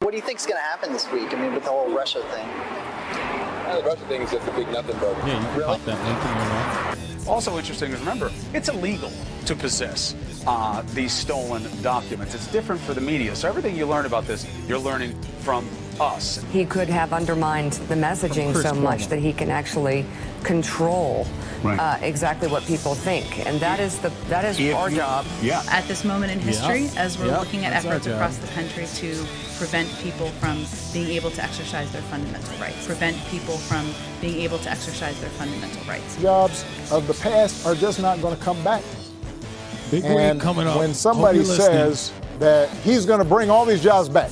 What do you think's going to happen this week? I mean, with the whole Russia thing. The Russia thing is just a big nothing burger. Yeah, you can pop that link in your mouth. Also interesting is, remember, it's illegal to possess these stolen documents. It's different for the media. So everything you learn about this, you're learning from us. He could have undermined the messaging so much that he can actually control exactly what people think, and that is our job. Yeah. At this moment in history, as we're looking at efforts across the country to prevent people from being able to exercise their fundamental rights, Jobs of the past are just not going to come back. Big week And coming up. when somebody says that he's going to bring all these jobs back,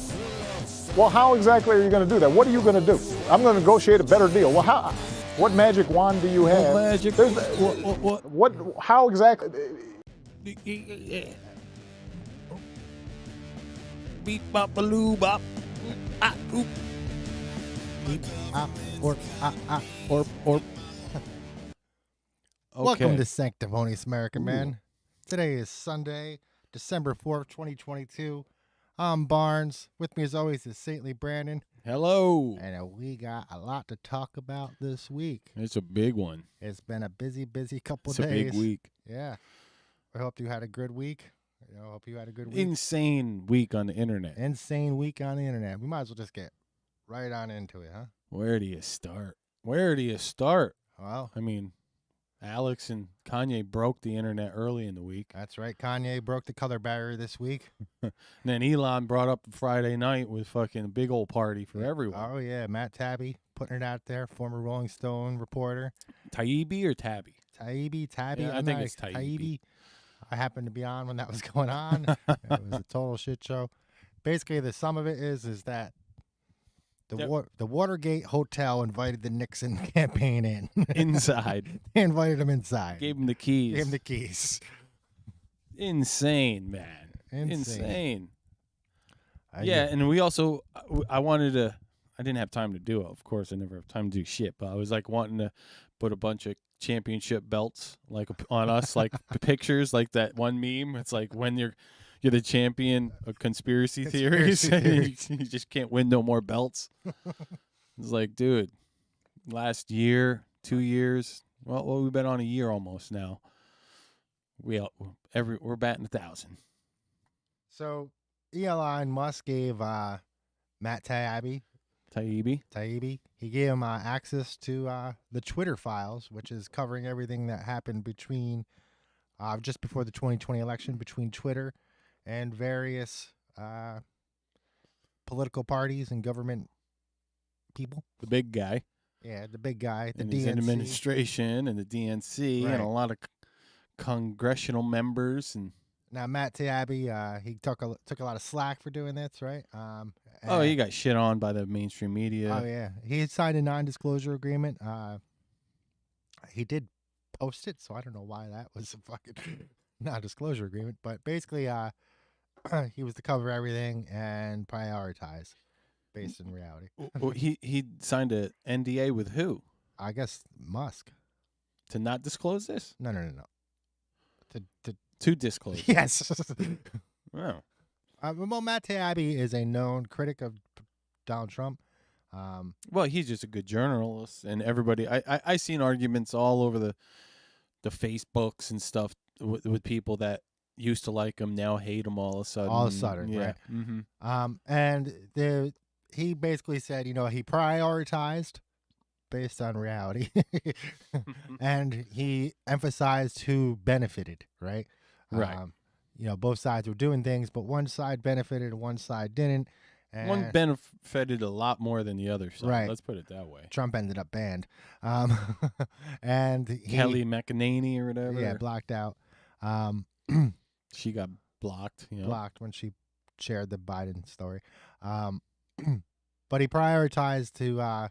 well, how exactly are you going to do that? What are you going to do? I'm going to negotiate a better deal. Well, what magic wand do you have? What? How exactly? Beep bop baloo bop. Oop. Beep, orp. Okay. Welcome to Sanctimonious American Men. Today is Sunday, December 4th, 2022. I'm Barnes. With me as always is saintly Brandon. Hello. And we got a lot to talk about this week. It's a big one. It's been a busy couple It's days. a big week. Yeah. I hope you had a good week. Insane week on the internet. Insane week on the internet. We might as well just get right on into it, huh? Where do you start? Well, I mean, Alex and Kanye broke the internet early in the week. that's right. Kanye broke the color barrier this week. And then Elon brought up Friday night with fucking a big old party for everyone. Oh, yeah. Matt Taibbi putting it out there, former Rolling Stone reporter. Taibbi or Tabby? Taibbi. Yeah, I think it's Taibbi. I happened to be on when that was going on. It was a total shit show. Basically, the sum of it is that the Watergate Hotel invited the Nixon campaign in. Inside. They invited him inside. Gave him the keys. Insane, man. Insane. Yeah, and we also, I didn't have time to do it. Of course, I never have time to do shit, but I was like wanting to put a bunch of championship belts like on us, like pictures, like that one meme. It's like when you're the champion of conspiracy theories. You just can't win no more belts. It's like, dude, last year, 2 years, well, we've been on a year almost now. We're batting 1,000. So Elon Musk gave Matt Taibbi, he gave him access to the Twitter files, which is covering everything that happened between just before the 2020 election between Twitter and various political parties and government people. The big guy. Yeah, the big guy, the and DNC. His administration and the DNC and a lot of congressional members. And now Matt Taibbi, he took a lot of slack for doing this, right? He got shit on by the mainstream media. Oh yeah, he had signed a non-disclosure agreement. He did post it, so I don't know why that was a fucking non-disclosure agreement. But basically, he was to cover everything and prioritize based in reality. Well, he signed an NDA with who? I guess Musk. To not disclose this? No. To disclose. Yes. Wow. Well, Matt Taibbi is a known critic of Donald Trump. Well, he's just a good journalist, and everybody. I seen arguments all over the Facebooks and stuff with people that used to like him, now hate him all of a sudden. Yeah. Right. Mm-hmm. And he basically said, he prioritized based on reality, and he emphasized who benefited, right? Right. Both sides were doing things, but one side benefited and one side didn't. And one benefited a lot more than the other side. Right. Let's put it that way. Trump ended up banned. And Kelly McEnany or whatever. Yeah, blocked out. She got blocked. Blocked when she shared the Biden story. But he prioritized to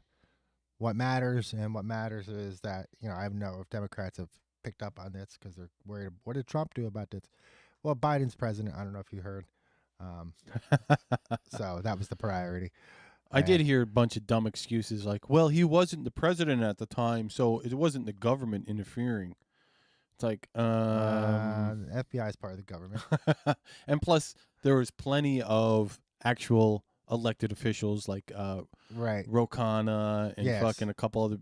what matters, and what matters is that, I don't know if Democrats have picked up on this because they're worried. What did Trump do about this? Well, Biden's president. I don't know if you heard. So that was the priority. I did hear a bunch of dumb excuses like, well, he wasn't the president at the time, so it wasn't the government interfering. It's like, the FBI is part of the government. And plus, there was plenty of actual elected officials like right. Rokana and Yes. fucking a couple other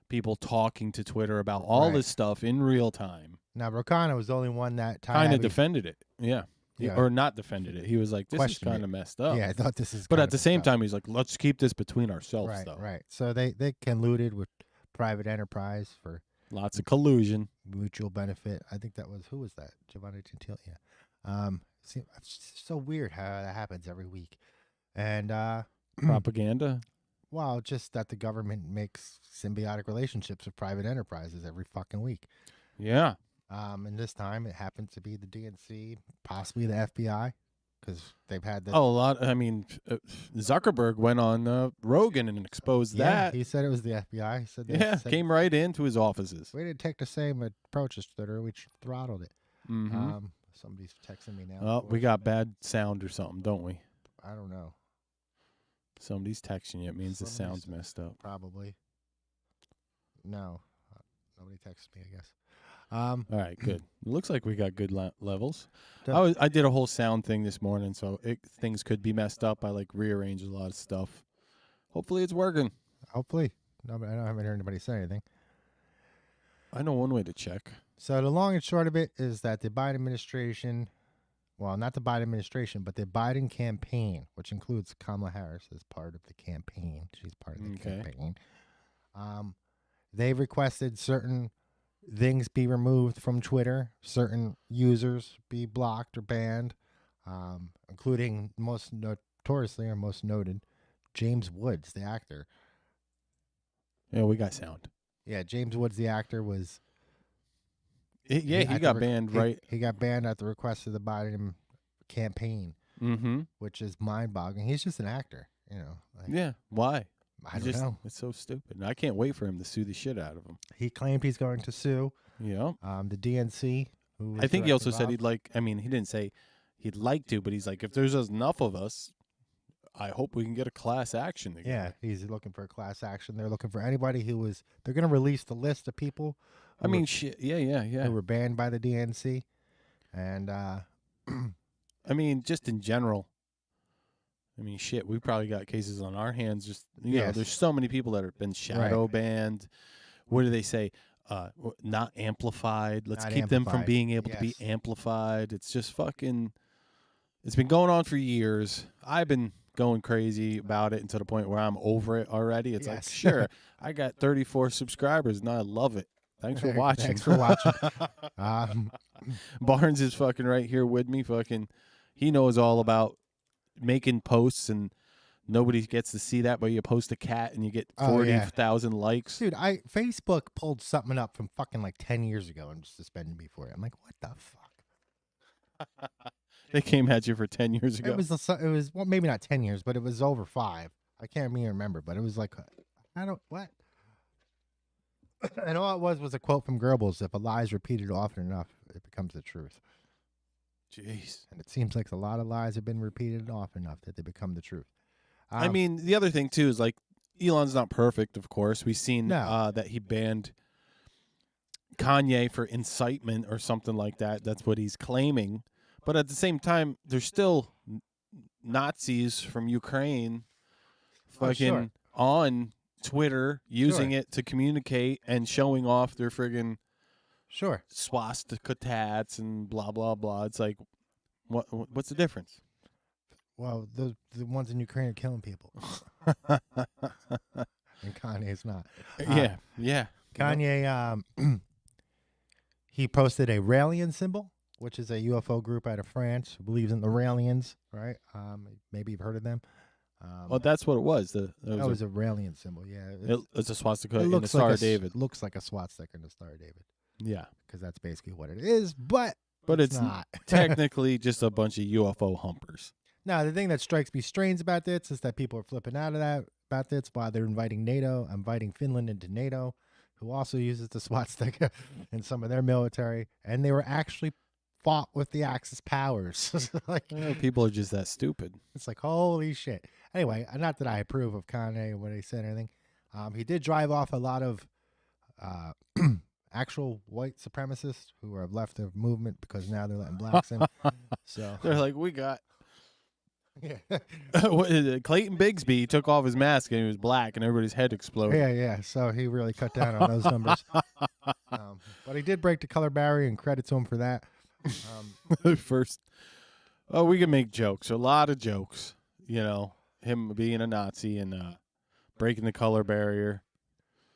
people talking to Twitter about all Right. this stuff in real time. Now, Rokana was the only one that Kind of defended it. Yeah. Yeah. Or not defended it. He was like, this is Questioned kind it. of messed up. Yeah, I thought this is. But kinda at the messed same up. time, he's like, let's keep this between ourselves, Right, though. right. So they colluded with private enterprise for Lots of collusion. mutual benefit. I think that was who was that? Giovanni Gentile. Yeah. It's so weird how that happens every week, and Propaganda. well, just that the government makes symbiotic relationships with private enterprises every fucking week. Yeah. And this time it happens to be the DNC, possibly the FBI, because they've had the. Oh, a lot. I mean, Zuckerberg went on Rogan and exposed that. He said it was the FBI. He said said, came right into his offices. we didn't take the same approach as Twitter. We throttled it. Mm-hmm. Somebody's texting me now. Well, we got bad sound or something, don't we? I don't know. Somebody's texting you. It means the sound's messed up. Probably. No, nobody texted me. I guess. All right, good. It looks like we got good levels. The- I did a whole sound thing this morning, so things could be messed up. I like rearranged a lot of stuff. Hopefully, it's working. Hopefully, no, but I haven't heard anybody say anything. I know one way to check. So the long and short of it is that the Biden administration, well, not the Biden administration, but the Biden campaign, which includes Kamala Harris as part of the campaign. She's part of the campaign. They've requested certain things be removed from Twitter, certain users be blocked or banned, including most notoriously or most noted, James Woods, the actor. Yeah, we got sound. Yeah, James Woods, the actor, was. He got banned, right? He got banned at the request of the Biden campaign, which is mind-boggling. He's just an actor, you know. Like, yeah, why? I don't know. It's so stupid. And I can't wait for him to sue the shit out of him. He claimed he's going to sue. Yeah. The DNC. Who I think he also said he'd like. I mean, he didn't say he'd like to, but he's like, if there's enough of us, I hope we can get a class action together. Yeah, he's looking for a class action. They're looking for anybody who was. They're going to release the list of people. I mean, shit. Yeah. Who were banned by the DNC, and I mean, just in general. I mean, shit. We probably got cases on our hands. Just you know, there's so many people that have been shadow banned. What do they say? Not amplified. Let's keep them from being able to be amplified. It's just fucking. It's been going on for years. I've been going crazy about it to the point where I'm over it already. It's like, sure, I got 34 subscribers and I love it. Thanks for watching. Thanks for watching. Barnes is fucking right here with me. Fucking, he knows all about making posts and nobody gets to see that, but you post a cat and you get 40,000 likes. Dude, Facebook pulled something up from fucking like 10 years ago and suspended me for it. I'm like, what the fuck? They came at you for 10 years ago. It was well, maybe not 10 years, but it was over 5. I can't even remember, but it was like, what? And all it was a quote from Goebbels: "If a lie is repeated often enough, it becomes the truth." Jeez. And it seems like a lot of lies have been repeated often enough that they become the truth. I mean, the other thing too is like Elon's not perfect, of course. We've seen that he banned Kanye for incitement or something like that. That's what he's claiming. But at the same time, there's still Nazis from Ukraine fucking on Twitter using it to communicate and showing off their friggin' swastika tats and blah blah blah. It's like, what's the difference? Well, the ones in Ukraine are killing people, and Kanye's not. Yeah. Kanye, he posted a Raelian symbol, which is a UFO group out of France who believes in the Raelians, right? Maybe you've heard of them. Well, that's what it was. That was a Raelian symbol, yeah. It's a swastika in the Star of David. Looks like a swastika in the Star of David. Yeah. Because that's basically what it is, but it's not. Technically just a bunch of UFO humpers. Now, the thing that strikes me strange about this is that people are flipping out of that about this while they're inviting Finland into NATO, who also uses the swastika in some of their military, and they were actually fought with the Axis powers. People are just that stupid. It's like, holy shit. Anyway, not that I approve of Kanye or what he said or anything. He did drive off a lot of actual white supremacists who have left the movement because now they're letting blacks in. So they're like, we got Yeah. Clayton Bigsby took off his mask and he was black, and everybody's head exploded. Yeah. So he really cut down on those numbers. But he did break the color barrier, and credit to him for that. First, we can make jokes, a lot of jokes. You know, him being a Nazi and breaking the color barrier.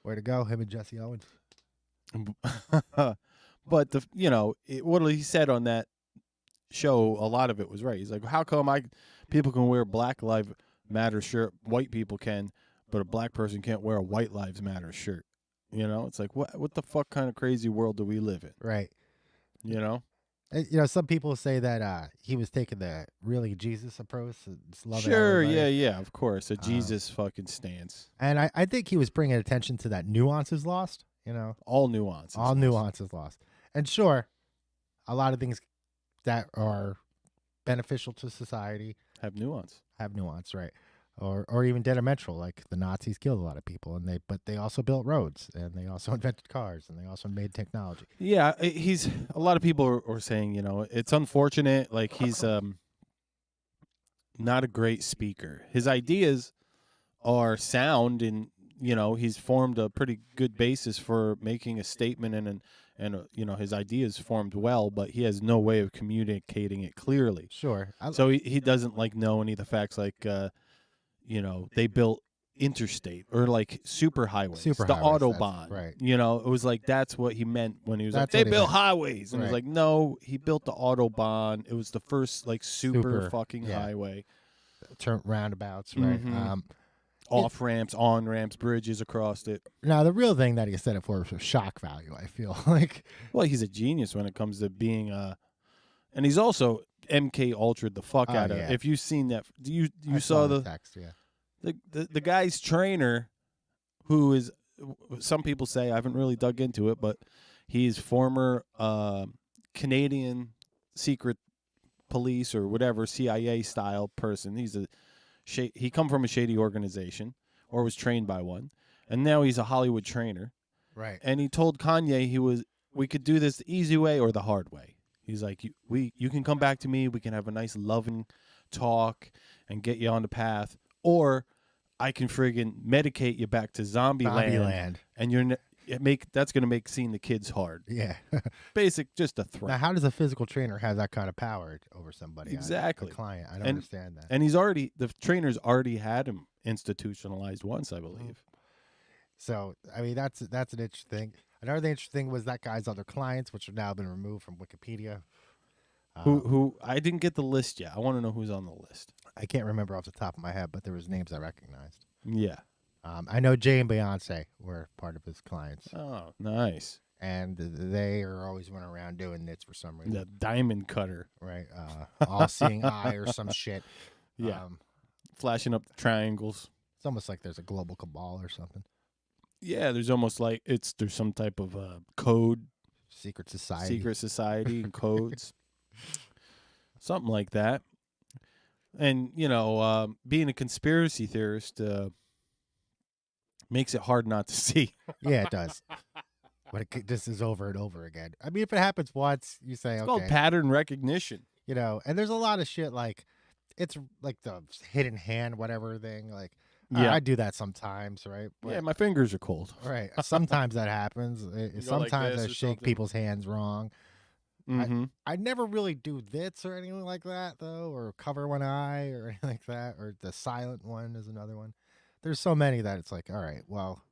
Way to go, him and Jesse Owens. But what he said on that show, a lot of it was right. He's like, how come people can wear Black Lives Matter shirt, white people can, but a black person can't wear a White Lives Matter shirt? You know, it's like, what the fuck kind of crazy world do we live in? Right. You know? Some people say that he was taking the really Jesus approach. Sure, yeah, of course. A Jesus fucking stance. And I think he was bringing attention to that nuances lost, All nuances. All nuances lost. And sure, a lot of things that are beneficial to society have nuance. Right. Or even detrimental, like the Nazis killed a lot of people, but they also built roads, and they also invented cars, and they also made technology. Yeah, a lot of people are saying, it's unfortunate, like he's not a great speaker. His ideas are sound, and he's formed a pretty good basis for making a statement, and his ideas formed well, but he has no way of communicating it clearly. Sure. So he doesn't know any of the facts, like they built interstate or superhighways, the Autobahn. Right. It was like that's what he meant when he was like they built highways, and it was like, no, he built the Autobahn. It was the first super fucking highway. Turn roundabouts, right? Mm-hmm. Off ramps, on ramps, bridges across it. Now the real thing that he said it for was shock value. I feel like. Well, he's a genius when it comes to being and he's also MK Ultra'd the fuck out of it. If you've seen that, you saw the text, the guy's trainer, who is, some people say, I haven't really dug into it, but he's former Canadian secret police or whatever, CIA style person. He come from a shady organization or was trained by one, and now he's a Hollywood trainer. Right. And he told Kanye we could do this the easy way or the hard way. He's like, you can come back to me. We can have a nice loving talk and get you on the path, or I can friggin' medicate you back to zombie land, and that's gonna make seeing the kids hard. Yeah. Basic, just a threat. Now, how does a physical trainer have that kind of power over somebody? Exactly. A client. I don't understand that. And the trainer's already had him institutionalized once, I believe. So, I mean, that's an interesting thing. Another interesting thing was that guy's other clients, which have now been removed from Wikipedia. Who I didn't get the list yet. I want to know who's on the list. I can't remember off the top of my head, but there was names I recognized. Yeah. I know Jay and Beyonce were part of his clients. Oh, nice. And they are always running around doing this for some reason. The diamond cutter. Right. All-seeing eye or some shit. Yeah. Flashing up the triangles. It's almost like there's a global cabal or something. Yeah, there's almost like there's some type of code. Secret society and codes. Something like that. And, being a conspiracy theorist makes it hard not to see. Yeah, it does. But this is over and over again. I mean, if it happens once, you say, it's called pattern recognition. And there's a lot of shit it's like the hidden hand, whatever thing. Like, yeah. I do that sometimes, right? But, yeah, my fingers are cold. Right. Sometimes that happens. Sometimes I shake people's hands wrong. Mm-hmm. I never really do this or anything like that, though, or cover one eye or anything like that, or the silent one is another one. There's so many that it's like, all right, well,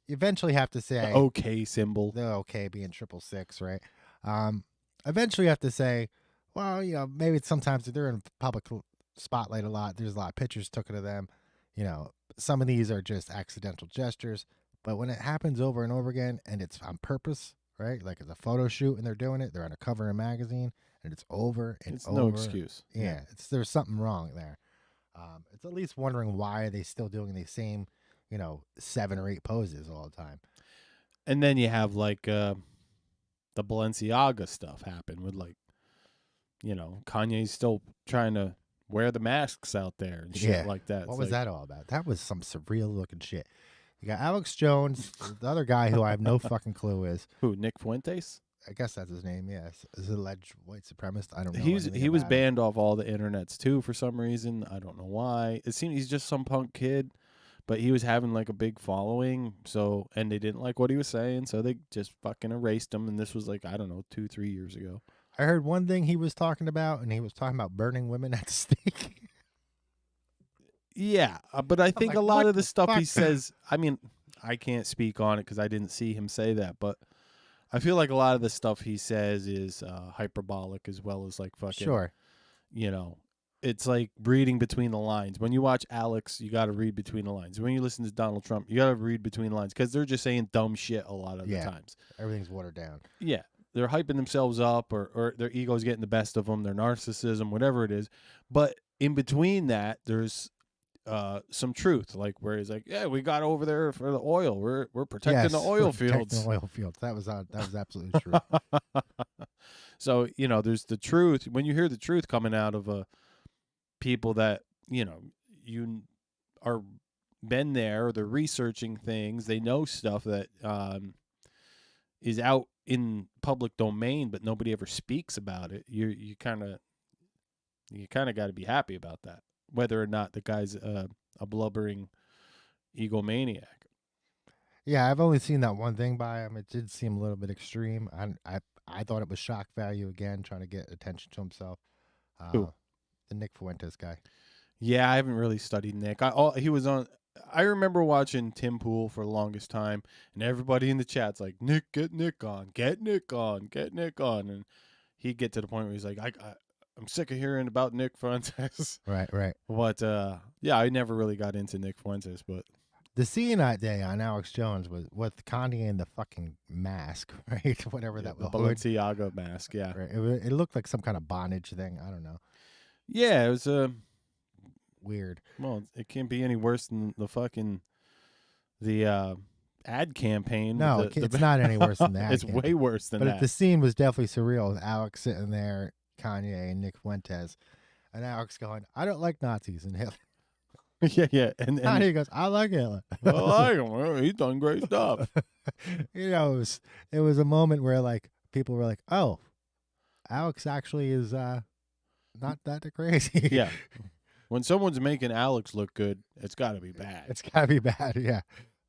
you eventually have to say the OK symbol. The OK being 666, right? Eventually you have to say, well, maybe sometimes if they're in public spotlight a lot, there's a lot of pictures taken of them. Some of these are just accidental gestures, but when it happens over and over again and it's on purpose, right? Like it's a photo shoot and they're doing it. They're on a cover of a magazine and it's over and it's over. No excuse. Yeah, there's something wrong there. It's at least wondering why are they still doing the same, 7 or 8 poses all the time. And then you have the Balenciaga stuff happen with Kanye's still trying to wear the masks out there and shit like that. What was that all about? That was some surreal looking shit. You got Alex Jones, the other guy who I have no fucking clue is. Who, Nick Fuentes? I guess that's his name. Yeah, is alleged white supremacist. I don't know. He was banned off all the internets too for some reason. I don't know why. It seemed he's just some punk kid, but he was having like a big following. So and they didn't like what he was saying, so they just fucking erased him. And this was like I don't know 2-3 years ago. I heard one thing he was talking about, and he was talking about burning women at the stake. Yeah, but I think a lot of the stuff he says. I mean, I can't speak on it because I didn't see him say that, but. I feel like a lot of the stuff he says is hyperbolic as well as like fucking. Sure. You know, it's like reading between the lines. When you watch Alex, you got to read between the lines. When you listen to Donald Trump, you got to read between the lines because they're just saying dumb shit a lot of the times. Everything's watered down. Yeah. They're hyping themselves up or their ego's getting the best of them, their narcissism, whatever it is. But in between that, there's some truth, like where he's like, yeah, we got over there for the oil. We're protecting the oil fields. Protecting the oil fields. That was absolutely true. So there's the truth. When you hear the truth coming out of people that you are been there, or they're researching things, they know stuff that is out in public domain, but nobody ever speaks about it. You kind of got to be happy about that. Whether or not the guy's a blubbering egomaniac. Yeah, I've only seen that one thing by him. It did seem a little bit extreme. I thought it was shock value again, trying to get attention to himself. Who? The Nick Fuentes guy. Yeah, I haven't really studied Nick. He was on. I remember watching Tim Pool for the longest time, and everybody in the chat's like, "Nick, get Nick on, get Nick on, get Nick on," and he'd get to the point where he's like, I'm sick of hearing about Nick Fuentes. Right. But, yeah, I never really got into Nick Fuentes, but. The scene that day on Alex Jones was with Kanye and the fucking mask, right? Whatever that was. The Balenciaga mask, yeah. Right. It looked like some kind of bondage thing. I don't know. Yeah, it was weird. Well, it can't be any worse than the ad campaign. No, it's not any worse than that. It's way worse than that. But the scene was definitely surreal with Alex sitting there, Kanye and Nick Fuentes, and Alex going, "I don't like Nazis," and Hitler. yeah. And Kanye goes, "I like Hitler. I like him. He's done great stuff." It was a moment where like people were like, "Oh, Alex actually is not that crazy." Yeah. When someone's making Alex look good, it's got to be bad. It's got to be bad.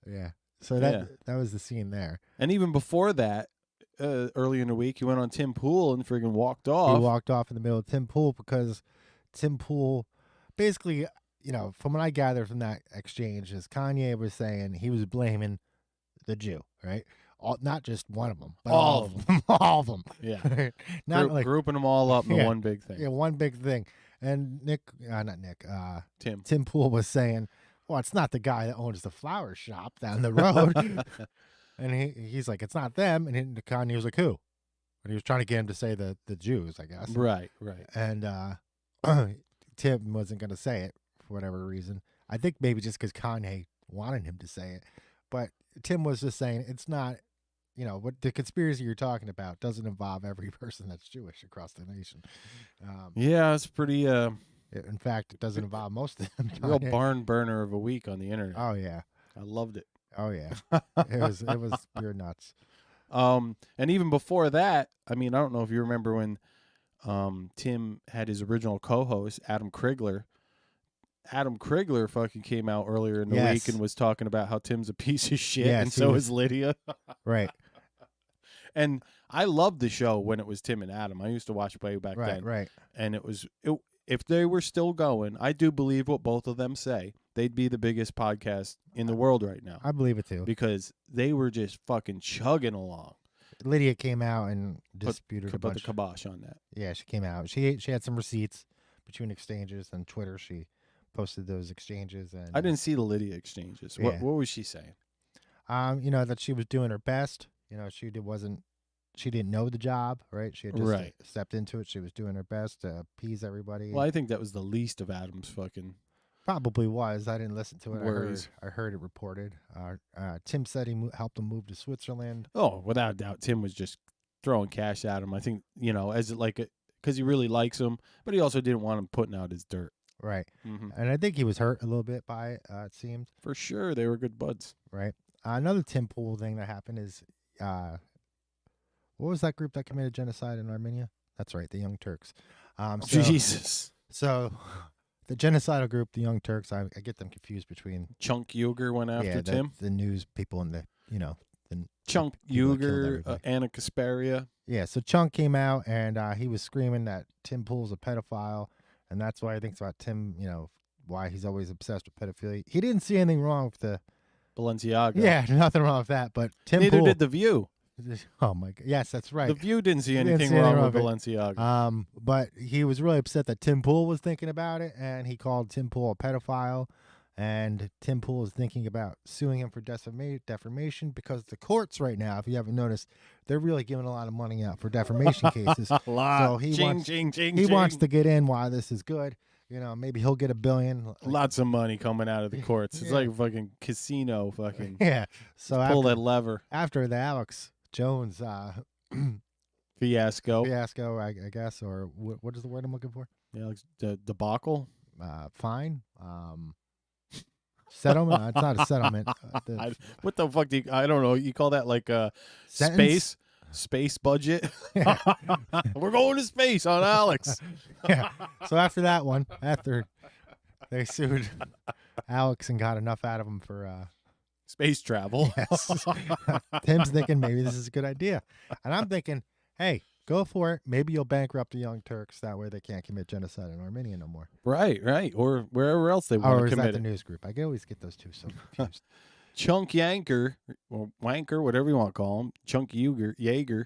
Yeah. So that was the scene there. And even before that. Early in the week, he went on Tim Pool and friggin' walked off. He walked off in the middle of Tim Pool because Tim Pool, basically, from what I gathered from that exchange, is Kanye was saying he was blaming the Jew, right? Not just one of them, but all of them. All of them. Yeah. Not grouping them all up in one big thing. Yeah, one big thing. And Tim Pool was saying, well, it's not the guy that owns the flower shop down the road. And he's like, it's not them. And Kanye was like, who? And he was trying to get him to say the Jews, I guess. Right. And Tim wasn't going to say it for whatever reason. I think maybe just because Kanye wanted him to say it. But Tim was just saying it's not, what the conspiracy you're talking about doesn't involve every person that's Jewish across the nation. Yeah, it's pretty. In fact, it doesn't involve most of them. Real barn burner of a week on the internet. Oh, yeah. I loved it. Oh yeah, it was pure nuts. And even before that, I mean, I don't know if you remember when Tim had his original co-host Adam Krigler. Adam Krigler fucking came out earlier in the week and was talking about how Tim's a piece of shit, and so is Lydia. Right. And I loved the show when it was Tim and Adam. I used to watch way back then. Right. And if they were still going, I do believe what both of them say. They'd be the biggest podcast in the world right now. I believe it too. Because they were just fucking chugging along. Lydia came out and disputed put the kibosh on that. Yeah, she came out. She had some receipts between exchanges and Twitter. She posted those exchanges, and I didn't see the Lydia exchanges. Yeah. What was she saying? That she was doing her best. She didn't know the job, right? She had just stepped into it. She was doing her best to appease everybody. Well, I think that was the least of Adam's fucking. Probably was. I didn't listen to it. Worries. I heard it reported. Tim said he helped him move to Switzerland. Oh, without a doubt, Tim was just throwing cash at him. I think as because he really likes him, but he also didn't want him putting out his dirt. Right. Mm-hmm. And I think he was hurt a little bit by it. It seemed. For sure, they were good buds. Right. Another Tim Pool thing that happened is, what was that group that committed genocide in Armenia? That's right, the Young Turks. Jesus. So the genocidal group, the Young Turks, I get them confused between Chunk Uger went after Tim. The news people and the Chunk Uger, Anna Kasparia. Yeah, so Chunk came out and he was screaming that Tim Pool's a pedophile, and that's why I think about Tim, why he's always obsessed with pedophilia. He didn't see anything wrong with the Balenciaga. Yeah, nothing wrong with that, but Tim Neither Pool did The View. Oh my God! Yes, that's right. The View didn't see anything wrong with Balenciaga. But he was really upset that Tim Pool was thinking about it, and he called Tim Pool a pedophile. And Tim Pool is thinking about suing him for defamation because the courts right now, if you haven't noticed, they're really giving a lot of money out for defamation cases. A lot. So he wants to get in while this is good. Maybe he'll get $1 billion. Lots of money coming out of the courts. It's like a fucking casino. Fucking yeah. So pull that lever. After the Alex Jones fiasco, I guess, or what is the word I'm looking for? Yeah, debacle. Fine. Settlement? It's not a settlement. What the fuck do you? I don't know. You call that like a space budget? We're going to space on Alex. Yeah. So after that one, after they sued Alex and got enough out of him for space travel, yes. Tim's thinking maybe this is a good idea, and I'm thinking, hey, go for it. Maybe you'll bankrupt the Young Turks. That way they can't commit genocide in Armenia no more. Right. Or wherever else they want to commit. Or is that the news group? I can always get those two so confused. Chunk Yanker, or Wanker, whatever you want to call him, Chunk Yeager,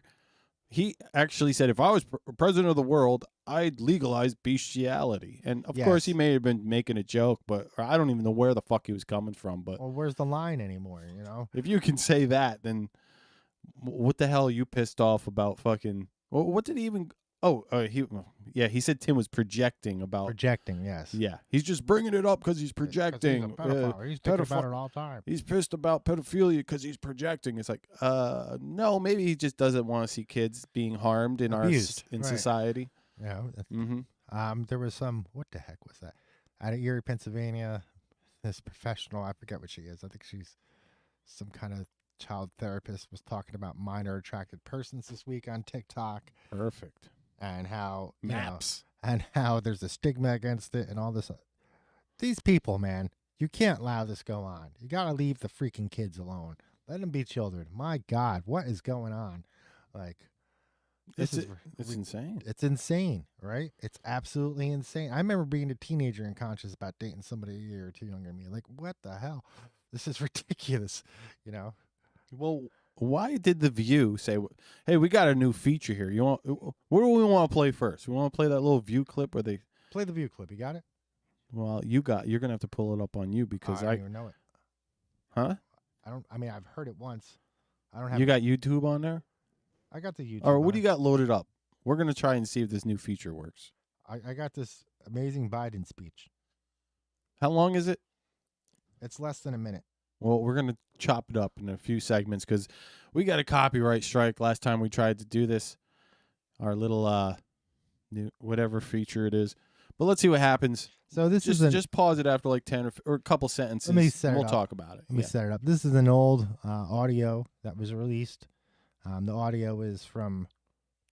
he actually said, if I was president of the world, I'd legalize bestiality. And, of course, he may have been making a joke, but I don't even know where the fuck he was coming from. But well, where's the line anymore, If you can say that, then what the hell are you pissed off about fucking... Well, what did he even... he said Tim was projecting about... Projecting, yes. Yeah, he's just bringing it up because he's projecting. He's a pedophile. He's thinking about it all the time. He's pissed about pedophilia because he's projecting. It's like, no, maybe he just doesn't want to see kids being harmed in society. Yeah. Mm-hmm. There was some... What the heck was that? Out of Erie, Pennsylvania, this professional, I forget what she is. I think she's some kind of child therapist, was talking about minor attracted persons this week on TikTok. Perfect. And how maps and how there's a stigma against it and all this. These people, man, you can't allow this go on. You got to leave the freaking kids alone. Let them be children. My God, what is going on? Like, it's insane. It's insane, right? It's absolutely insane. I remember being a teenager and conscious about dating somebody a year or two younger than me. Like, what the hell? This is ridiculous, Well, why did The View say, "Hey, we got a new feature here. You want? What do we want to play first? We want to play that little View clip where they play the View clip. You got it? Well, you're gonna have to pull it up on you because I don't even know it. Huh? I mean, I've heard it once. I don't have. You got YouTube on there? I got the YouTube. Or what do you got loaded up? We're gonna try and see if this new feature works. I got this amazing Biden speech. How long is it? It's less than a minute. Well, we're going to chop it up in a few segments because we got a copyright strike last time we tried to do this. Our little new whatever feature it is. But let's see what happens. So this is just pause it after like 10 or a couple sentences. Let me set it we'll up. Talk about it. Let me set it up. This is an old audio that was released. The audio is from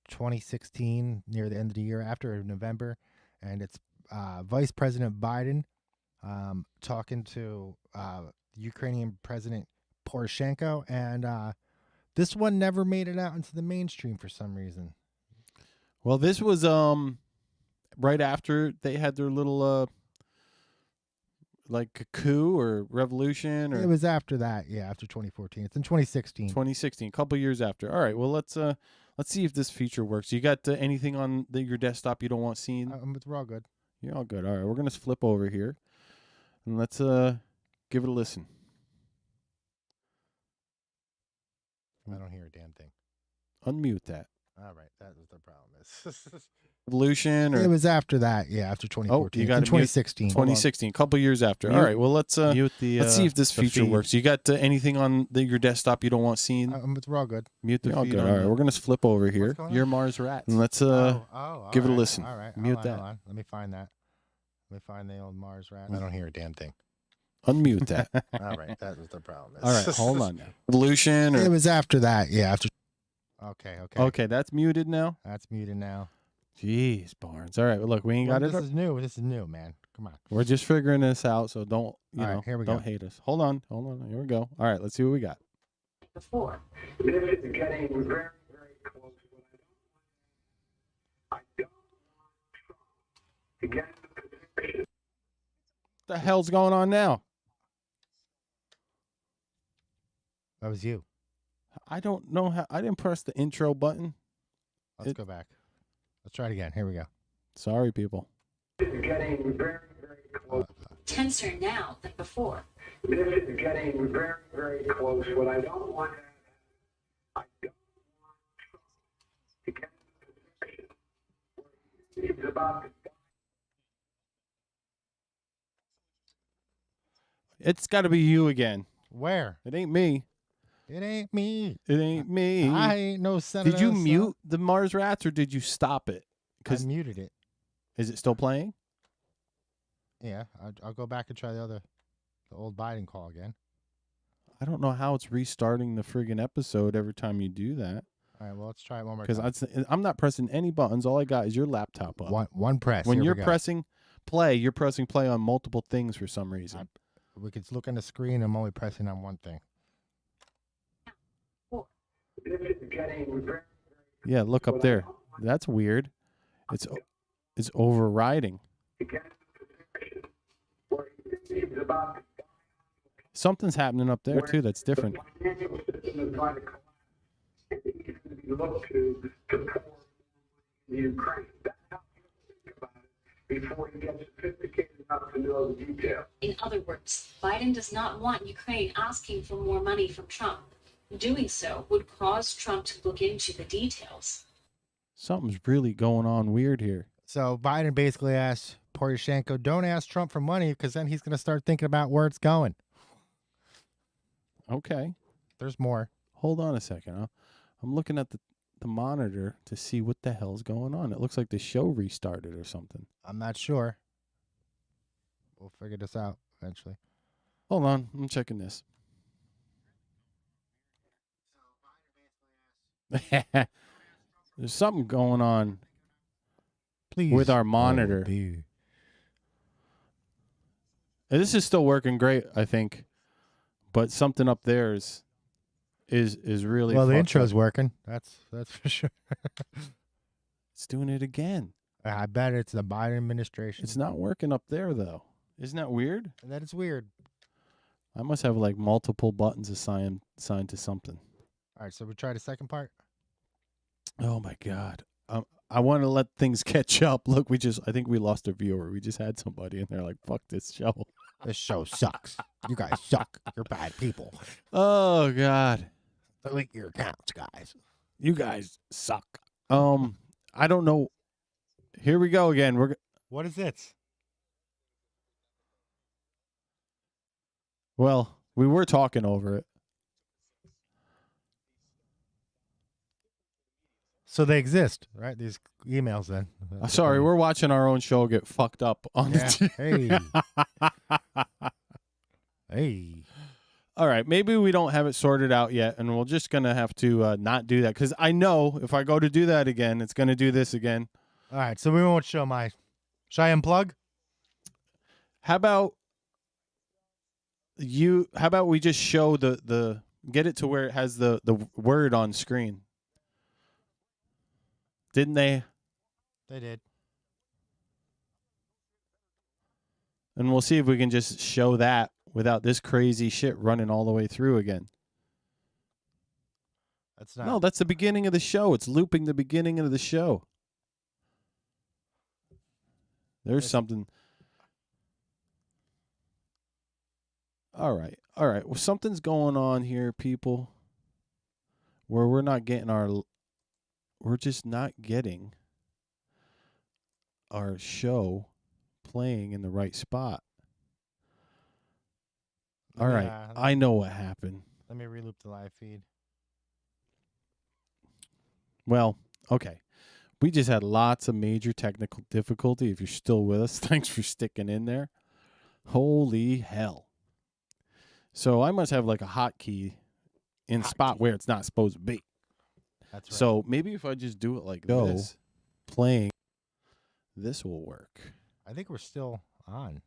2016, near the end of the year, after November. And it's Vice President Biden talking to Ukrainian President Poroshenko, and this one never made it out into the mainstream for some reason. Well, this was right after they had their little like coup or revolution, or it was after that. Yeah, after 2014. It's in 2016. 2016, a couple years after. All right. Well, let's see if this feature works. You got anything on your desktop you don't want seen? We're all good. You're all good. All right. We're gonna flip over here, and let's give it a listen. I don't hear a damn thing. Unmute that. All right, that was the problem. Revolution, or it was after that. Yeah, after 2014. Oh, you got 2016. 2016, a couple years after. All right, well let's mute the. Let's see if this feature works. You got anything on your desktop you don't want seen? We're all good. Mute the feed. All right, we're gonna flip over here. You're Mars Rats. And let's give it a listen. All right, mute that. Hold on. Let me find that. Let me find the old Mars Rat. I don't hear a damn thing. Unmute that. All right, that was the problem. All right, hold on now. Revolution, or it was after that. Yeah, after. Okay. Okay, that's muted now? That's muted now. Jeez, Barnes. All right, well, look, we ain't got it. This is new. This is new, man. Come on. We're just figuring this out, so don't, here we don't go. hate us. Hold on. Here we go. All right, let's see what we got. Before. This is getting very, very close. I don't want to get in the position. What the hell's going on now? That was you. I don't know how. I didn't press the intro button. Let's go back. Let's try it again. Here we go. Sorry, people. This is getting very, very close. Tenser now than before. This is getting very, very close. What I don't want to get in the position. It's about. It's got to be you again. Where? It ain't me. It ain't me. It ain't me. I ain't no senator. Did you mute the Mars Rats or did you stop it? I muted it. Is it still playing? Yeah, I'll go back and try the old Biden call again. I don't know how it's restarting the friggin' episode every time you do that. All right, well, let's try it one more time. Because I'm not pressing any buttons. All I got is your laptop up. One press. When Here you're we go. pressing play, you're pressing play on multiple things for some reason. We could look on the screen. I'm only pressing on one thing. This is getting very. Yeah, look up there. That's weird. It's overriding. Something's happening up there too. That's different. Ukraine. That's how you think about it before you get sophisticated enough to know the details. In other words, Biden does not want Ukraine asking for more money from Trump. Doing so would cause Trump to look into the details. Something's really going on weird here. So Biden basically asked Poroshenko, don't ask Trump for money because then he's going to start thinking about where it's going. Okay. There's more. Hold on a second. I'm looking at the monitor to see what the hell's going on. It looks like the show restarted or something. I'm not sure. We'll figure this out eventually. Hold on. I'm checking this. There's something going on with our monitor. And this is still working great, I think. But something up there is really well. The intro's working. That's for sure. It's doing it again. I bet it's the Biden administration. It's not working up there though. Isn't that weird? And that is weird. I must have like multiple buttons assigned to something. All right, so we try the second part. Oh my God. I want to let things catch up. Look, I think we lost a viewer. We just had somebody and they're like, fuck this show. This show sucks. You guys suck. You're bad people. Oh God. Delete your accounts, guys. You guys suck. I don't know. Here we go again. What is it? Well, we were talking over it. So they exist, right? These emails then. Sorry, we're watching our own show get fucked up on the Hey. All right, maybe we don't have it sorted out yet, and we're just going to have to not do that. Because I know if I go to do that again, it's going to do this again. All right, so we won't show my... Should I unplug? How about we just show the get it to where it has the word on screen? Didn't they? They did. And we'll see if we can just show that without this crazy shit running all the way through again. That's not. No, that's the beginning of the show. It's looping the beginning of the show. There's something. All right. Well, something's going on here, people, where we're just not getting our show playing in the right spot. All right. I know what happened. Let me reloop the live feed. Well, okay. We just had lots of major technical difficulty. If you're still with us, thanks for sticking in there. Holy hell. So I must have like a hotkey in spot where it's not supposed to be. That's right. So maybe if I just do it like this, playing, this will work. I think we're still on.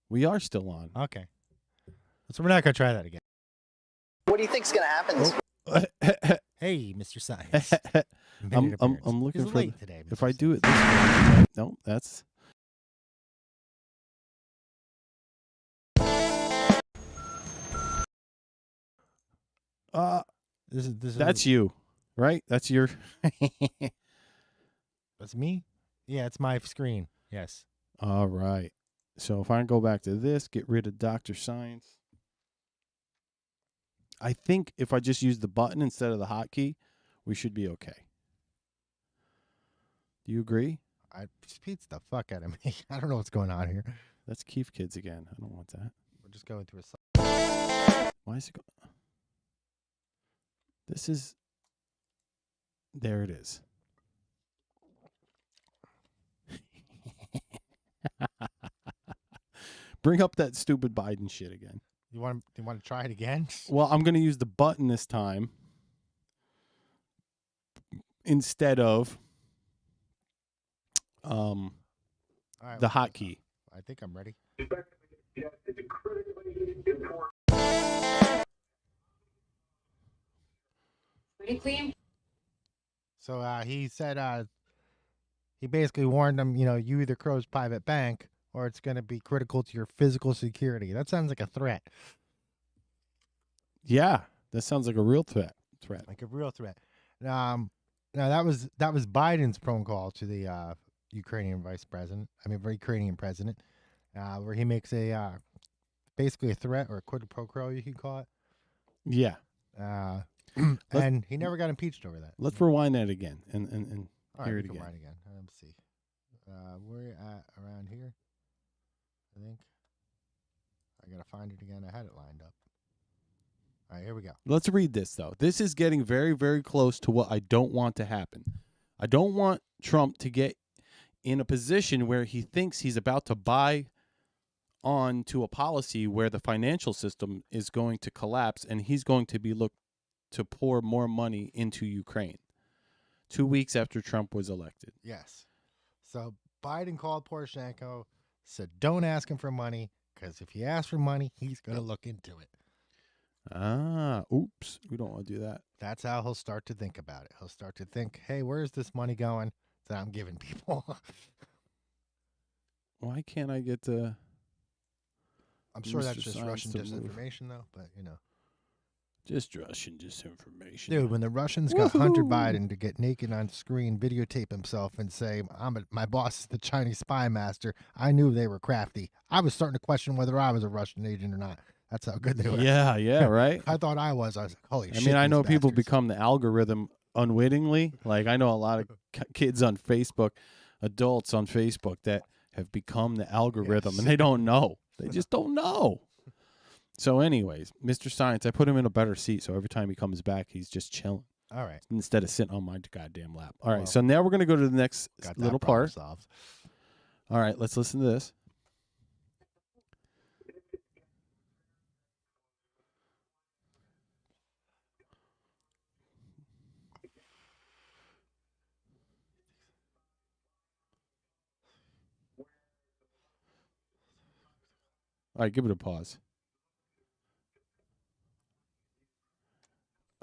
We are still on. Okay. So we're not going to try that again. What do you think's going to happen this week? Hey, Mr. Science. I'm looking He's for late today, if Mr. I do it this way. No, that's This is that's you, right? That's your That's me? Yeah, it's my screen. Yes. All right. So if I go back to this, get rid of Dr. Science. I think if I just use the button instead of the hotkey, we should be okay. Do you agree? It beats the fuck out of me. I don't know what's going on here. That's Keith Kids again. I don't want that. We're just going through a... Why is it going? This is... There it is. Bring up that stupid Biden shit again. You want to try it again? Well, I'm going to use the button this time instead of All right, the hotkey. I think I'm ready. Critically, So he said he basically warned them, you either close private bank or it's going to be critical to your physical security. That sounds like a threat. Yeah, that sounds like a real threat. Like a real threat. Now that was Biden's phone call to the Ukrainian Ukrainian president, where he makes a basically a threat or a quid pro quo, you could call it. Yeah. And he never got impeached over that. Let's rewind that again and All hear right, it we can again. rewind again. Let's see. We're at around here, I think. I gotta find it again. I had it lined up. All right, here we go. Let's read this, though. This is getting very, very close to what I don't want to happen. I don't want Trump to get in a position where he thinks he's about to buy on to a policy where the financial system is going to collapse and he's going to be looked to pour more money into Ukraine 2 weeks after Trump was elected. Yes. So Biden called Poroshenko, said, don't ask him for money, because if you ask for money, he's going to look into it. Oops. We don't want to do that. That's how he'll start to think about it. He'll start to think, hey, where's this money going that I'm giving people? Why can't I get the... I'm sure that's Mr. just Science Russian to move? disinformation, though, but, Just Russian disinformation. Dude, when the Russians got Hunter Biden to get naked on screen, videotape himself, and say, my boss is the Chinese spy master, I knew they were crafty. I was starting to question whether I was a Russian agent or not. That's how good they were. Yeah, right? I thought I was. I was like, holy shit. I know these people bastards. become the algorithm unwittingly. Like, I know a lot of kids on Facebook, adults on Facebook, that have become the algorithm, and they don't know. They just don't know. So anyways, Mr. Science, I put him in a better seat, so every time he comes back, he's just chilling. All right. Instead of sitting on my goddamn lap. All right, so now we're going to go to the next little part. Solved. All right, let's listen to this. All right, give it a pause.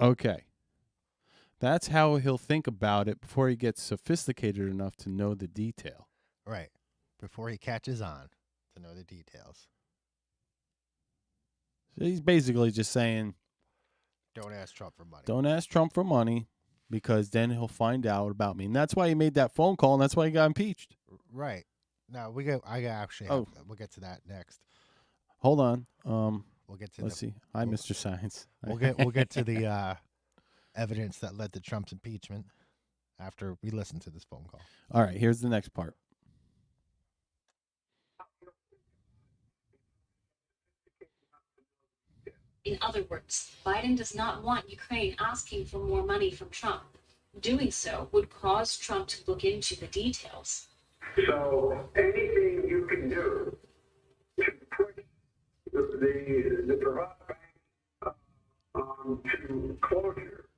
Okay. That's how he'll think about it before he gets sophisticated enough to know the detail. Right. Before he catches on to know the details. So he's basically just saying, Don't ask Trump for money. don't ask Trump for money because then he'll find out about me. And that's why he made that phone call, and that's why he got impeached. Right. Now, we'll get to that next. Hold on. We'll get to let's see. Hi, Mr. Science. We'll get to the evidence that led to Trump's impeachment after we listen to this phone call. All right, here's the next part. in other words, Biden does not want Ukraine asking for more money from Trump. Doing so would cause Trump to look into the details. So anything you can do to put the Provide Bank to closure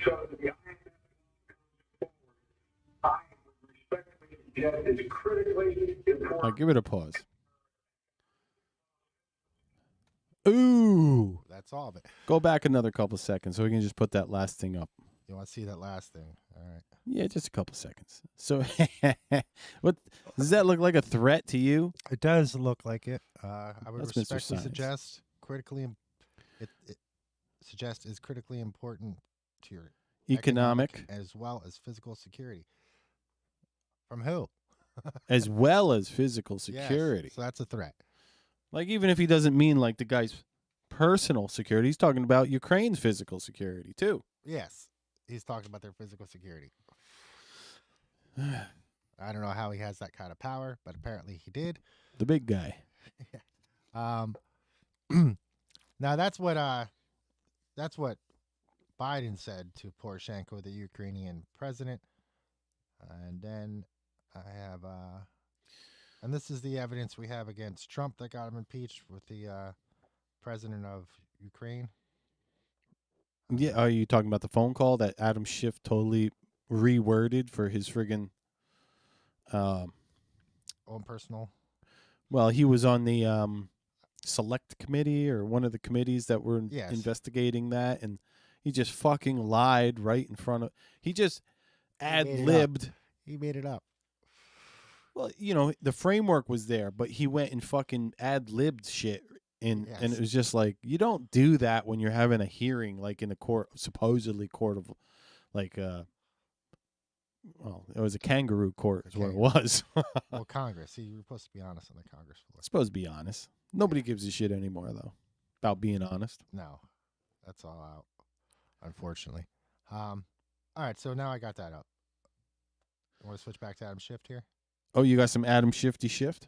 so that the IMF critically important. Give it a pause. Ooh. That's all of it. Go back another couple seconds so we can just put that last thing up. You want to see that last thing? All right. Yeah, just a couple seconds. So, what does that look like a threat to you? It does look like it. I would That's Mr. respectfully Science. suggest it suggest is critically important to your Economic as well as physical security. From who? as well as physical Yes, security. so that's a threat. Like, even if he doesn't mean like the guy's personal security, he's talking about Ukraine's physical security too. Yes, he's talking about their physical security. I don't know how he has that kind of power, but apparently he did. The big guy. Now that's what Biden said to Poroshenko, the Ukrainian president. And then I have and this is the evidence we have against Trump that got him impeached with the president of Ukraine. Yeah, are you talking about the phone call that Adam Schiff totally reworded for his friggin' own personal? Well, he was on the select committee or one of the committees that were investigating that, and he just fucking lied right in front of. He just ad-libbed. He made it up. Well, you know, the framework was there, but he went and fucking ad-libbed shit. And it was just like, you don't do that when you're having a hearing, like in a court, supposedly court of, like, well, it was a kangaroo court is what it was. Well, Congress. See, you're supposed to be honest on the Congress floor. Supposed to be honest. Nobody gives a shit anymore, though, about being honest. No, that's all out, unfortunately. All right, so now I got that up. You want to switch back to Adam Schiff here? Oh, you got some Adam Shifty shift?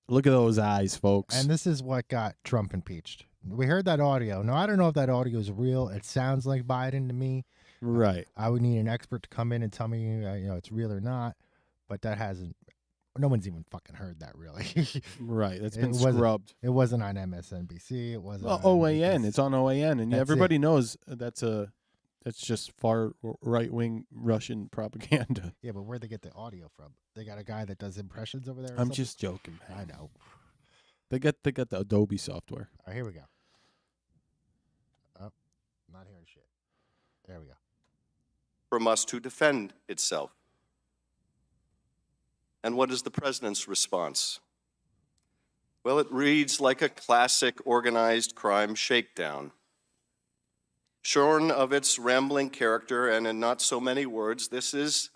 Look at those eyes, folks. And this is what got Trump impeached. We heard that audio. Now, I don't know if that audio is real. It sounds like Biden to me. Right. I would need an expert to come in and tell me, it's real or not. But that hasn't. No one's even fucking heard that, really. Right. That's been scrubbed. It wasn't on MSNBC. It wasn't. Well, OAN. It's on OAN, and everybody knows that's just far right-wing Russian propaganda. Yeah, but where'd they get the audio from? They got a guy that does impressions over there. I'm just joking, man. I know. They got the Adobe software. All right, here we go. Oh, not hearing shit. There we go. From us to defend itself. And what is the president's response? Well, it reads like a classic organized crime shakedown. Shorn of its rambling character and in not so many words, this is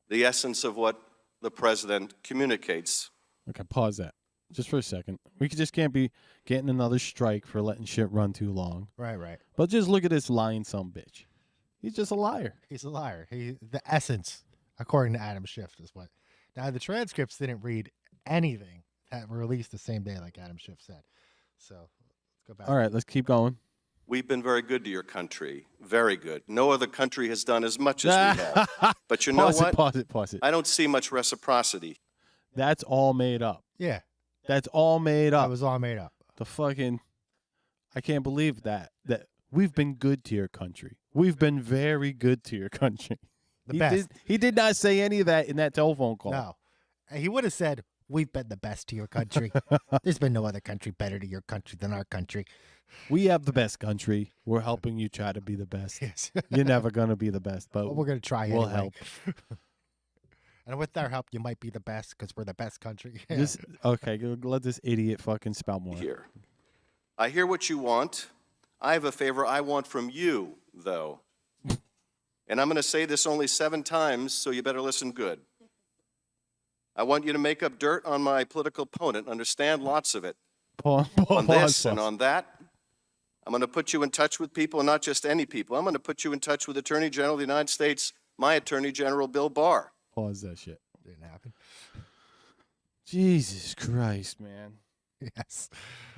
the essence of what the president communicates. Okay, pause that just for a second. We just can't be getting another strike for letting shit run too long. Right. But just look at this lying sumbitch. He's just a liar. He's a liar. The essence, according to Adam Schiff, is what. Now, the transcripts didn't read anything that were released the same day, like Adam Schiff said. So let's go back. All right, let's keep going. We've been very good to your country. Very good. No other country has done as much as we have. But you know what? Pause it. I don't see much reciprocity. That's all made up. Yeah. That's all made up. That was all made up. The fucking, I can't believe that we've been good to your country. We've been very good to your country. He did not say any of that in that telephone call. No. He would have said, we've been the best to your country. There's been no other country better to your country than our country. We have the best country. We're helping you try to be the best. Yes. You're never going to be the best, but we're going to try we'll anyway. help. And with our help, you might be the best because we're the best country. Okay, let this idiot fucking spout more. Here. I hear what you want. I have a favor I want from you, though. And I'm going to say this only 7 times, so you better listen good. I want you to make up dirt on my political opponent, understand lots of it. On this and on that. I'm going to put you in touch with people, and not just any people. I'm going to put you in touch with Attorney General of the United States, my Attorney General, Bill Barr. Pause that shit. Didn't happen. Jesus Christ, man. Yes.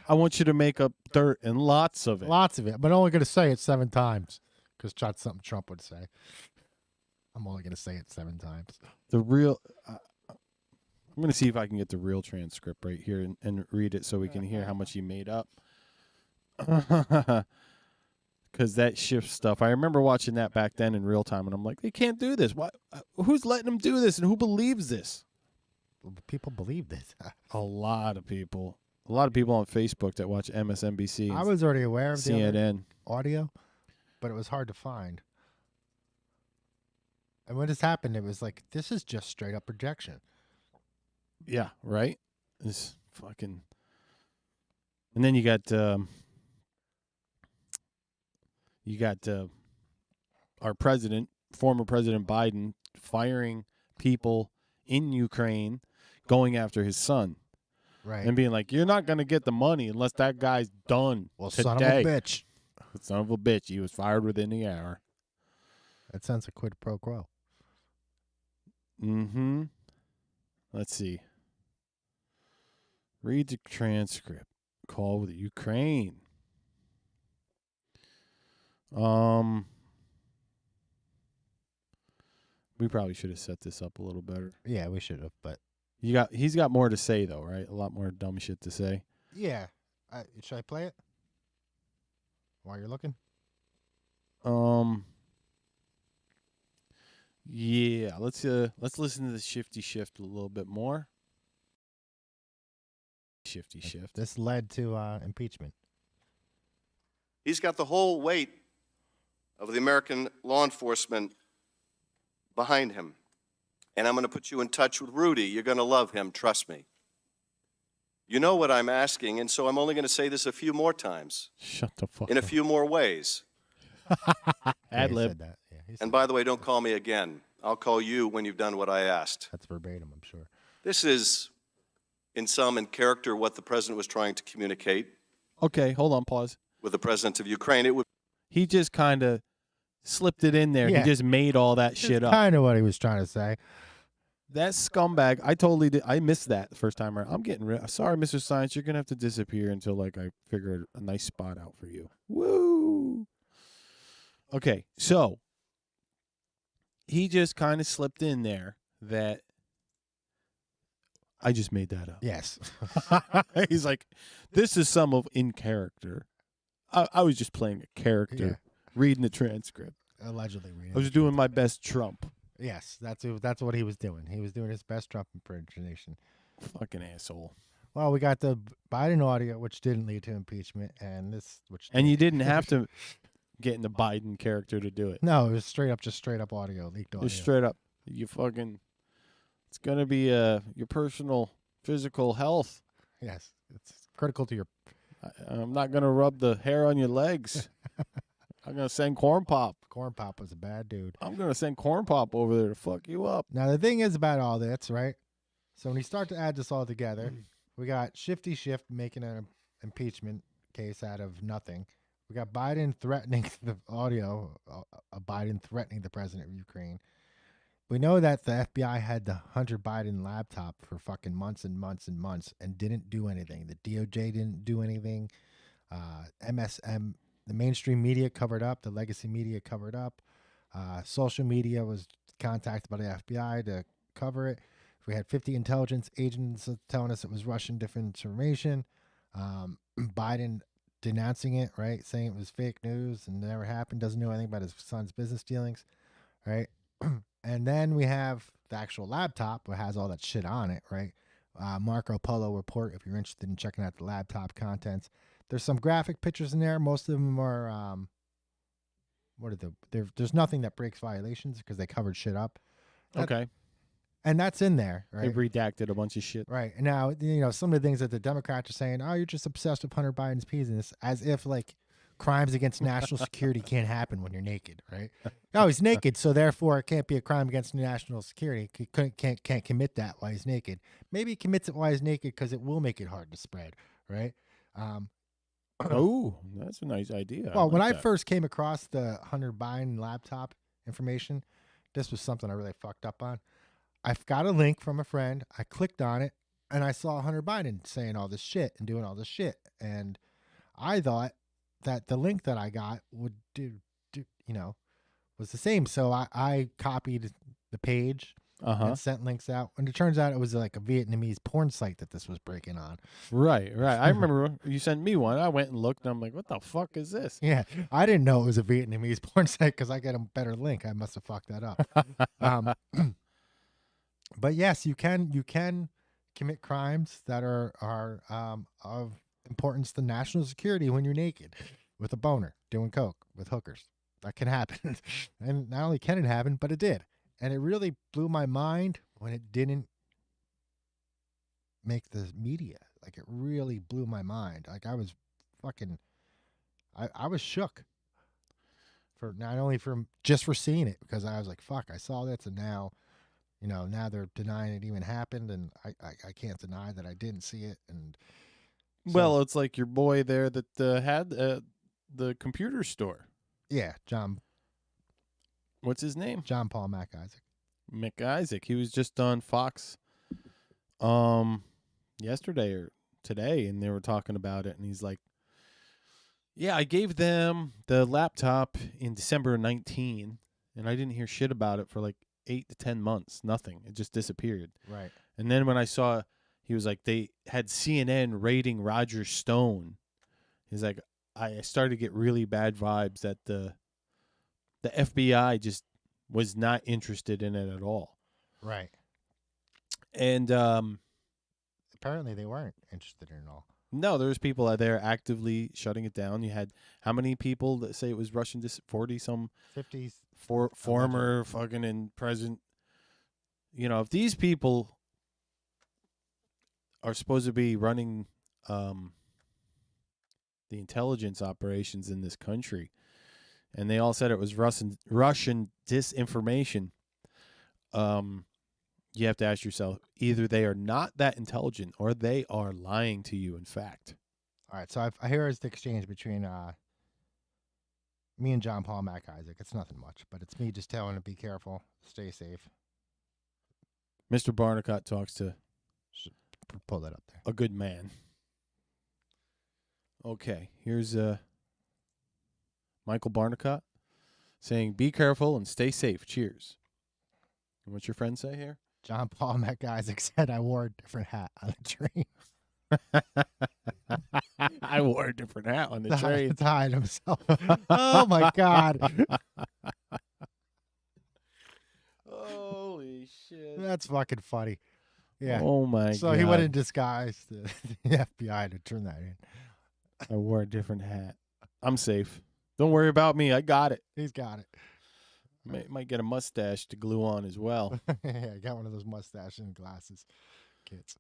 I want you to make up dirt and lots of it. Lots of it. But I'm only going to say it 7 times because that's something Trump would say. I'm only going to say it 7 times. The real... I'm going to see if I can get the real transcript right here and read it so we can hear how much he made up. because that shift stuff. I remember watching that back then in real time, and I'm like, they can't do this. Why? Who's letting them do this, and who believes this? People believe this. A lot of people. A lot of people on Facebook that watch MSNBC. I was already aware of CNN the audio, but it was hard to find. And when this happened, it was like, this is just straight up projection. Yeah, right? It's fucking... And then you got our president, former President Biden, firing people in Ukraine, going after his son. Right. And being like, you're not going to get the money unless that guy's done today. Son of a bitch. Son of a bitch. He was fired within the hour. That sounds like quid pro quo. Mm-hmm. Let's see. Read the transcript. Call with Ukraine. We probably should have set this up a little better. Yeah, we should have, but he's got more to say though, right? A lot more dumb shit to say. Yeah. Should I play it while you're looking? Yeah, let's listen to the shifty shift a little bit more. Shifty shift. This led to impeachment. He's got the whole weight of the American law enforcement behind him. And I'm going to put you in touch with Rudy. You're going to love him, trust me. You know what I'm asking, and so I'm only going to say this a few more times. Shut the fuck in a up. few more ways. Ad lib. And by the way, don't call me again. I'll call you when you've done what I asked. That's verbatim, I'm sure. This is, in character, what the president was trying to communicate. Okay, hold on, pause. With the president of Ukraine, it would. He just kind of slipped it in there. Yeah. He just made all that shit up. Kind of what he was trying to say. That scumbag, I totally did. I missed that the first time around. I'm getting rid. Sorry, Mr. Science, you're going to have to disappear until I figure a nice spot out for you. Woo! Okay, so he just kind of slipped in there that I just made that up. Yes. He's like, this is some of in character. I was just playing a character, reading the transcript. Allegedly reading. I was doing my best Trump. Yes, that's what he was doing. He was doing his best Trump impersonation. Fucking asshole. Well, we got the Biden audio, which didn't lead to impeachment, and this, which and you didn't have to get in the Biden character to do it. No, it was straight up audio, leaked audio. Just straight up. You fucking. It's gonna be your personal physical health. Yes, it's critical to your. I'm not gonna rub the hair on your legs. I'm gonna send Corn Pop. Corn Pop was a bad dude. I'm gonna send Corn Pop over there to fuck you up. Now the thing is about all this, right? So when you start to add this all together, we got Shifty Shift making an impeachment case out of nothing. We got Biden threatening the audio, Biden threatening the president of Ukraine. We know that the FBI had the Hunter Biden laptop for fucking months and months and months and didn't do anything. The DOJ didn't do anything. MSM, the mainstream media covered up. The legacy media covered up. Social media was contacted by the FBI to cover it. We had 50 intelligence agents telling us it was Russian disinformation. Biden denouncing it, right? Saying it was fake news and never happened. Doesn't know anything about his son's business dealings, right? And then we have the actual laptop that has all that shit on it, right? Marco Polo report, if you're interested in checking out the laptop contents. There's some graphic pictures in there. Most of them are, there's nothing that breaks violations because they covered shit up. Okay. And that's in there, right? They redacted a bunch of shit. Right. And now, some of the things that the Democrats are saying, oh, you're just obsessed with Hunter Biden's business, as if, like, crimes against national security can't happen when you're naked, right? No, he's naked, so therefore it can't be a crime against national security. He can't commit that while he's naked. Maybe he commits it while he's naked because it will make it hard to spread, right? Oh, that's a nice idea. Well, when I first came across the Hunter Biden laptop information, this was something I really fucked up on. I got a link from a friend. I clicked on it, and I saw Hunter Biden saying all this shit and doing all this shit. And I thought that the link that I got would was the same. So I copied the page. and sent links out. And it turns out it was like a Vietnamese porn site that this was breaking on. Right. I remember you sent me one. I went and looked, and I'm like, what the fuck is this? Yeah, I didn't know it was a Vietnamese porn site because I got a better link. I must have fucked that up. But yes, you can commit crimes that are of importance to national security when you're naked with a boner doing coke with hookers. That can happen. And not only can it happen, but it did. And it really blew my mind when it didn't make the media. Like, it really blew my mind. Like, I was fucking I was shook for not only just for seeing it, because I was like, fuck, I saw this, and now now they're denying it even happened, and I can't deny that I didn't see it. And well, it's like your boy there that had the computer store. Yeah, John. What's his name? John Paul McIsaac. McIsaac. He was just on Fox yesterday or today, and they were talking about it, and he's like, yeah, I gave them the laptop in December of 19, and I didn't hear shit about it for like 8 to 10 months. Nothing. It just disappeared. Right. And then when I saw, he was like, they had CNN rating Roger Stone. He's like, I started to get really bad vibes that the FBI just was not interested in it at all. Right. And apparently they weren't interested in it all. No, there was people out there actively shutting it down. You had how many people that say it was Russian? 40-some, 50s, former fucking and present. If these people are supposed to be running the intelligence operations in this country, and they all said it was Russian disinformation, you have to ask yourself, either they are not that intelligent or they are lying to you, in fact. All right, so I hear it's the exchange between me and John Paul McIsaac. It's nothing much, but it's me just telling him to be careful, stay safe. Mr. Barnicott talks to pull that up there. A good man. Okay, here's Michael Barnicott saying, be careful and stay safe. Cheers. And what's your friend say here? John Paul McIsaac said I wore a different hat on the train. I wore a different hat on the train. To hide himself. Oh, my God. Holy shit. That's fucking funny. Yeah. Oh, my God. So he went in disguise to the FBI to turn that in. I wore a different hat. I'm safe. Don't worry about me. I got it. He's got it. Might get a mustache to glue on as well. Yeah, I got one of those mustache and glasses kits.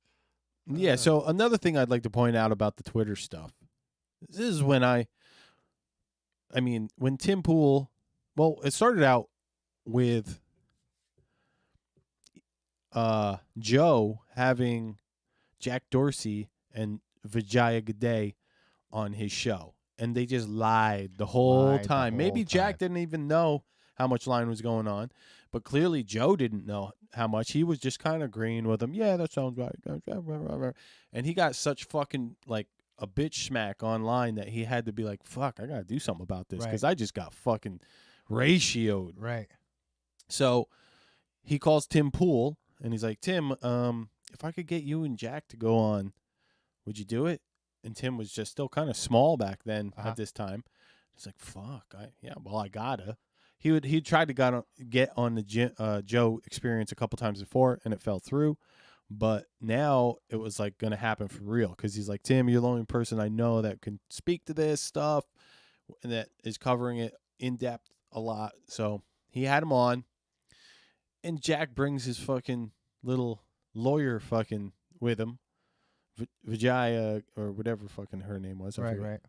Yeah, so another thing I'd like to point out about the Twitter stuff. This is when when Tim Pool, well, it started out with Joe having Jack Dorsey and Vijaya Gade on his show. And they just lied the whole time. Maybe Jack didn't even know how much line was going on, but clearly Joe didn't know how much. He was just kind of agreeing with him. Yeah, that sounds right. And he got such fucking like a bitch smack online that he had to be like, fuck, I got to do something about this because I just got fucking ratioed. Right. So he calls Tim Pool and he's like, Tim, if I could get you and Jack to go on, would you do it? And Tim was just still kind of small back then at this time. He's like, fuck, I gotta. He tried to get on the Joe Experience a couple times before, and it fell through. But now it was like going to happen for real because he's like, Tim, you're the only person I know that can speak to this stuff and that is covering it in depth a lot. So he had him on, and Jack brings his fucking little lawyer fucking with him, Vijaya or whatever fucking her name was. Right.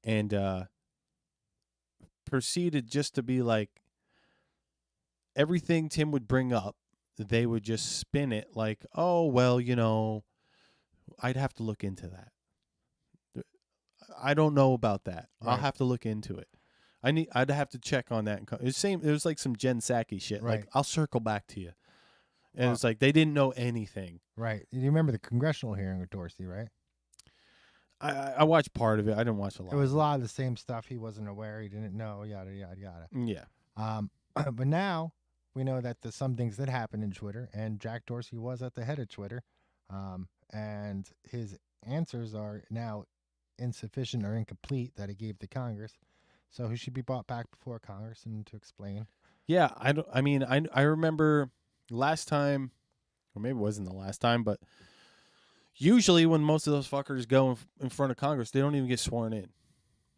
And proceeded just to be like, everything Tim would bring up, they would just spin it like, oh, well, I'd have to look into that. I don't know about that. Right. I'll have to look into it. I'd have to check on that. It was like some Jen Psaki shit. Right. Like, I'll circle back to you. And it's like they didn't know anything. Right. You remember the congressional hearing with Dorsey, right? I watched part of it. I didn't watch a lot. It was a lot of the same stuff. He wasn't aware. He didn't know. Yada yada yada. Yeah. But now we know that some things did happen in Twitter, and Jack Dorsey was at the head of Twitter, and his answers are now insufficient or incomplete that he gave to Congress. So he should be brought back before Congress and to explain. Yeah, I remember last time, or maybe it wasn't the last time, but usually when most of those fuckers go in front of Congress, they don't even get sworn in.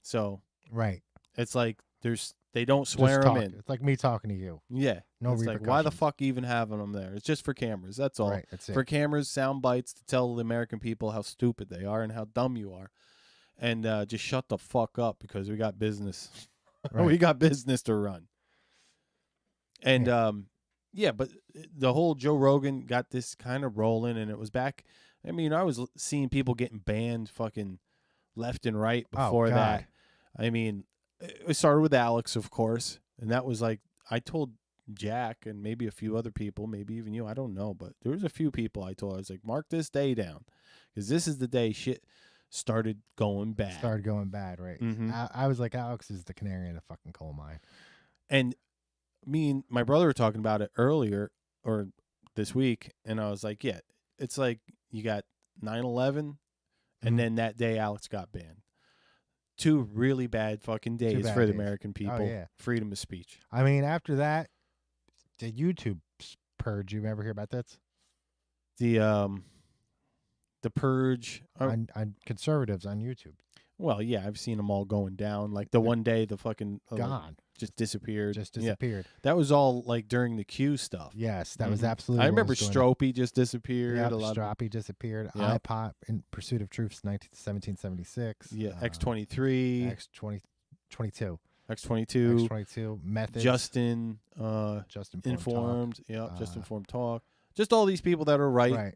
So right, it's like they don't swear them in. It's like me talking to you. Yeah, no it's like, why the fuck even having them there? It's just for cameras. That's all. Right, that's it. For cameras, sound bites to tell the American people how stupid they are and how dumb you are, and just shut the fuck up because we got business. Right. We got business to run. And but the whole Joe Rogan got this kind of rolling, and it was back. I mean, I was seeing people getting banned fucking left and right before that. I mean, it started with Alex, of course, and that was like, I told Jack and maybe a few other people, maybe even you, I don't know, but there was a few people I told. I was like, mark this day down, because this is the day shit started going bad. Right. Mm-hmm. I was like, Alex is the canary in the fucking coal mine. And me and my brother were talking about it earlier or this week, and I was like, yeah, it's like you got 9/11, and then that day Alex got banned. 2 really bad fucking days for the American people. Oh, yeah. Freedom of speech. I mean, after that, the YouTube purge. You ever hear about that? The purge on conservatives on YouTube. Well, yeah, I've seen them all going down. Like the one day the fucking gone, just disappeared. Yeah. That was all like during the Q stuff. Yes, that was absolutely. I remember Stropey just disappeared. Yeah, Stropey disappeared. Yep. iPop in Pursuit of Truth, 1776. Yeah, X23, X22, X22, Methods, Justin Informed. Yeah, Just Informed Talk. Just all these people that are right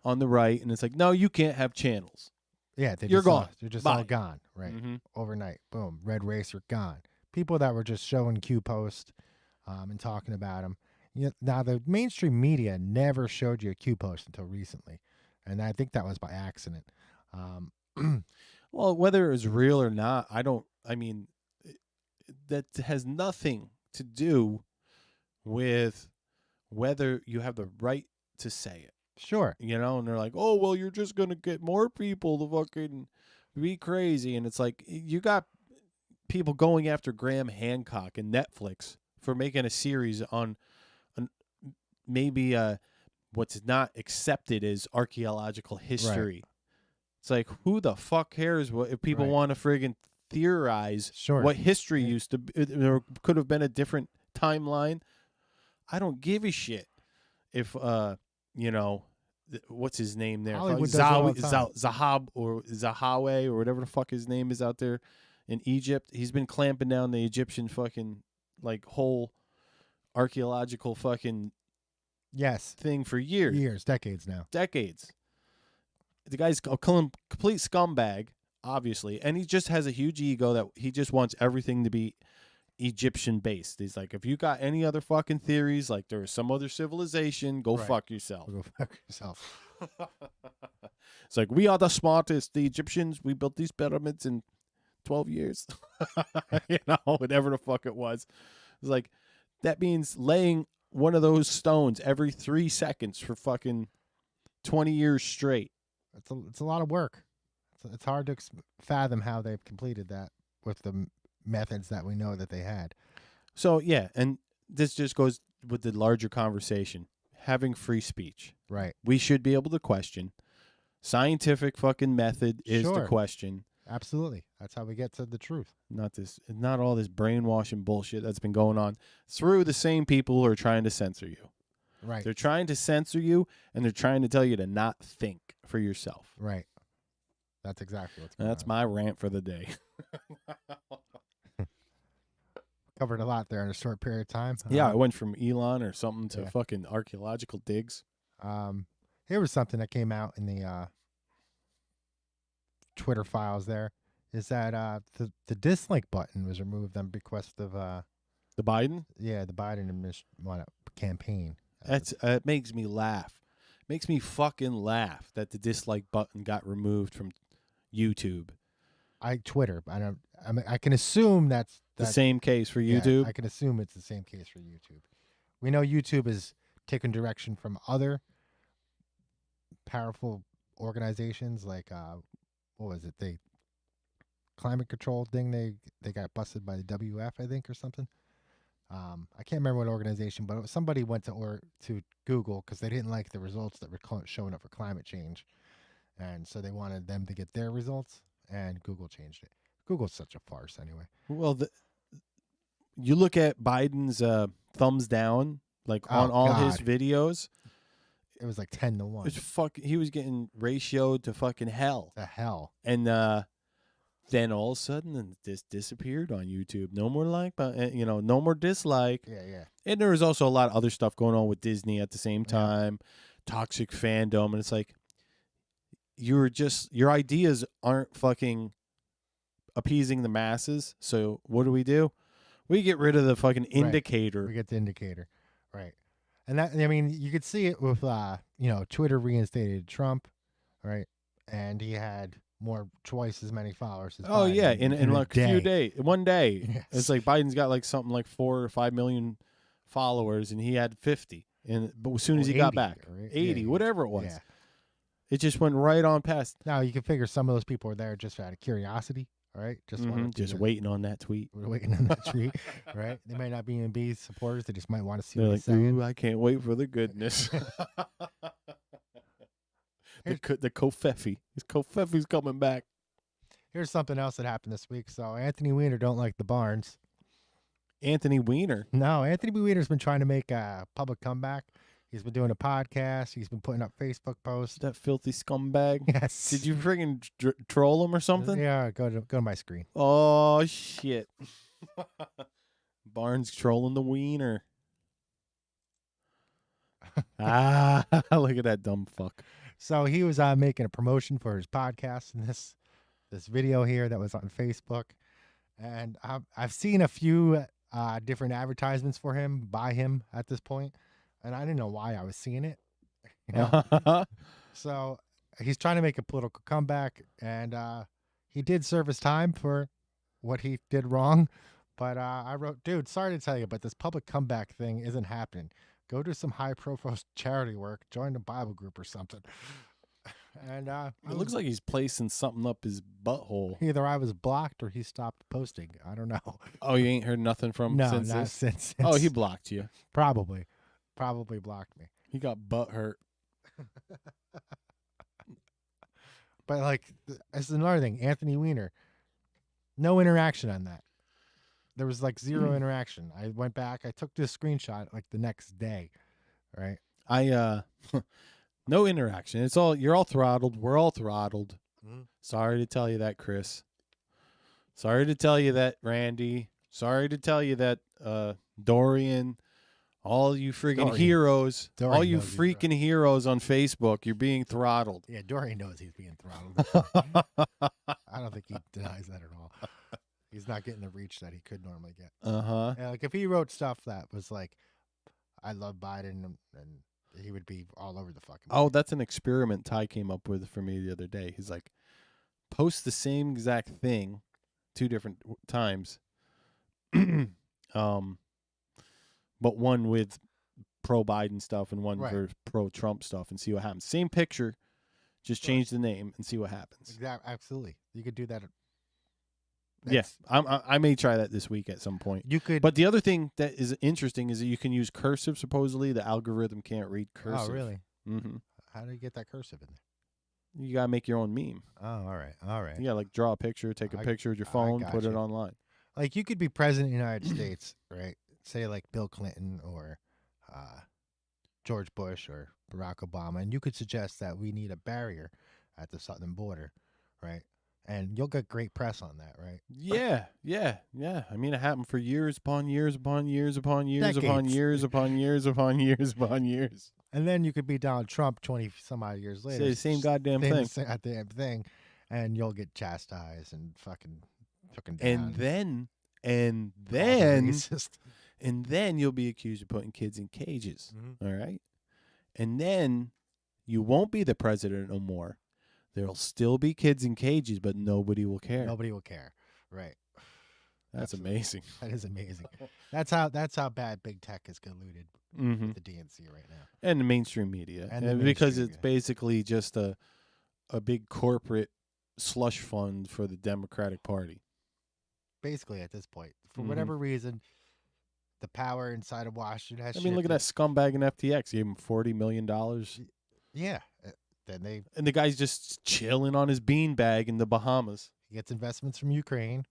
on the right, and it's like, no, you can't have channels. Yeah, you're gone. They're just Bye. all gone, right? Mm-hmm. Overnight, boom, Red Racer gone. People that were just showing Q post and talking about them. Now the mainstream media never showed you a Q post until recently, and I think that was by accident. Well, whether it was real or not, that has nothing to do with whether you have the right to say it. Sure. And they're like, oh, well, you're just going to get more people to fucking be crazy. And it's like, you got people going after Graham Hancock and Netflix for making a series on maybe what's not accepted as archaeological history. Right. It's like, who the fuck cares if people want to friggin' theorize what history used to be? There could have been a different timeline. I don't give a shit if, what's his name there? Zahab or Zahawe or whatever the fuck his name is out there in Egypt. He's been clamping down the Egyptian fucking like whole archaeological fucking thing for years. Decades now. Decades. The guy's a complete scumbag, obviously, and he just has a huge ego that he just wants everything to be Egyptian based. He's like, if you got any other fucking theories, like there is some other civilization, go fuck yourself. Go fuck yourself. It's like, we are the smartest. The Egyptians, we built these pyramids in 12 years. Whatever the fuck it was. It's like, that means laying one of those stones every 3 seconds for fucking 20 years straight. It's a lot of work. It's hard to fathom how they've completed that with the methods that we know that they had. So, yeah, and this just goes with the larger conversation. Having free speech. Right. We should be able to question. Scientific fucking method is the question. Absolutely. That's how we get to the truth. Not all this brainwashing bullshit that's been going on through the same people who are trying to censor you. Right. They're trying to censor you, and they're trying to tell you to not think for yourself. Right. That's exactly what's going on. That's my rant for the day. Covered a lot there in a short period of time. Yeah, I went from Elon or something to fucking archaeological digs. Here was something that came out in the Twitter files there, is that the dislike button was removed on bequest of the Biden? Yeah, the Biden campaign. It makes me laugh. It makes me fucking laugh that the dislike button got removed from YouTube. Twitter. I can assume that's the same case for YouTube. I can assume it's the same case for YouTube. We know YouTube is taking direction from other powerful organizations like what was it? The climate control thing. They got busted by the WF, I think, or something. I can't remember what organization, but somebody went to Google because they didn't like the results that were showing up for climate change, and so they wanted them to get their results, and Google changed it. Google's such a farce, anyway. Well, you look at Biden's thumbs down, like on all his videos. It was like 10-1. It's he was getting ratioed to fucking hell. The hell. And then all of a sudden, this disappeared on YouTube. No more like, but no more dislike. Yeah. And there was also a lot of other stuff going on with Disney at the same time, toxic fandom, and it's like your ideas aren't fucking appeasing the masses. So what do? We get rid of the fucking indicator. Right. We get the indicator, right? And that, I mean, you could see it with Twitter reinstated Trump, right? And he had twice as many followers as Biden in like a few days, one day. Yes. It's like Biden's got like something like 4 or 5 million followers, and he had 50. But as soon as he got back, right? 80, whatever it was, Yeah. it just went right on past. Now you can figure some of those people were there just out of curiosity, right? Just waiting on that tweet. We're waiting on that tweet, right? They might not be supporters. They just might want to see. They're what like, he's saying. ooh, I can't wait for the goodness. The Kofefi. His Kofefi's coming back. Here's something else that happened this week. So Anthony Weiner don't like the Barnes. Anthony Weiner? No, Anthony Weiner's been trying to make a public comeback. He's been doing a podcast. He's been putting up Facebook posts. That filthy scumbag. Yes. Did you friggin' troll him or something? Yeah, go to my screen. Oh, shit. Barnes trolling the Wiener. Look at that dumb fuck. So he was making a promotion for his podcast in this video here that was on Facebook. And I've seen a few different advertisements for him by him at this point, and I didn't know why I was seeing it. So he's trying to make a political comeback, and he did serve his time for what he did wrong. But I wrote, dude, sorry to tell you, but this public comeback thing isn't happening. Go do some high-profile charity work. Join a Bible group or something. And it looks like he's placing something up his butthole. Either I was blocked or he stopped posting. I don't know. Oh, you ain't heard nothing from him since not this? since. Oh, he blocked you. Probably blocked me. He got butt hurt. But like, that's another thing. Anthony Weiner, no interaction on that. There was like zero interaction. I went back. I took this screenshot like the next day, right? No interaction. It's all you're all throttled. We're all throttled. Sorry to tell you that, Chris. Sorry to tell you that, Randy. Sorry to tell you that, Dorian. All you freaking heroes. Dorian all you knows freaking heroes on Facebook. You're being throttled. Yeah, Dorian knows he's being throttled. I don't think he denies that at all. He's not getting the reach that he could normally get. Yeah, like if he wrote stuff that was like, "I love Biden," and he would be all over the fucking place. Oh, that's an experiment Ty came up with for me the other day. He's like, post the same exact thing 2 different times, but one with pro-Biden stuff and one for pro-Trump stuff, and see what happens. Same picture, just change the name and see what happens. Exactly, absolutely. You could do that. Yes, I may try that this week at some point. You could, but the other thing that is interesting is that you can use cursive. Supposedly, the algorithm can't read cursive. Oh, really? Mm-hmm. How do you get that cursive in there? You gotta make your own meme. Oh, all right. Yeah, like draw a picture, take a picture with your phone, put it online. Like you could be president of the United States, right? Say like Bill Clinton or George Bush or Barack Obama, and you could suggest that we need a barrier at the southern border, right? And you'll get great press on that, right? Yeah. I mean, it happened for years upon years upon years upon years upon years upon years upon years upon years. And then you could be Donald Trump 20 some odd years later. Say the same goddamn thing. Same goddamn thing, and you'll get chastised and fucking down. And then you'll be accused of putting kids in cages. Mm-hmm. All right. And then you won't be the president no more. There'll still be kids in cages, but nobody will care. Nobody will care. Right. That's amazing. That is amazing. That's how bad big tech has colluded with the DNC right now. And the mainstream media. And because it's basically just a big corporate slush fund for the Democratic Party. Basically, at this point. For whatever reason, the power inside of Washington has look at that scumbag in FTX. Gave him $40 million. Yeah. Then and the guy's just chilling on his beanbag in the Bahamas. He gets investments from Ukraine,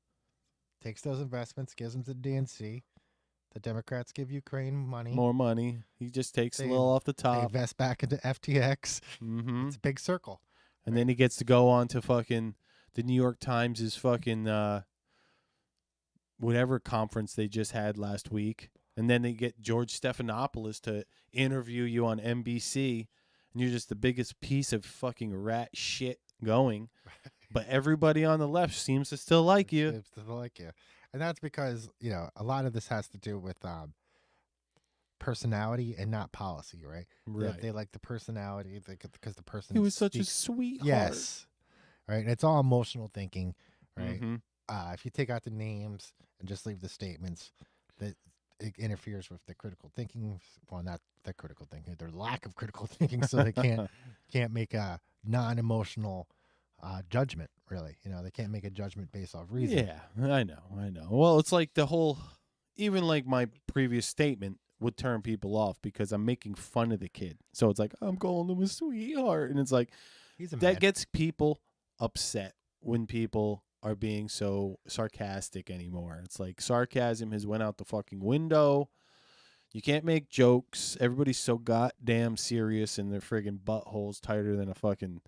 takes those investments, gives them to the DNC. The Democrats give Ukraine money. More money. He just takes a little off the top. They invest back into FTX. It's a big circle. And then he gets to go on to fucking the New York Times is fucking whatever conference they just had last week. And then they get George Stephanopoulos to interview you on NBC. And you're just the biggest piece of fucking rat shit going. But everybody on the left seems to still like you. Seems to like you. And that's because, a lot of this has to do with personality and not policy, right? Right. They like the personality because the person He was such a sweetheart. Yes. Right. And it's all emotional thinking, right? If you take out the names and just leave the statements, that it interferes with the critical thinking. Well, not the critical thinking, their lack of critical thinking, so they can't make a non-emotional judgment, really. They can't make a judgment based off reason. Yeah, I know. Well, it's like the whole, even like my previous statement would turn people off because I'm making fun of the kid. So it's like, I'm calling him a sweetheart. And it's like, that gets people upset when people are being so sarcastic anymore. It's like sarcasm has went out the fucking window. You can't make jokes. Everybody's so goddamn serious and their friggin' butthole's tighter than a fucking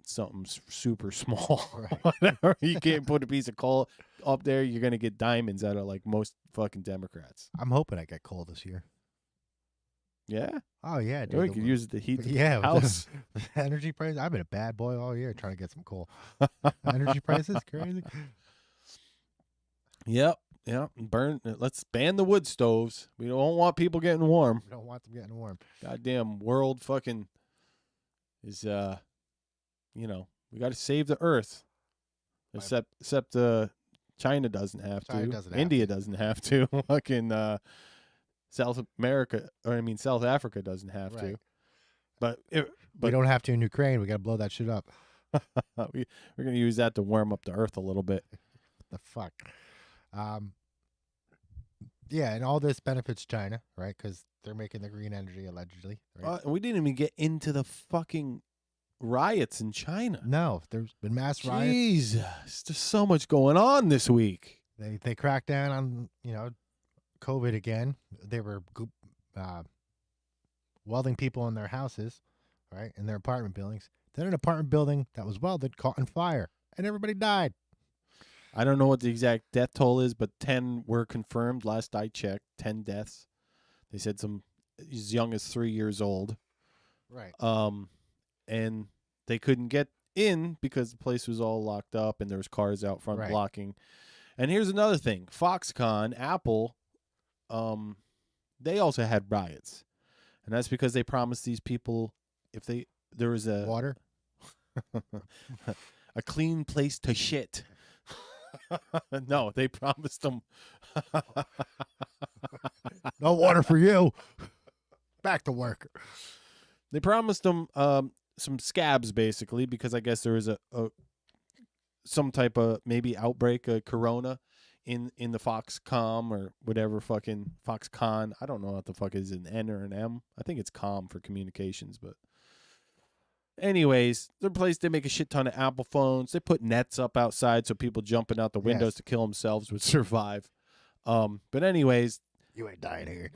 something super small. Whatever. You can't put a piece of coal up there. You're going to get diamonds out of like most fucking Democrats. I'm hoping I get coal this year. Yeah? Oh, yeah. Dude, we could use it to heat the house. With the energy prices. I've been a bad boy all year trying to get some coal. Energy prices, crazy. Yep. Let's ban the wood stoves. We don't want people getting warm. We don't want them getting warm. Goddamn world fucking is, we got to save the earth. Except China doesn't have to. India doesn't have to. Fucking South Africa doesn't have to. But we don't have to in Ukraine. We got to blow that shit up. We're going to use that to warm up the earth a little bit. What the fuck? Yeah, and all this benefits China, right? Because they're making the green energy, allegedly. Right? We didn't even get into the fucking riots in China. No, there's been mass riots. Jesus, there's so much going on this week. They cracked down on, COVID again. They were welding people in their houses, right, in their apartment buildings. Then an apartment building that was welded caught on fire, and everybody died. I don't know what the exact death toll is, but 10 were confirmed. Last I checked, 10 deaths. They said some as young as 3 years old. Right. And they couldn't get in because the place was all locked up and there was cars out front blocking. And here's another thing. Foxconn, Apple, they also had riots. And that's because they promised these people there was a water, a clean place to shit. No, they promised them no water for you. Back to work. They promised them some scabs, basically, because I guess there was some type of maybe outbreak of corona in the Foxconn or whatever fucking Foxconn. I don't know what the fuck is an N or an M. I think it's com for communications, but anyways, their place, they make a shit ton of Apple phones. They put nets up outside so people jumping out the windows to kill themselves would survive. But anyways, you ain't dying here.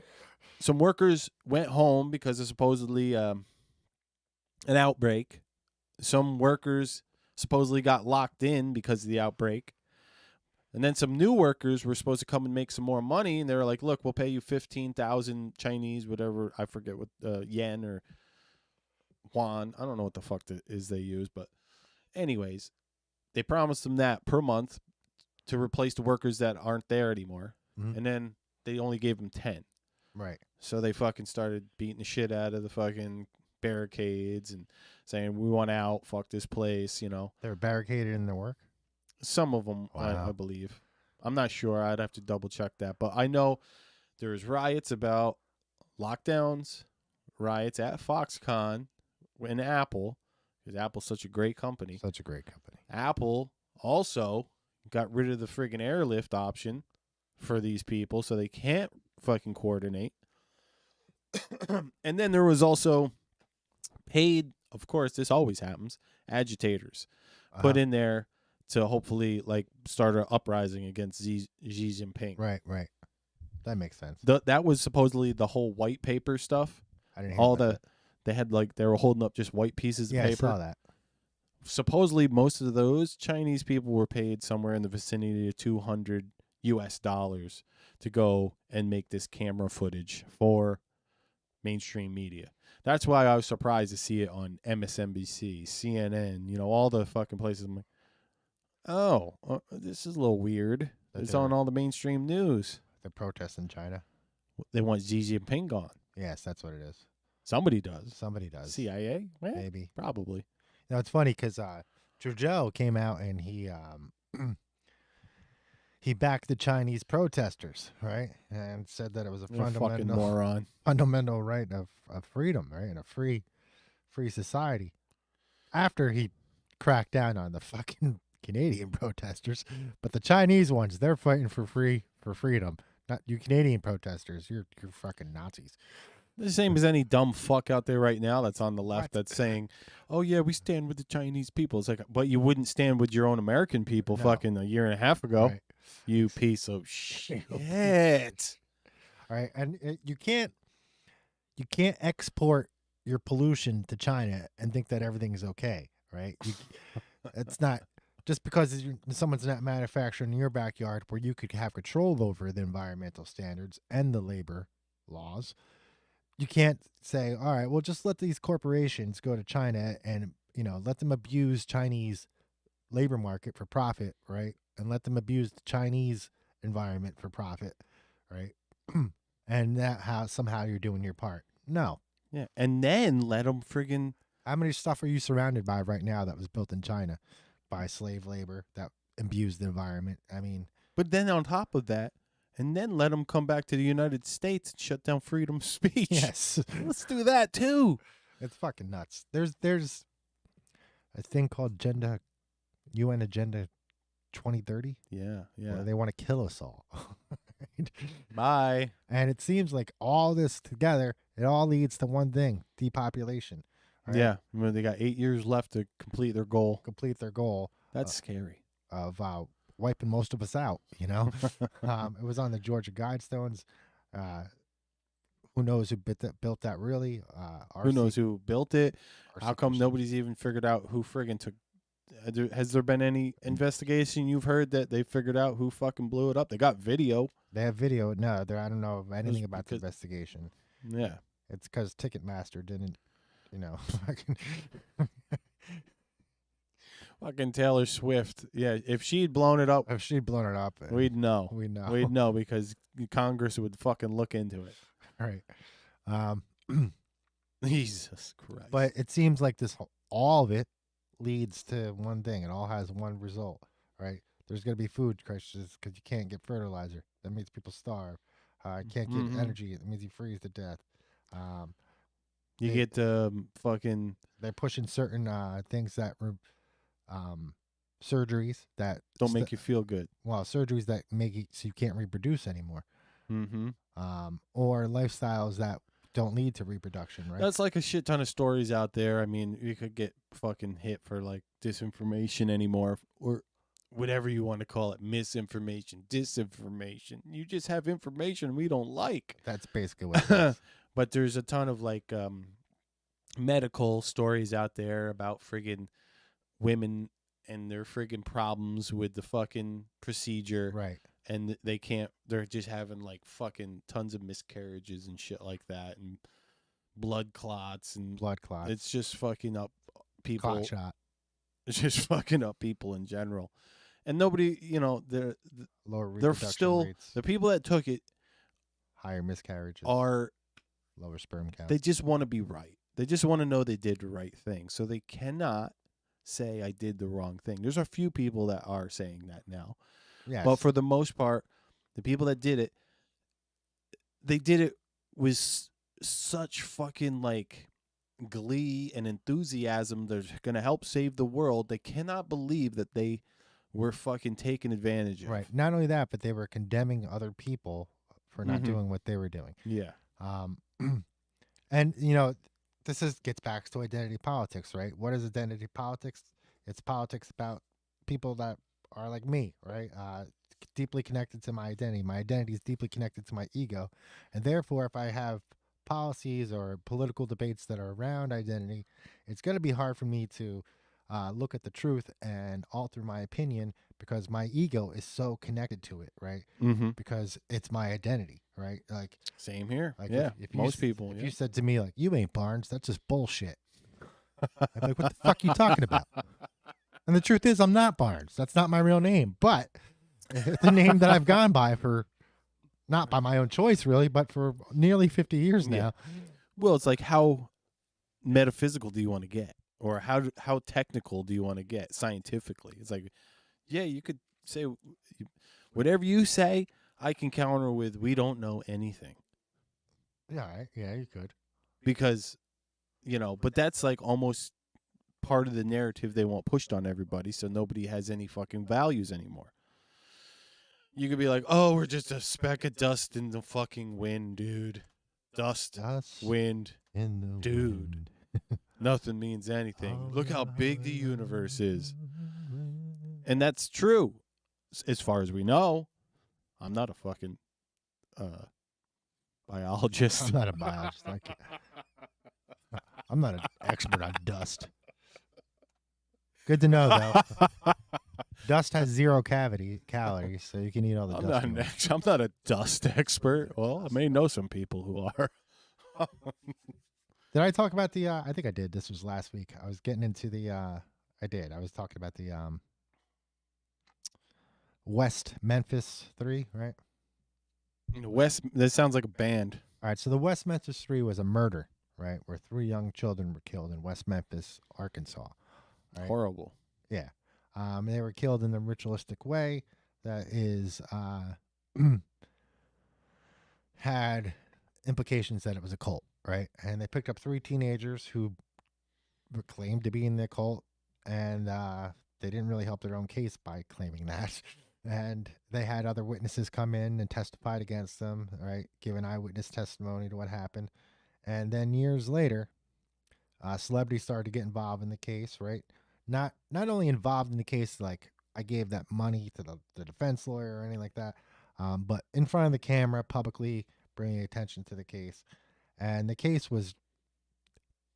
Some workers went home because of supposedly an outbreak. Some workers supposedly got locked in because of the outbreak. And then some new workers were supposed to come and make some more money, and they were like, look, we'll pay you 15,000 Chinese, whatever, I forget what, yen or yuan. I don't know what the fuck it is they use, but anyways, they promised them that per month to replace the workers that aren't there anymore. And then they only gave them 10. Right. So they fucking started beating the shit out of the fucking barricades and saying, we want out, fuck this place, They were barricaded in their work? Some of them, I believe. I'm not sure. I'd have to double check that. But I know there was riots about lockdowns, riots at Foxconn and Apple, because Apple's such a great company. Such a great company. Apple also got rid of the friggin' airlift option for these people, so they can't fucking coordinate. And then there was also paid, of course, this always happens, agitators put in there to hopefully like start an uprising against Xi Jinping. Right. That makes sense. That was supposedly the whole white paper stuff. I didn't hear that. They were holding up just white pieces of paper. I saw that. Supposedly, most of those Chinese people were paid somewhere in the vicinity of $200 to go and make this camera footage for mainstream media. That's why I was surprised to see it on MSNBC, CNN, all the fucking places. I'm like, oh, this is a little weird. It's on all the mainstream news. The protests in China. They want Xi Jinping gone. Yes, that's what it is. Somebody does. CIA? Maybe. Probably. Now, it's funny because Trudeau came out and he backed the Chinese protesters, right? And said that it was a fundamental right of freedom, right? And a free society. After he cracked down on the fucking Canadian protesters, but the Chinese ones, they're fighting for freedom. Not you Canadian protesters. You're fucking Nazis. The same as any dumb fuck out there right now that's on the left that's saying, oh, yeah, we stand with the Chinese people. It's like, but you wouldn't stand with your own American people fucking a year and a half ago. Right. You piece of shit. All right. And you can't export your pollution to China and think that everything's okay, right? It's not just because someone's not manufacturing in your backyard where you could have control over the environmental standards and the labor laws. You can't say, all right, well, just let these corporations go to China and, let them abuse Chinese labor market for profit, right? And let them abuse the Chinese environment for profit, right? And that somehow you're doing your part. No. Yeah, and then let them friggin'... How many stuff are you surrounded by right now that was built in China by slave labor that abused the environment? I mean... But then on top of that, and then let them come back to the United States and shut down freedom of speech. Yes. Let's do that, too. It's fucking nuts. There's a thing called UN Agenda 2030. Yeah. Where they want to kill us all. Right? Bye. And it seems like all this together, it all leads to one thing, depopulation. Right? Yeah. Remember, they got 8 years left to complete their goal. That's scary. Of wiping most of us out, It was on the Georgia Guidestones. Who knows who built that really? Who knows who built it? How come nobody's even figured out who friggin' took... Has there been any investigation you've heard that they figured out who fucking blew it up? They got video. They have video. No, I don't know anything about the investigation. Yeah. It's because Ticketmaster didn't, Fucking Taylor Swift. Yeah, if she'd blown it up. We'd know. We'd know because Congress would fucking look into it. Right. Jesus Christ. But it seems like all of it leads to one thing. It all has one result, right? There's going to be food crisis because you can't get fertilizer. That means people starve. Can't get energy. It means you freeze to death. You get fucking... They're pushing certain things that... surgeries that don't make you feel good. Well, surgeries that make it so you can't reproduce anymore. Mm-hmm. Or lifestyles that don't lead to reproduction, right? That's like a shit ton of stories out there. I mean, you could get fucking hit for like disinformation anymore or whatever you want to call it. Misinformation, disinformation. You just have information we don't like. That's basically what it is. But there's a ton of like medical stories out there about friggin' women and their friggin' problems with the fucking procedure. Right. And they're just having like fucking tons of miscarriages and shit like that and blood clots. It's just fucking up people. Clot shot. It's just fucking up people in general. And nobody, they're still, rates. The people that took it. Higher miscarriages. Are. Lower sperm count. They just want to be right. They just want to know they did the right thing. So they cannot say I did the wrong thing. There's a few people that are saying that now. Yes. But for the most part, the people that did it, they did it with such fucking like glee and enthusiasm. They're going to help save the world. They cannot believe that they were fucking taken advantage of. Right. Not only that, but they were condemning other people for not doing what they were doing. Yeah. And this gets back to identity politics, right? What is identity politics? It's politics about people that are like me, right? Deeply connected to my identity. My identity is deeply connected to my ego. And therefore, if I have policies or political debates that are around identity, it's going to be hard for me to look at the truth and alter my opinion because my ego is so connected to it, right? Mm-hmm. Because it's my identity, right? Like same here. Like yeah, if most people. If you said to me like, "You ain't Barnes," that's just bullshit. I'd be like, "What the fuck are you talking about?" And the truth is, I'm not Barnes. That's not my real name, but it's the name that I've gone by for, not by my own choice, really, but for nearly 50 years now. Well, it's like, how metaphysical do you want to get, or how technical do you want to get scientifically? It's like, yeah, you could say whatever you say. I can counter with, we don't know anything. Yeah, you could. Because, but that's like almost part of the narrative they want pushed on everybody, so nobody has any fucking values anymore. You could be like, oh, we're just a speck of dust in the fucking wind, dude. Dust wind, in the dude. wind. Nothing means anything. Look how big the universe is. And that's true, as far as we know. I'm not a fucking biologist. I'm not a biologist. I'm not an expert on dust. Good to know, though. Dust has 0 calories, so you can eat all the dust. I'm not a dust expert. Well, I may know some people who are. Did I talk about the? I think I did. This was last week. I was getting into the. I did. I was talking about the West Memphis 3, right? West. That sounds like a band. All right. So the West Memphis 3 was a murder, right? Where 3 young children were killed in West Memphis, Arkansas. Right? Horrible. Yeah. They were killed in a ritualistic way that is had implications that it was a cult, right? And they picked up 3 teenagers who were claimed to be in the cult, and they didn't really help their own case by claiming that. And they had other witnesses come in and testified against them, right? Give an eyewitness testimony to what happened. And then years later, celebrities started to get involved in the case, right? Not only involved in the case, like I gave that money to the defense lawyer or anything like that, but in front of the camera, publicly bringing attention to the case. And the case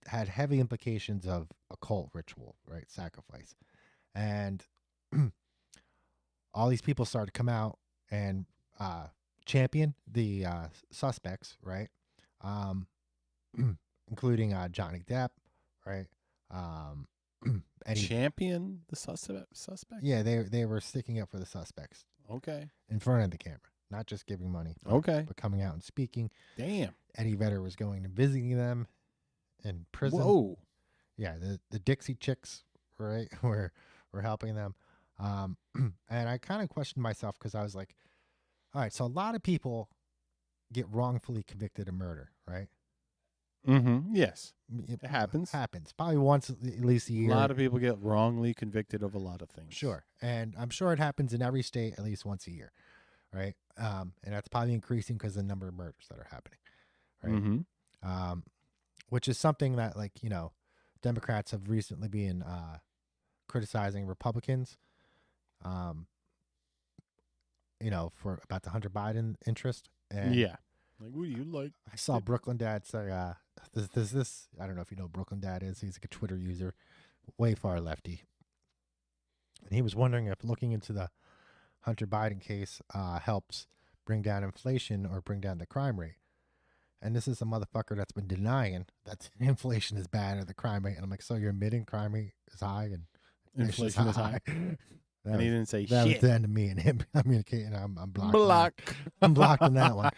had heavy implications of occult ritual, right? Sacrifice. And all these people started to come out and champion the suspects, right? Including Johnny Depp, right? Champion the suspects? Yeah, they were sticking up for the suspects. Okay. In front of the camera, not just giving money. But coming out and speaking. Damn. Eddie Vedder was going and visiting them in prison. Whoa. Yeah, the Dixie Chicks, right, were helping them. And I kind of questioned myself because I was like, all right, so a lot of people get wrongfully convicted of murder, right? Mm-hmm. Yes. It happens. Happens. Probably once at least a year. A lot of people get wrongly convicted of a lot of things. Sure. And I'm sure it happens in every state at least once a year, right? And that's probably increasing because of the number of murders that are happening, right? Mm-hmm. Which is something that, like, Democrats have recently been criticizing Republicans, for about the Hunter Biden interest. And yeah. Like, what do you like? I saw Brooklyn Dad say, there's this, I don't know if you know who Brooklyn Dad is. He's like a Twitter user, way far lefty. And he was wondering if looking into the Hunter Biden case helps bring down inflation or bring down the crime rate. And this is a motherfucker that's been denying that inflation is bad or the crime rate. And I'm like, so you're admitting crime rate is high and inflation is high? And he didn't say that shit. was the end of me and him communicating. I'm blocked. I'm blocked on that one.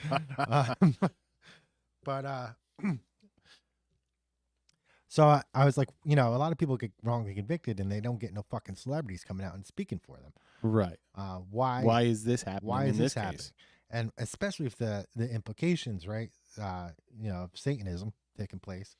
So I was like, a lot of people get wrongly convicted and they don't get no fucking celebrities coming out and speaking for them. Right. Why is this happening? Why is this happening? and especially if the implications, right? Of Satanism taking place.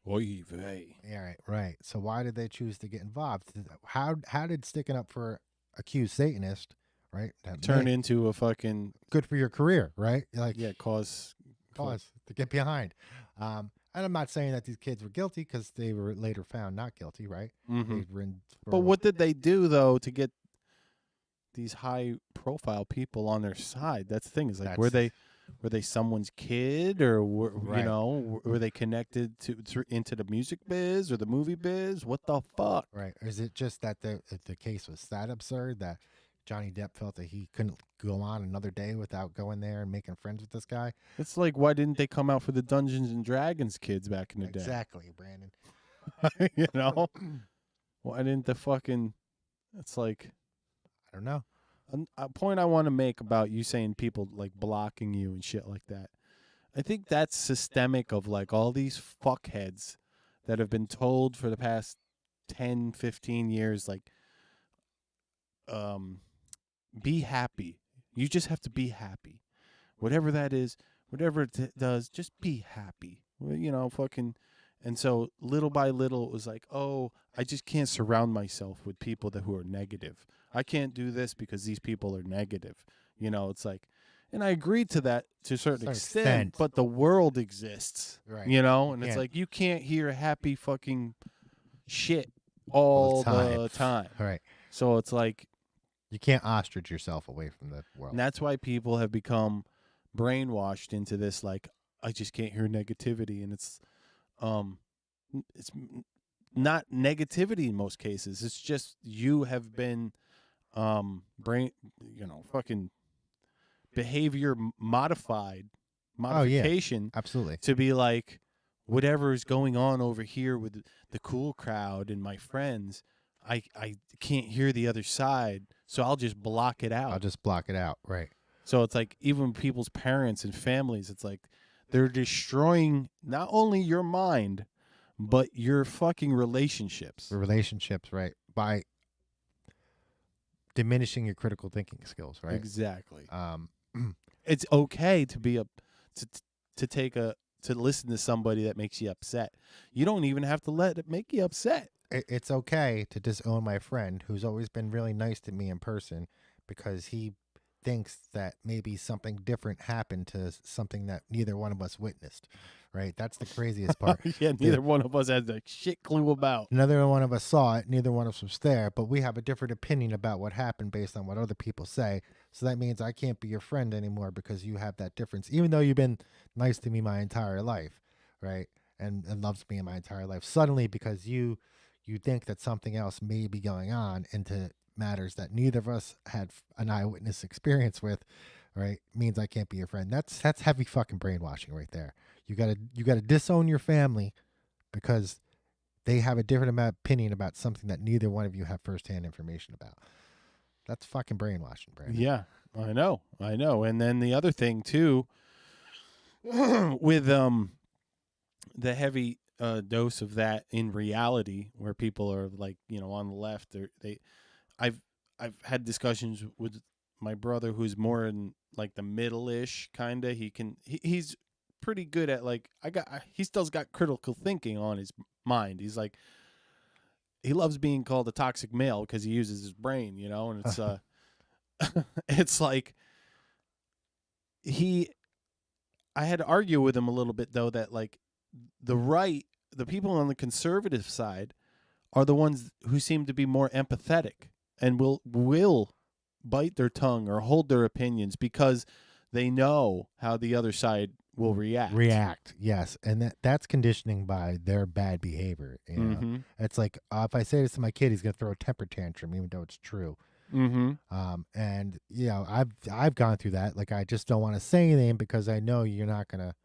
Oy vey. Yeah, right. So why did they choose to get involved? How did sticking up for accused Satanist, right, turn into a fucking good for your career, right? Like cause to get behind. And I'm not saying that these kids were guilty because they were later found not guilty, right? Mm-hmm. But what did they do though to get these high profile people on their side? That's the thing. Is like were they someone's kid, or were they connected into the music biz or the movie biz? What the fuck? Right. Or is it just that the case was that absurd that Johnny Depp felt that he couldn't go on another day without going there and making friends with this guy? It's like, why didn't they come out for the Dungeons and Dragons kids back in the day? Exactly, Brandon. Why didn't the fucking? It's like, I don't know. A point I want to make about you saying people like blocking you and shit like that. I think that's systemic of like all these fuckheads that have been told for the past 10, 15 years, like, be happy. You just have to be happy. Whatever that is, whatever it does, just be happy. Fucking. And so little by little, it was like, oh, I just can't surround myself with people who are negative. I can't do this because these people are negative. It's like, and I agreed to that to a certain extent, but the world exists, right? And it's like, you can't hear happy fucking shit all the time. Right. So it's like, you can't ostrich yourself away from the world. And that's why people have become brainwashed into this, like, I just can't hear negativity. And it's not negativity in most cases. It's just you have been fucking behavior modification absolutely, to be like, whatever is going on over here with the cool crowd and my friends, I can't hear the other side, so I'll just block it out. Right. So it's like, even people's parents and families, it's like they're destroying not only your mind but your fucking relationships. Right, by diminishing your critical thinking skills, right? Exactly. It's okay to be to listen to somebody that makes you upset. You don't even have to let it make you upset. It's okay to disown my friend who's always been really nice to me in person because he thinks that maybe something different happened to something that neither one of us witnessed, right? That's the craziest part. Yeah, neither one of us has a shit clue about. Neither one of us saw it. Neither one of us was there, but we have a different opinion about what happened based on what other people say. So that means I can't be your friend anymore because you have that difference, even though you've been nice to me my entire life, right? And loves me in my entire life. Suddenly, because you think that something else may be going on into matters that neither of us had an eyewitness experience with, right, means I can't be your friend. That's heavy fucking brainwashing right there. You gotta disown your family because they have a different opinion about something that neither one of you have firsthand information about. That's fucking brainwashing, Brandon. Yeah, I know. And then the other thing too, with the heavy dose of that in reality, where people are like, on the left, I've had discussions with my brother who's more in like the middle-ish kind of. He's pretty good at like, he still's got critical thinking on his mind. He's like, he loves being called a toxic male because he uses his brain, and it's it's like I had to argue with him a little bit though, that like the people on the conservative side are the ones who seem to be more empathetic and will bite their tongue or hold their opinions because they know how the other side will react. Yes, and that's conditioning by their bad behavior. It's like, if I say this to my kid, he's gonna throw a temper tantrum, even though it's true. And I've gone through that. Like, I just don't want to say anything because I know you're not gonna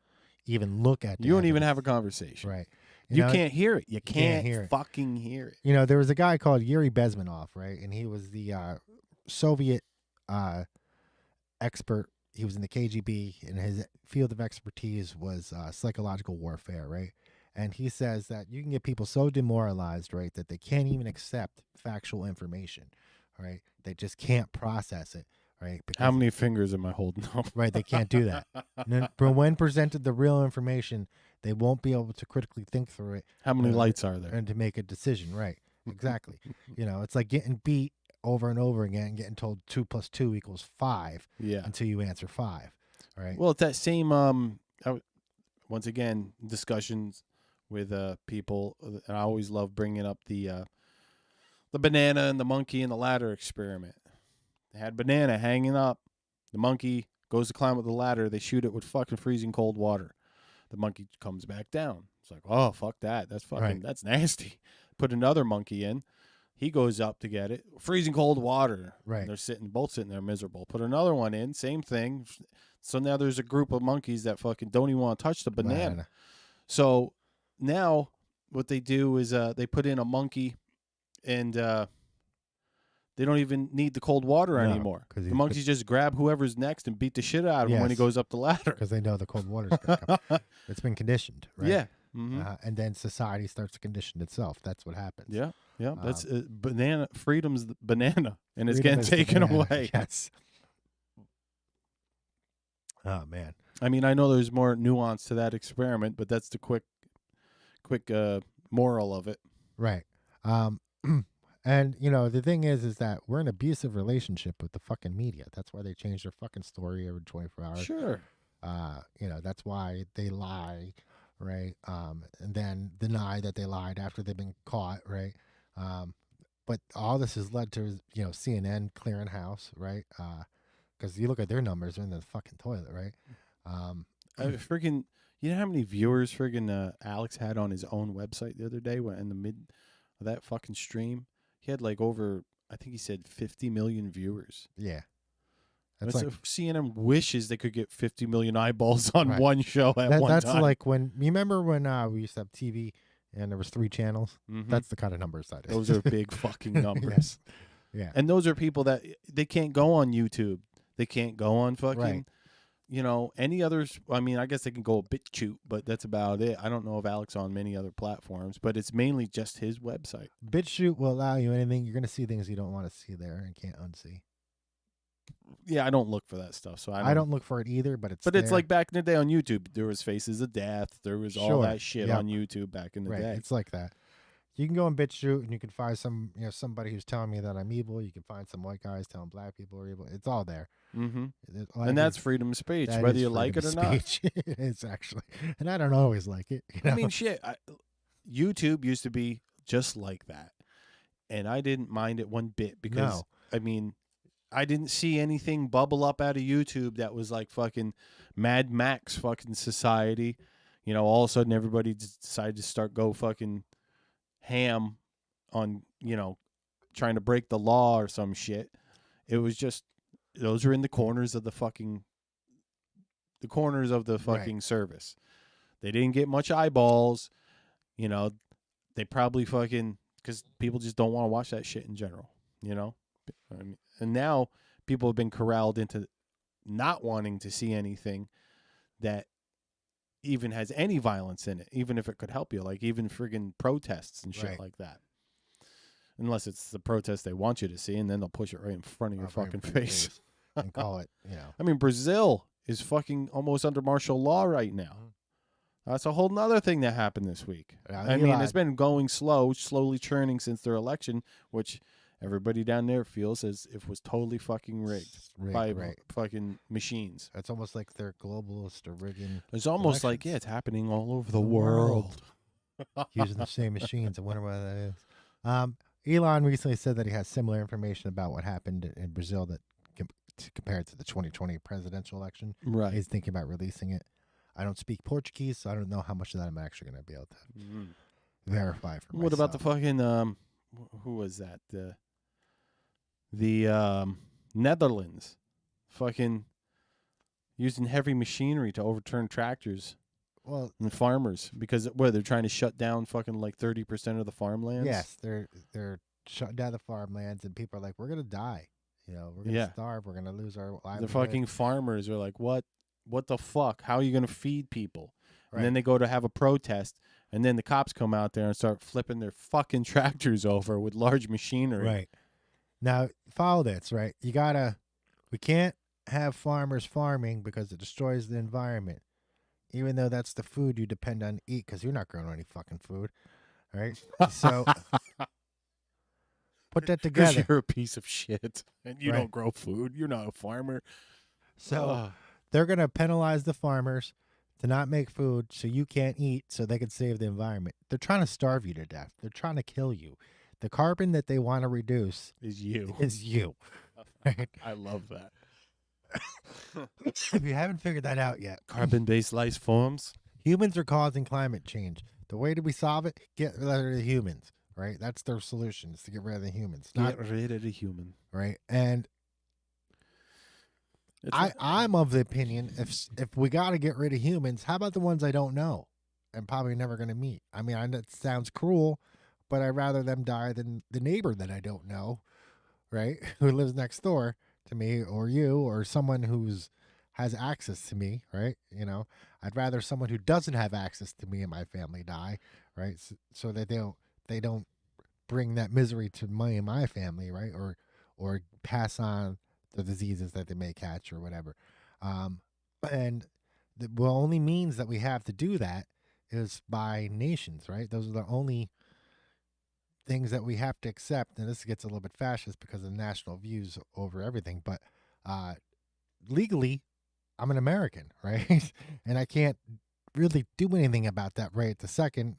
even look at. You don't even have a conversation, right? You can't hear it. You can't fucking hear it. There was a guy called Yuri Bezmenov, right? And he was the Soviet expert. He was in the KGB, and his field of expertise was psychological warfare, right? And he says that you can get people so demoralized, right, that they can't even accept factual information, right? They just can't process it, right? How many fingers am I holding up? Right, they can't do that. But when presented the real information, they won't be able to critically think through it. How many lights are there? And to make a decision, right? Exactly. It's like getting beat over and over again, getting told 2 + 2 = 5. Yeah. Until you answer 5. Right. Well, it's that same. Once again, discussions with people, and I always love bringing up the banana and the monkey and the ladder experiment. They had banana hanging up. The monkey goes to climb up the ladder. They shoot it with fucking freezing cold water. The monkey comes back down. It's like, oh, fuck that. That's fucking, that's nasty. Put another monkey in. He goes up to get it. Freezing cold water. Right. They're both sitting there miserable. Put another one in. Same thing. So now there's a group of monkeys that fucking don't even want to touch the banana. So now what they do is they put in a monkey and they don't even need the cold water anymore. The monkeys just grab whoever's next and beat the shit out of him when he goes up the ladder. Because they know the cold water's going to come. It's been conditioned, right? Yeah. Mm-hmm. And then society starts to condition itself. That's what happens. Yeah. Yeah. That's banana. Freedom's the banana, and it's getting taken away. Yes. Oh, man. I mean, I know there's more nuance to that experiment, but that's the quick moral of it. Right. And, the thing is that we're in an abusive relationship with the fucking media. That's why they change their fucking story every 24 hours. Sure. That's why they lie, right? And then deny that they lied after they've been caught, right? But all this has led to, CNN clearing house, right? Because you look at their numbers, they're in the fucking toilet, right? Freaking, you know how many viewers friggin' Alex had on his own website the other day when in the mid of that fucking stream? He had like over, I think he said 50 million viewers. Yeah. That's like, CNN wishes they could get 50 million eyeballs on one show at one time. That's like when, you remember when we used to have TV and there was 3 channels? Mm-hmm. That's the kind of numbers that is. Those are big fucking numbers. Yeah. And those are people that, they can't go on YouTube. They can't go on fucking, any others. I mean, I guess they can go a BitChute, but that's about it. I don't know if Alex on many other platforms, but it's mainly just his website. BitChute will allow you anything. You're going to see things you don't want to see there and can't unsee. Yeah, I don't look for that stuff, so I don't look for it either. But it's it's like back in the day on YouTube. There was Faces of Death. There was all that shit on YouTube back in the day. It's like that. You can go on BitChute and you can find somebody who's telling me that I'm evil. You can find some white guys telling black people are evil. It's all there. Mm-hmm. And that's freedom of speech, whether you like it or not. It's actually, and I don't always like it. I mean, shit. YouTube used to be just like that, and I didn't mind it one bit because I mean, I didn't see anything bubble up out of YouTube that was like fucking Mad Max fucking society. All of a sudden everybody just decided to start go fucking ham on, trying to break the law or some shit. It was just, those are in the corners of the fucking service. They didn't get much eyeballs. They probably fucking, because people just don't want to watch that shit in general, I mean, and now people have been corralled into not wanting to see anything that even has any violence in it, even if it could help you, like even friggin' protests and shit like that. Unless it's the protest they want you to see, and then they'll push it right in front of your fucking face and call it, I mean, Brazil is fucking almost under martial law right now. That's a whole nother thing that happened this week. I mean, it's been going slowly churning since their election, which everybody down there feels as if it was totally fucking rigged by fucking machines. It's almost like they're globalist or rigging. It's almost like, it's happening all over the world. Using the same machines. I wonder why that is. Elon recently said that he has similar information about what happened in Brazil that compared to the 2020 presidential election. Right. He's thinking about releasing it. I don't speak Portuguese, so I don't know how much of that I'm actually going to be able to verify for myself. What about the fucking, who was that? The Netherlands fucking using heavy machinery to overturn tractors and farmers because they're trying to shut down fucking like 30% of the farmlands. Yes, they're shutting down the farmlands and people are like, we're going to die. We're going to starve. We're going to lose our livelihood. The fucking farmers are like, what the fuck? How are you going to feed people? Right. And then they go to have a protest, and then the cops come out there and start flipping their fucking tractors over with large machinery. Right. Now, follow this, right? We got We can't have farmers farming because it destroys the environment, even though that's the food you depend on to eat because you're not growing any fucking food, right? So put that together. Because you're a piece of shit and you don't grow food. You're not a farmer. So they're going to penalize the farmers to not make food so you can't eat so they can save the environment. They're trying to starve you to death. They're trying to kill you. The carbon that they want to reduce is you. Right? I love that. If you haven't figured that out yet. Carbon-based life forms. Humans are causing climate change. The way that we solve it, get rid of the humans, right? That's their solution, is to get rid of the humans. Get rid of the human. Right? And I'm of the opinion, if we got to get rid of humans, how about the ones I don't know and probably never going to meet? I mean, I know it sounds cruel, but I'd rather them die than the neighbor that I don't know, right? Who lives next door to me or you or someone who's has access to me, right? You know, I'd rather someone who doesn't have access to me and my family die, right? So that they don't bring that misery to me and my family, right? Or pass on the diseases that they may catch or whatever. And the only means that we have to do that is by nations, right? Those are the only things that we have to accept. And this gets a little bit fascist because of national views over everything. But legally, I'm an American, right? And I can't really do anything about that right at the second,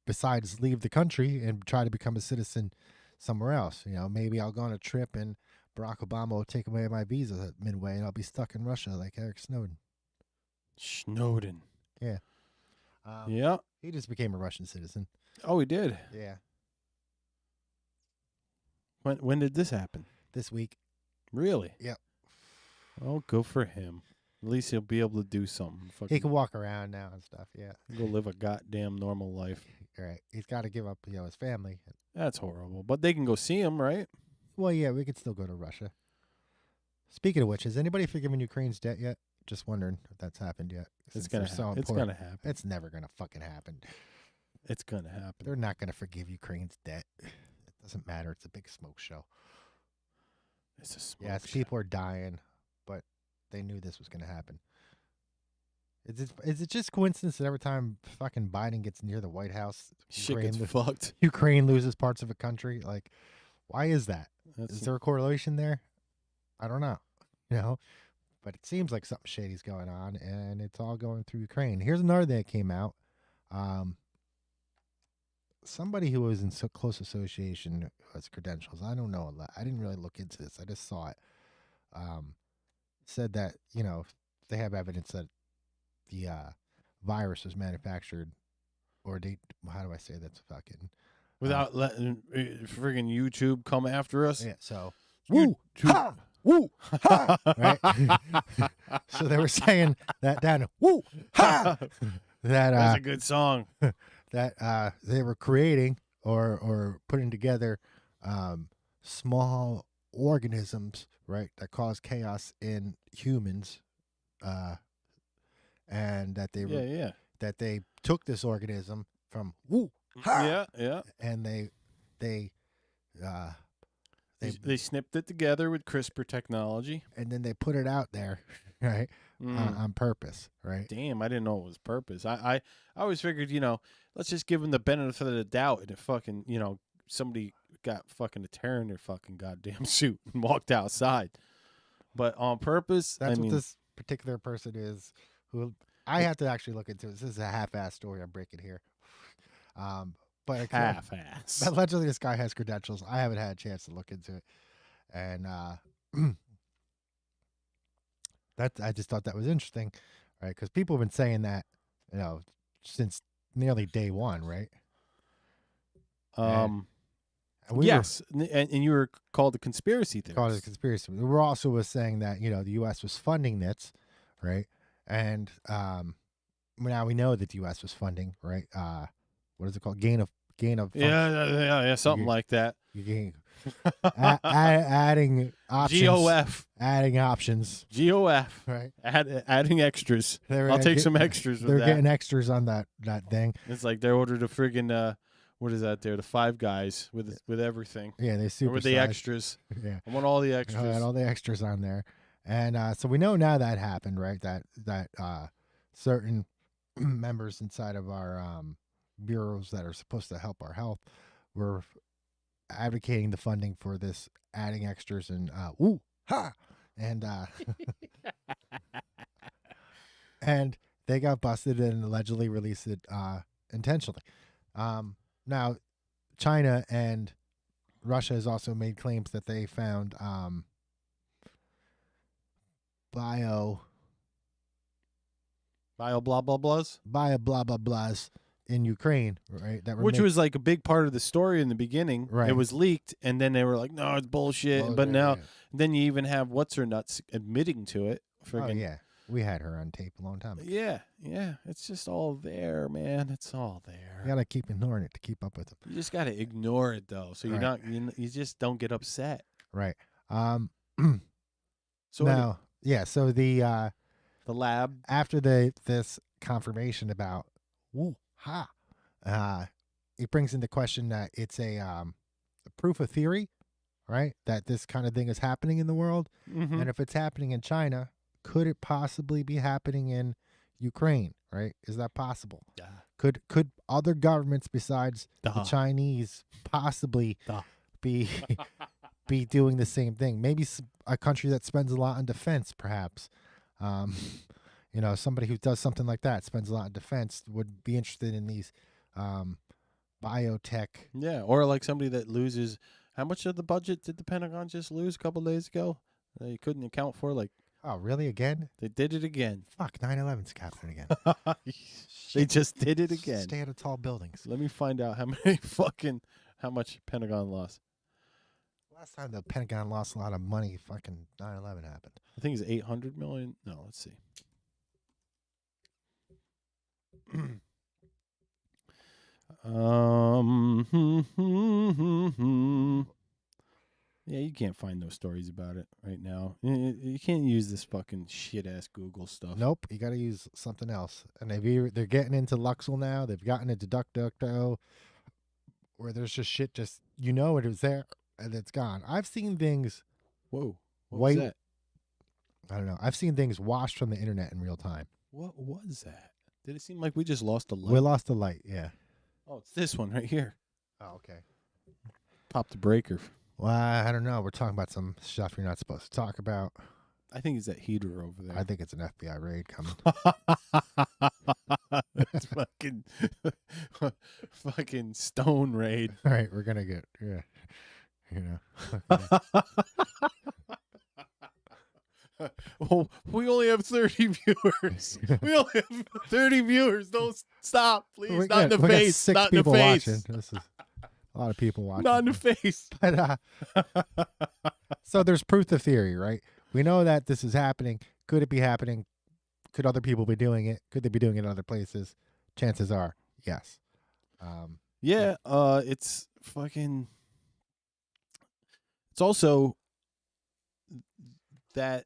besides leave the country and try to become a citizen somewhere else. You know, maybe I'll go on a trip and Barack Obama will take away my visa midway and I'll be stuck in Russia like Eric Snowden. Snowden. Yeah. Yeah. He just became a Russian citizen. Oh, he did? Yeah. When did this happen? This week. Really? Yep. Oh, go for him. At least he'll be able to do something. He can walk around now and stuff, yeah. Go live a goddamn normal life. Right. He's got to give up, his family. That's horrible. But they can go see him, right? Well, yeah, we could still go to Russia. Speaking of which, has anybody forgiven Ukraine's debt yet? Just wondering if that's happened yet. It's gonna happen. It's gonna happen. It's never gonna fucking happen. It's gonna happen. They're not gonna forgive Ukraine's debt. It doesn't matter. It's a big smoke show. It's a smoke show. People are dying, but they knew this was gonna happen. Is it just coincidence that every time fucking Biden gets near the White House, shit gets fucked? Ukraine loses parts of a country. Like, why is that? Is there a correlation there? I don't know. But it seems like something shady's going on, and it's all going through Ukraine. Here's another thing that came out. Somebody who was in so close association has credentials. I don't know a lot. I didn't really look into this. I just saw it. Said that, they have evidence that the virus was manufactured, or how do I say that's fucking... Without letting friggin' YouTube come after us? Yeah, so... Woo! Ha! Woo! Ha! Right? So they were saying that down... Woo! Ha! That's a good song. That they were creating or putting together small organisms, right, that cause chaos in humans, and that they were that they took this organism from and they snipped it together with CRISPR technology, and then they put it out there, right, on purpose, right? Damn, I didn't know it was purpose. I always figured, let's just give them the benefit of the doubt, and if fucking, somebody got fucking a tear in their fucking goddamn suit and walked outside, but on purpose. That's what this particular person is. Who I have to actually look into. This is a half-ass story I'm breaking here. But half-ass. Allegedly, this guy has credentials. I haven't had a chance to look into it, and I just thought that was interesting, right? Because people have been saying that, since nearly day one, right? And yes, and you were called a conspiracy theorist. Called a conspiracy. We were also was saying that the U.S. was funding this, right? And now we know that the U.S. was funding, right? What is it called? Gain of function. Yeah, something like that. Adding options. GOF. Adding options. GOF. Right. Adding extras. I'll take some extras with that. They're getting extras on that thing. It's like they ordered a friggin' what is that there? The Five Guys with everything. Yeah, they super with the extras. Yeah, I want all the extras. I had all the extras on there, and so we know now that happened, right? That certain members inside of our bureaus that are supposed to help our health were advocating the funding for this, adding extras and and and they got busted and allegedly released it intentionally. Now, China and Russia has also made claims that they found bio blah blah blahs in Ukraine, right? That were which was like a big part of the story in the beginning. Right. It was leaked, and then they were like, "No, it's bullshit." But now, then you even have what's her nuts admitting to it. Oh yeah, we had her on tape a long time ago. Yeah, it's just all there, man. It's all there. You gotta keep ignoring it to keep up with them. You just gotta ignore it though, so you're not you just don't get upset. Right. So now, so the lab after this confirmation about it brings into question that it's a proof of theory, right? That this kind of thing is happening in the world, and if it's happening in China, could it possibly be happening in Ukraine? Right? Is that possible? Yeah. Could other governments besides the Chinese possibly be be doing the same thing? Maybe a country that spends a lot on defense, perhaps. Somebody who does something like that, spends a lot on defense, would be interested in these biotech. Yeah, or like somebody that loses. How much of the budget did the Pentagon just lose a couple days ago? They couldn't account for. Like, oh, really? Again? They did it again. Fuck, 9/11's happening again. They just did it again. Stay out of tall buildings. Let me find out how much Pentagon lost. Last time the Pentagon lost a lot of money, fucking 9/11 happened. I think it's 800 million. No, let's see. Yeah, you can't find those stories about it right now. You can't use this fucking shit ass Google stuff. Nope, you got to use something else. And they're getting into Luxel now. They've gotten into DuckDuckGo, where there's just shit. Just it was there and it's gone. I've seen things. Whoa, what was that? I don't know. I've seen things washed from the internet in real time. What was that? Did it seem like we just lost the light? We lost the light. Yeah. Oh, it's this one right here. Oh, okay. Pop the breaker. Well, I don't know. We're talking about some stuff you're not supposed to talk about. I think it's that heater over there. I think it's an FBI raid coming. It's fucking stone raid. All right, we're gonna get Well, we only have 30 viewers. We only have 30 viewers. Don't stop, please. Not in the face. Not in the face. Watching. This is a lot of people watching. Not in the face. But so there's proof of theory, right? We know that this is happening. Could it be happening? Could other people be doing it? Could they be doing it in other places? Chances are, yes. It's fucking. It's also that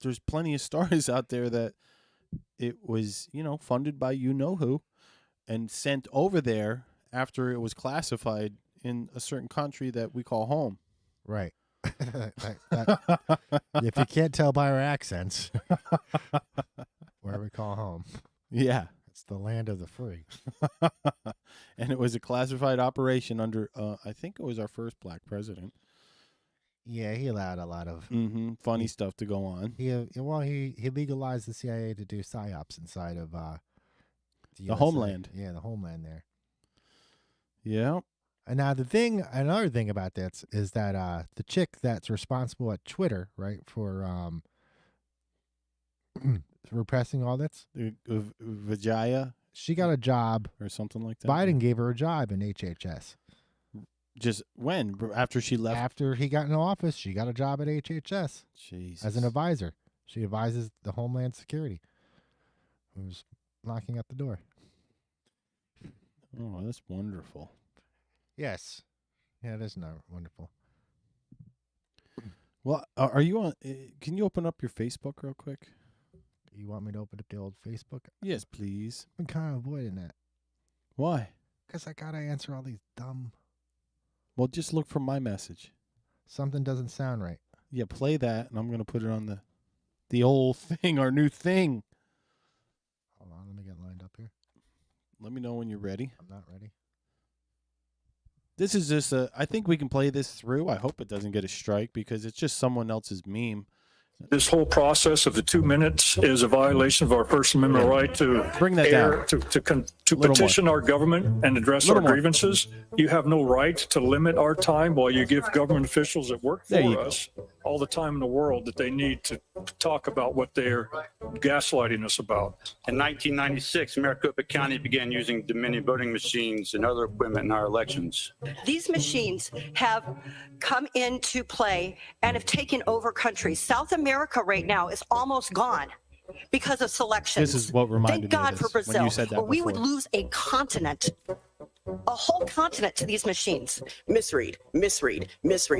there's plenty of stories out there that it was, funded by who and sent over there after it was classified in a certain country that we call home. Right. If you can't tell by our accents, where we call home. Yeah. It's the land of the free. And it was a classified operation under, I think it was our first black president. Yeah, he allowed a lot of funny stuff to go on. He legalized the CIA to do psyops inside of the homeland. Yeah, the homeland there. Yeah. And now another thing about this is that the chick that's responsible at Twitter, right, for repressing all this, Vijaya, she got a job or something like that. Biden gave her a job in HHS. Just when? After she left? After he got in office, she got a job at HHS. Jesus. As an advisor. She advises the Homeland Security, who's knocking at the door. Oh, that's wonderful. Yes. Yeah, it is not wonderful. Well, are you on? Can you open up your Facebook real quick? You want me to open up the old Facebook? Yes, please. I'm kind of avoiding that. Why? Because I gotta answer all these dumb. Well, just look for my message. Something doesn't sound right. Yeah, play that, and I'm going to put it on the old thing, our new thing. Hold on, let me get lined up here. Let me know when you're ready. I'm not ready. This is just I think we can play this through. I hope it doesn't get a strike because it's just someone else's meme. This whole process of the 2 minutes is a violation of our First Amendment right to bring that down. To petition our government and address our grievances. You have no right to limit our time while you give government officials that work for us all the time in the world that they need to talk about what they're gaslighting us about. In 1996, Maricopa County began using Dominion voting machines and other equipment in our elections. These machines have come into play and have taken over countries. South America right now is almost gone because of selections. This is what reminded me Thank God of for this, Brazil, when you said that or we would before. lose a continent, a whole continent to these machines. Misread,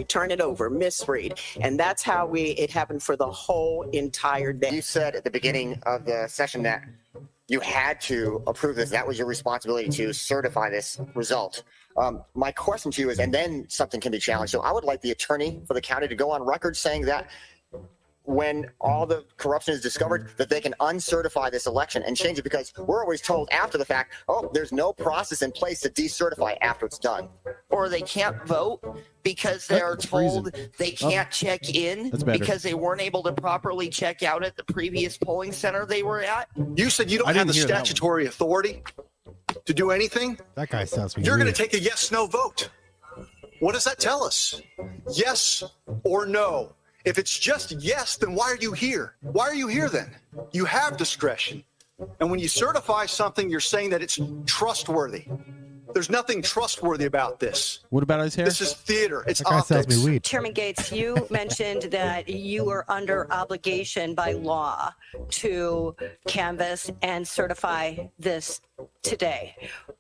turn it over, misread. And that's how it happened for the whole entire day. You said at the beginning of the session that you had to approve this. That was your responsibility to certify this result. My question to you is, and then something can be challenged. So I would like the attorney for the county to go on record saying that when all the corruption is discovered, that they can uncertify this election and change it, because we're always told after the fact, oh, there's no process in place to decertify after it's done. Or they can't vote because they're told they can't check in because they weren't able to properly check out at the previous polling center they were at. You said you don't have the statutory authority to do anything? That guy sounds me. You're going to take a yes-no vote. What does that tell us? Yes or no? If it's just yes, then why are you here? Why are you here then? You have discretion. And when you certify something, you're saying that it's trustworthy. There's nothing trustworthy about this. What about his hair? This is theater. It's That guy sells optics. me weed. Chairman Gates, you mentioned that you were under obligation by law to canvass and certify this today.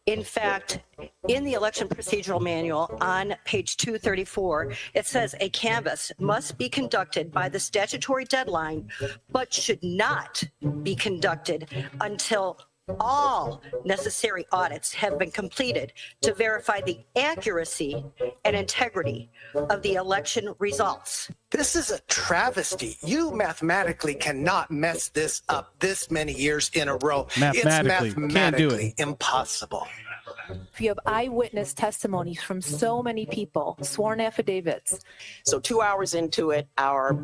In fact, in the election procedural manual on page 234, it says a canvass must be conducted by the statutory deadline, but should not be conducted until all necessary audits have been completed to verify the accuracy and integrity of the election results. This is a travesty. You mathematically cannot mess this up this many years in a row. Mathematically, it's can't mathematically do it. impossible. You have eyewitness testimonies from so many people, sworn affidavits. So 2 hours into it, our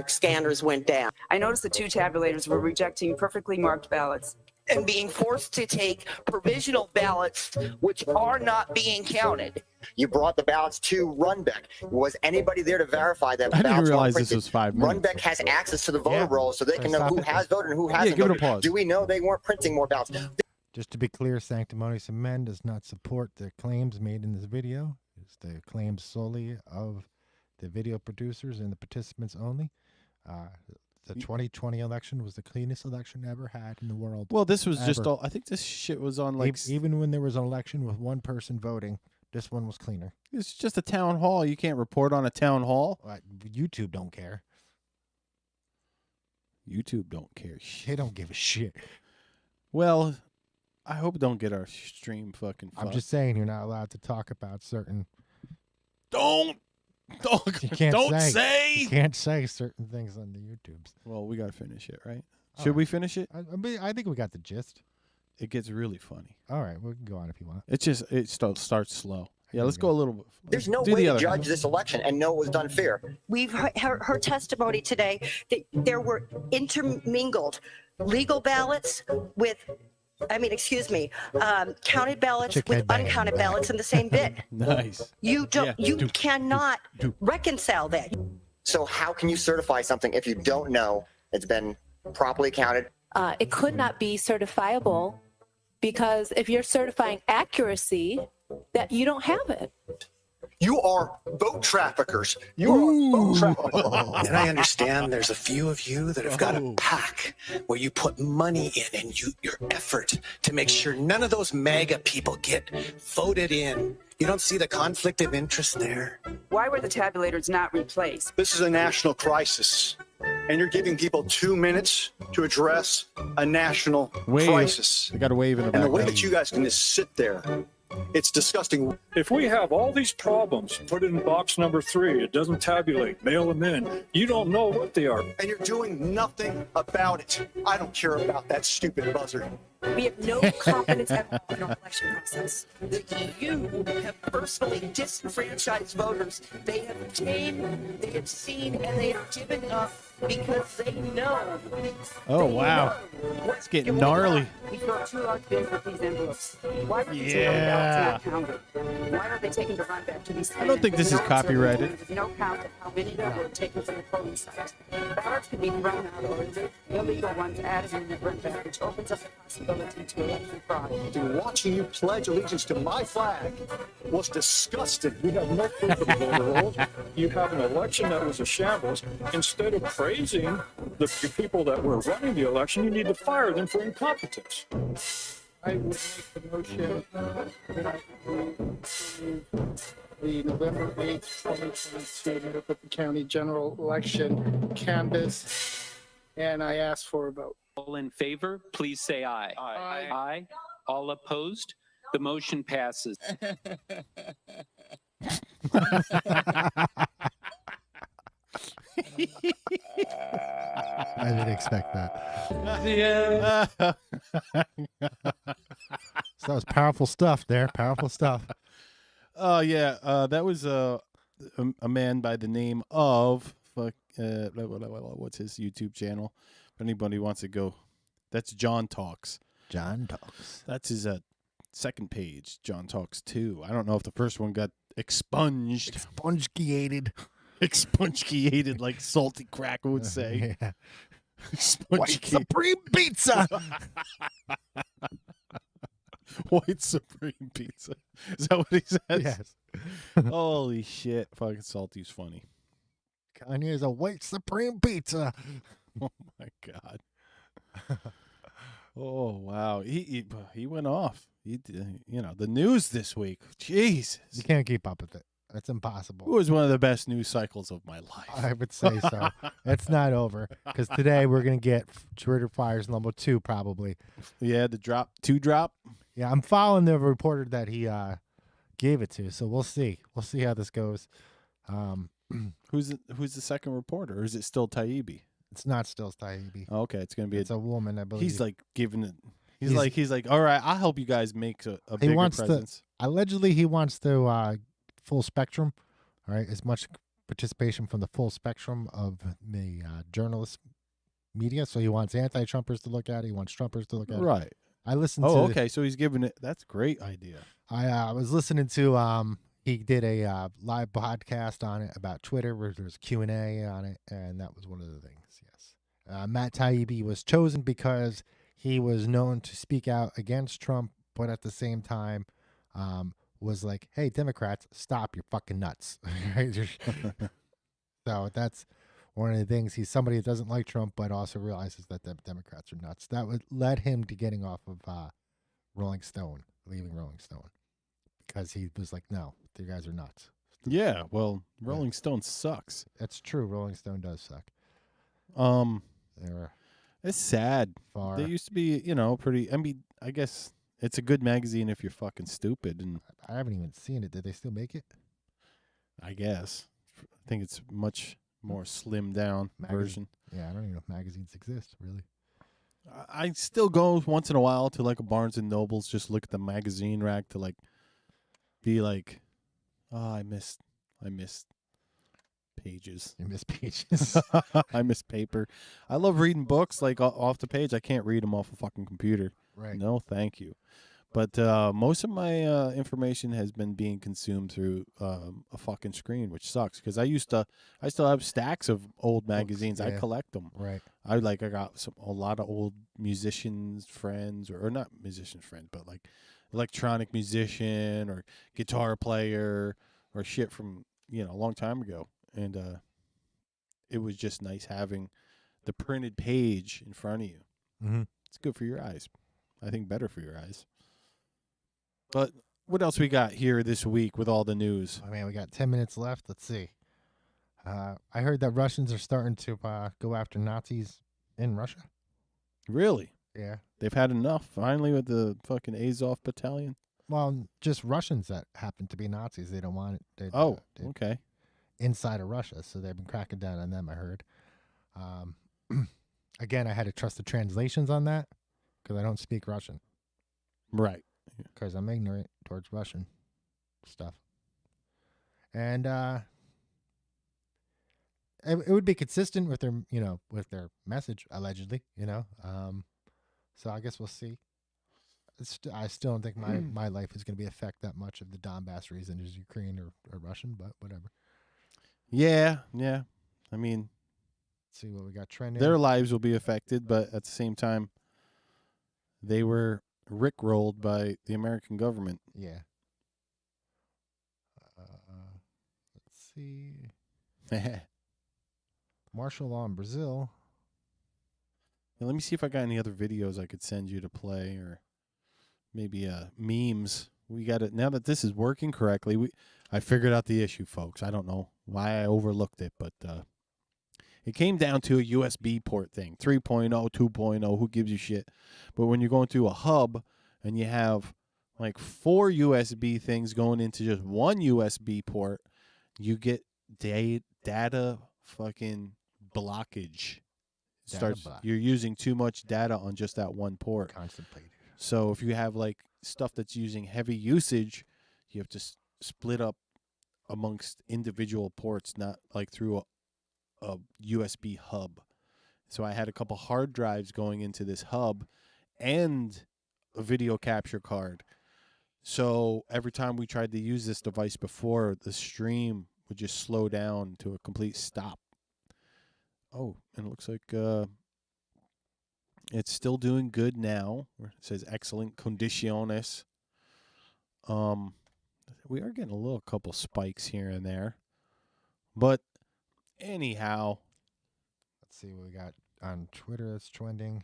scanners went down. I noticed the two tabulators were rejecting perfectly marked ballots. And being forced to take provisional ballots, which are not being counted. You brought the ballots to Runbeck. Was anybody there to verify that I didn't ballots realize weren't this printed? was 5 minutes. Runbeck has access to the voter roll, so they can know who has voted and who hasn't give it a voted. pause. Do we know they weren't printing more ballots? Just to be clear, Sanctimonious Men does not support the claims made in this video. It's the claims solely of the video producers and the participants only. The 2020 election was the cleanest election ever had in the world. Well, this was just ever. all. I think this shit was on like. Even when there was an election with one person voting, this one was cleaner. It's just a town hall. You can't report on a town hall. YouTube don't care. YouTube don't care shit. They don't give a shit. Well, I hope it don't get our stream fucking fucked. I'm just saying you're not allowed to talk about certain. You can't say. You can't say certain things on the YouTubes. Well, we gotta finish it, right? Should we finish it? I think we got the gist. It gets really funny. All right, we can go on if you want. It starts slow. Yeah, let's go a little bit. There's no Do way the to other judge half. this election and know it was done fair. We've heard her testimony today that there were intermingled legal ballots with, counted ballots with uncounted ballots in the same bit. Nice. You don't. You cannot reconcile that. So how can you certify something if you don't know it's been properly counted? It could not be certifiable because if you're certifying accuracy, that you don't have it. You are vote traffickers. You are vote traffickers. And I understand there's a few of you that have got a pack where you put money in and your effort to make sure none of those MAGA people get voted in. You don't see the conflict of interest there? Why were the tabulators not replaced? This is a national crisis, and you're giving people 2 minutes to address a national crisis. They got to wave in the And the background. way that you guys can just sit there It's disgusting. If we have all these problems, put it in box number 3. It doesn't tabulate. Mail them in. You don't know what they are. And you're doing nothing about it. I don't care about that stupid buzzer. We have no confidence at all in our election process. The EU have personally disenfranchised voters. They have tamed, they have seen, and they have given up because they know. Oh, wow. It's getting gnarly. We throw 2 large bins with these envelopes. Why are these Yeah. ballots not counted? Why are they taking the run back to these I don't think this is copyrighted. There's no count of how many that were taken from the polling site. Ballots can be thrown out or illegal ones added in the run back, which opens up the possibility to election fraud. Dude, watching you pledge allegiance to my flag was disgusting. You have no proof of the voter rolls. You have an election that was a shambles. Instead of praising the people that were running the election, you need to fire them for incompetence. I would make the motion that the November 8th, 2022 Maricopa County General Election canvass, and I ask for a vote. All in favor, please say aye. Aye. Aye. All opposed? The motion passes. I didn't expect that. So that was powerful stuff there. Powerful stuff. Oh yeah, that was a man by the name of what's his YouTube channel? If anybody wants to go, that's John Talks. John Talks. That's his second page. John Talks 2. I don't know if the first one got expunged. Expunged, like Salty Cracker would say. Yeah. White Supreme Pizza. White Supreme Pizza. Is that what he says? Yes. Holy shit. Fucking Salty's funny. Kanye's a White Supreme Pizza. Oh my God. Oh wow. He went off. He the news this week. Jesus. You can't keep up with it. It's impossible. It was one of the best news cycles of my life. I would say so. It's not over because today we're gonna get Twitter fires number 2 probably. Yeah, the two drop. Yeah, I'm following the reporter that he gave it to, so we'll see. We'll see how this goes. Who's the second reporter, or is it still Taibbi? It's not still Taibbi. Oh, okay, it's gonna be a woman, I believe. He's like giving it. He's like, all right, I'll help you guys make a bigger presence. Allegedly, he wants to full spectrum, all right, as much participation from the full spectrum of the journalist media. So he wants anti-Trumpers to look at it. He wants Trumpers to look at it. Right. I listened to. Oh, okay. So he's giving it. That's a great idea. I was listening to. He did a live podcast on it about Twitter, where there's Q&A on it, and that was one of the things. Yes. Matt Taibbi was chosen because he was known to speak out against Trump, but at the same time, was like, hey, Democrats, stop, you're fucking nuts. So that's one of the things. He's somebody that doesn't like Trump, but also realizes that the Democrats are nuts. That would led him to getting off of Rolling Stone, leaving Rolling Stone, because he was like, no, you guys are nuts. Yeah, well, Rolling Stone sucks. That's true. Rolling Stone does suck. It's sad. They used to be, pretty. I mean, I guess it's a good magazine if you're fucking stupid. And I haven't even seen it. Did they still make it? I guess. I think it's much more slimmed down version. Yeah, I don't even know if magazines exist, really. I still go once in a while to like a Barnes and Nobles, just look at the magazine rack to like be like, oh, I missed pages. You miss pages. I miss paper. I love reading books like off the page. I can't read them off a fucking computer. Right. No, thank you. But most of my information has been being consumed through a fucking screen, which sucks because I still have stacks of old magazines. Books, yeah. I collect them. Right. I got a lot of old musicians friends, or not musicians friends, but like electronic musician or guitar player or shit from a long time ago, and it was just nice having the printed page in front of you. Mm-hmm. It's good for your eyes. I think better for your eyes. But what else we got here this week with all the news? I mean, we got 10 minutes left. Let's see. I heard that Russians are starting to go after Nazis in Russia. Really? Yeah. They've had enough finally with the fucking Azov battalion. Well, just Russians that happen to be Nazis. They don't want it. Okay. Inside of Russia, so they've been cracking down on them, I heard. Again, I had to trust the translations on that because I don't speak Russian. Right. Because I'm ignorant towards Russian stuff. And it would be consistent with their, with their message, allegedly, So I guess we'll see. I still don't think my life is going to be affected that much if the Donbass region is Ukraine or Russian, but whatever. Yeah. I mean, let's see what we got trending. Their lives will be affected, but at the same time, they were rickrolled by the American government. Yeah. Let's see. Martial law in Brazil. Now, let me see if I got any other videos I could send you to play, or maybe memes. We got it now that this is working correctly. I figured out the issue, folks. I don't know why I overlooked it, but it came down to a USB port thing. 3.0, 2.0, who gives you shit? But when you're going through a hub and you have like 4 USB things going into just one USB port, you get data fucking blockage. You're using too much data on just that one port. Constipated. So if you have like stuff that's using heavy usage, you have to split up amongst individual ports, not like through a USB hub. So I had a couple hard drives going into this hub and a video capture card. So every time we tried to use this device before, the stream would just slow down to a complete stop. Oh, and it looks like it's still doing good now. It says excellent condiciones. We are getting a little couple spikes here and there. But anyhow. Let's see what we got on Twitter that's trending.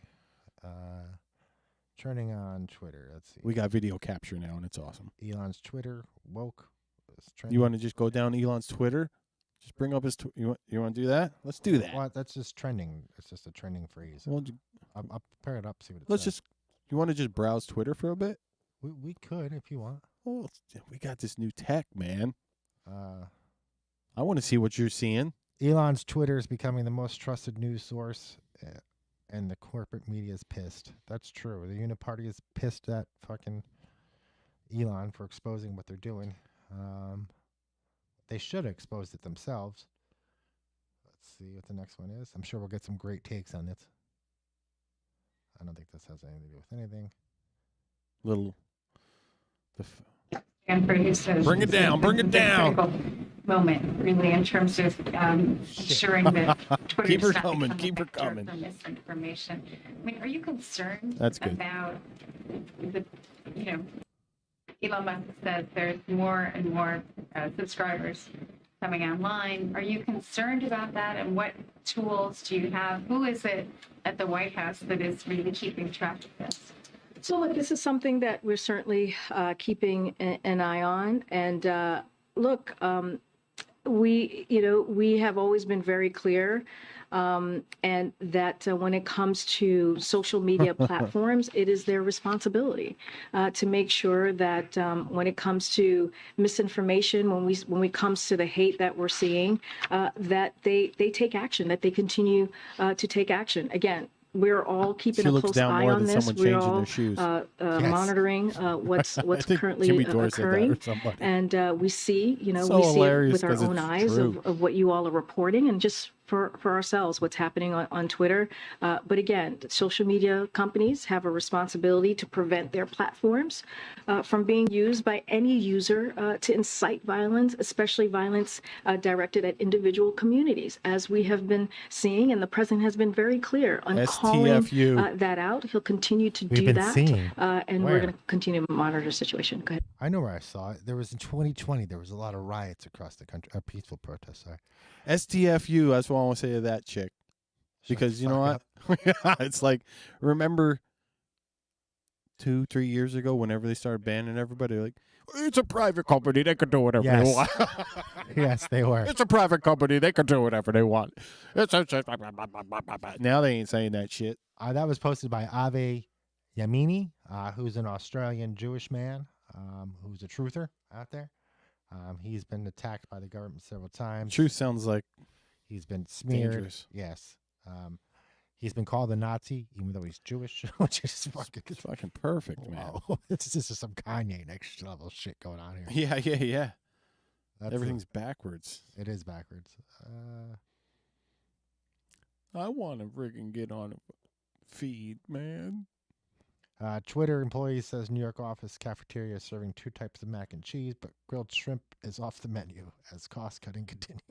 Trending on Twitter. Let's see. We got video capture now, and it's awesome. Elon's Twitter woke. You want to just go down Elon's Twitter? Just bring up his. You want to do that? Let's do that. Well, that's just trending. It's just a trending phrase. Well, I'll pair it up. See what it let's says. just. You want to just browse Twitter for a bit? We could if you want. Oh, we got this new tech, man. I want to see what you're seeing. Elon's Twitter is becoming the most trusted news source, and the corporate media is pissed. That's true. The Uniparty is pissed at fucking Elon for exposing what they're doing. They should have exposed it themselves. Let's see what the next one is. I'm sure we'll get some great takes on it. I don't think this has anything to do with anything. Bring it down. Bring it down. Moment, really, in terms of ensuring that Twitter Keep her is not coming. becoming Keep her a vector coming. for misinformation. I mean, are you concerned That's good. about the, Elon Musk says there's more and more subscribers coming online. Are you concerned about that? And what tools do you have? Who is it at the White House that is really keeping track of this? So look, this is something that we're certainly keeping an eye on. And look, we have always been very clear, and that when it comes to social media platforms, it is their responsibility to make sure that when it comes to misinformation, when it comes to the hate that we're seeing, that they take action, that they continue to take action. Again, we're all keeping a close eye on this. We're all monitoring what's currently occurring, and we see, we see it with our own eyes of what you all are reporting, and just for ourselves what's happening on Twitter. But again, social media companies have a responsibility to prevent their platforms from being used by any user to incite violence, especially violence directed at individual communities, as we have been seeing, and the president has been very clear on calling that out. He'll continue to do that, and we're going to continue to monitor the situation. Go ahead. I know where I saw it. There was in 2020. There was a lot of riots across the country, peaceful protests. Sorry. STFU, that's what I want to say to that chick. Because you know what? It's like, remember 2-3 years ago, whenever they started banning everybody, like, it's a private company, they can do whatever they want. Yes, they were. It's a private company, they can do whatever they want. Now they ain't saying that shit. That was posted by Ave Yamini, who's an Australian Jewish man. who's a truther out there. He's been attacked by the government several times. Truth sounds like he's been smeared. dangerous. Yes. He's been called a Nazi, even though he's Jewish, which is fucking perfect, man. Wow. This is some Kanye next level shit going on here. Yeah. Everything's backwards. It is backwards. I want to friggin' get on a feed, man. Twitter employee says New York office cafeteria is serving 2 types of mac and cheese, but grilled shrimp is off the menu as cost cutting continues.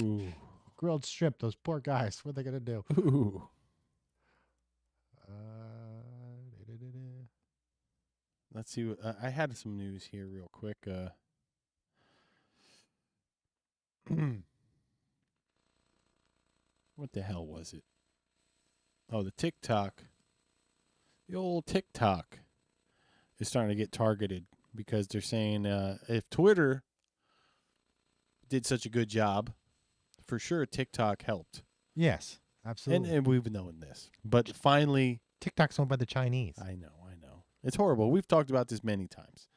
Ooh. Grilled shrimp, those poor guys. What are they going to do? Ooh. Let's see. I had some news here real quick. What the hell was it? Oh, the TikTok. The old TikTok is starting to get targeted because they're saying if Twitter did such a good job, for sure TikTok helped. Yes, absolutely. And we've known this. But finally... TikTok's owned by the Chinese. I know. It's horrible. We've talked about this many times.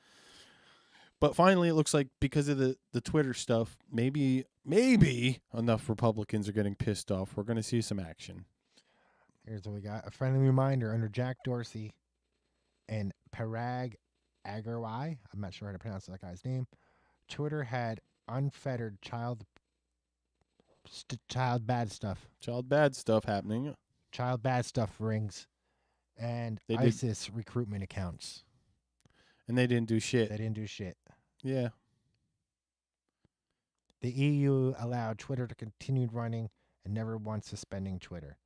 But finally, it looks like because of the Twitter stuff, maybe enough Republicans are getting pissed off. We're going to see some action. Here's what we got. A friendly reminder under Jack Dorsey and Parag Agarwal, I'm not sure how to pronounce that guy's name, Twitter had unfettered child bad stuff. Child bad stuff happening. Child bad stuff rings and ISIS recruitment accounts. And they didn't do shit. They didn't do shit. Yeah. The EU allowed Twitter to continue running and never once suspending Twitter.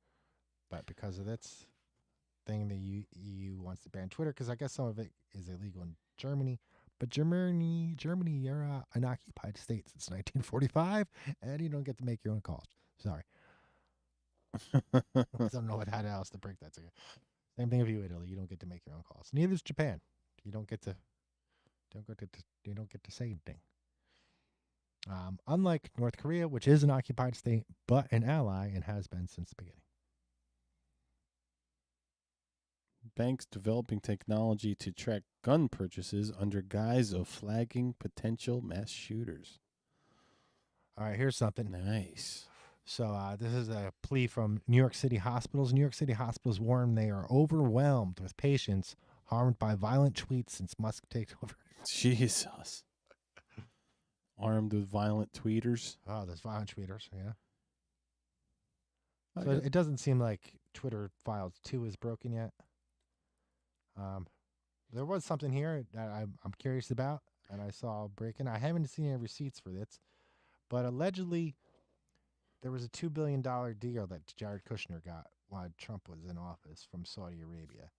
But because of this thing, the EU wants to ban Twitter because I guess some of it is illegal in Germany. But Germany, you're an occupied state since 1945, and you don't get to make your own calls. Sorry. I don't know how else to break that to you. Same thing with you, Italy. You don't get to make your own calls. Neither is Japan. You don't get to say anything. Unlike North Korea, which is an occupied state, but an ally and has been since the beginning. Banks developing technology to track gun purchases under guise of flagging potential mass shooters. All right, here's something. Nice. So this is a plea from New York City hospitals. New York City hospitals warn they are overwhelmed with patients harmed by violent tweets since Musk takes over. Jesus. Armed with violent tweeters. Oh, there's violent tweeters, yeah. So it doesn't seem like Twitter Files 2 is broken yet. There was something here that I'm curious about, and I saw breaking. I haven't seen any receipts for this, but allegedly there was a $2 billion deal that Jared Kushner got while Trump was in office from Saudi Arabia.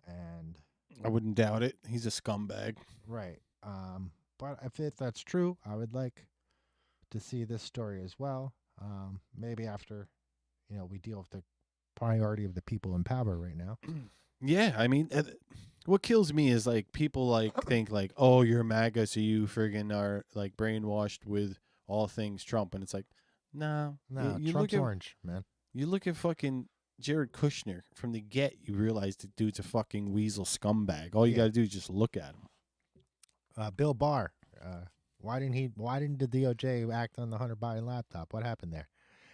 And I wouldn't doubt it. He's a scumbag. Right. But if that's true, I would like to see this story as well. Maybe after, we deal with the priority of the people in power right now. Yeah, I mean, what kills me is like people think oh, you're MAGA, so you friggin' are like brainwashed with all things Trump, and it's like, no, you Trump's orange, man. You look at fucking Jared Kushner from the get, you realize the dude's a fucking weasel scumbag. All you got to do is just look at him. Bill Barr, why didn't the DOJ act on the Hunter Biden laptop? What happened there?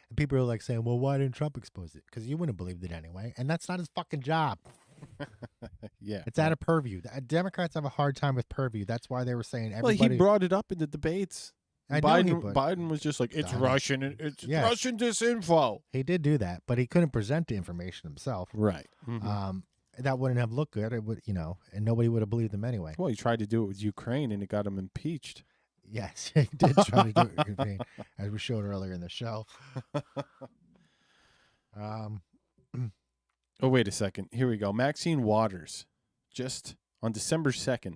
And people are like saying, well, why didn't Trump expose it? Because you wouldn't have believed it anyway, and that's not his fucking job. Yeah, it's out of purview. Democrats have a hard time with purview. That's why they were saying everybody. Well, he brought it up in the debates. Biden was just like, it's Russian Russian disinfo. He did do that, but he couldn't present the information himself. Right. Mm-hmm. That wouldn't have looked good. It would, and nobody would have believed him anyway. Well, he tried to do it with Ukraine, and it got him impeached. Yes, he did try to do it with Ukraine, as we showed earlier in the show. Oh, wait a second. Here we go. Maxine Waters, just on December 2nd,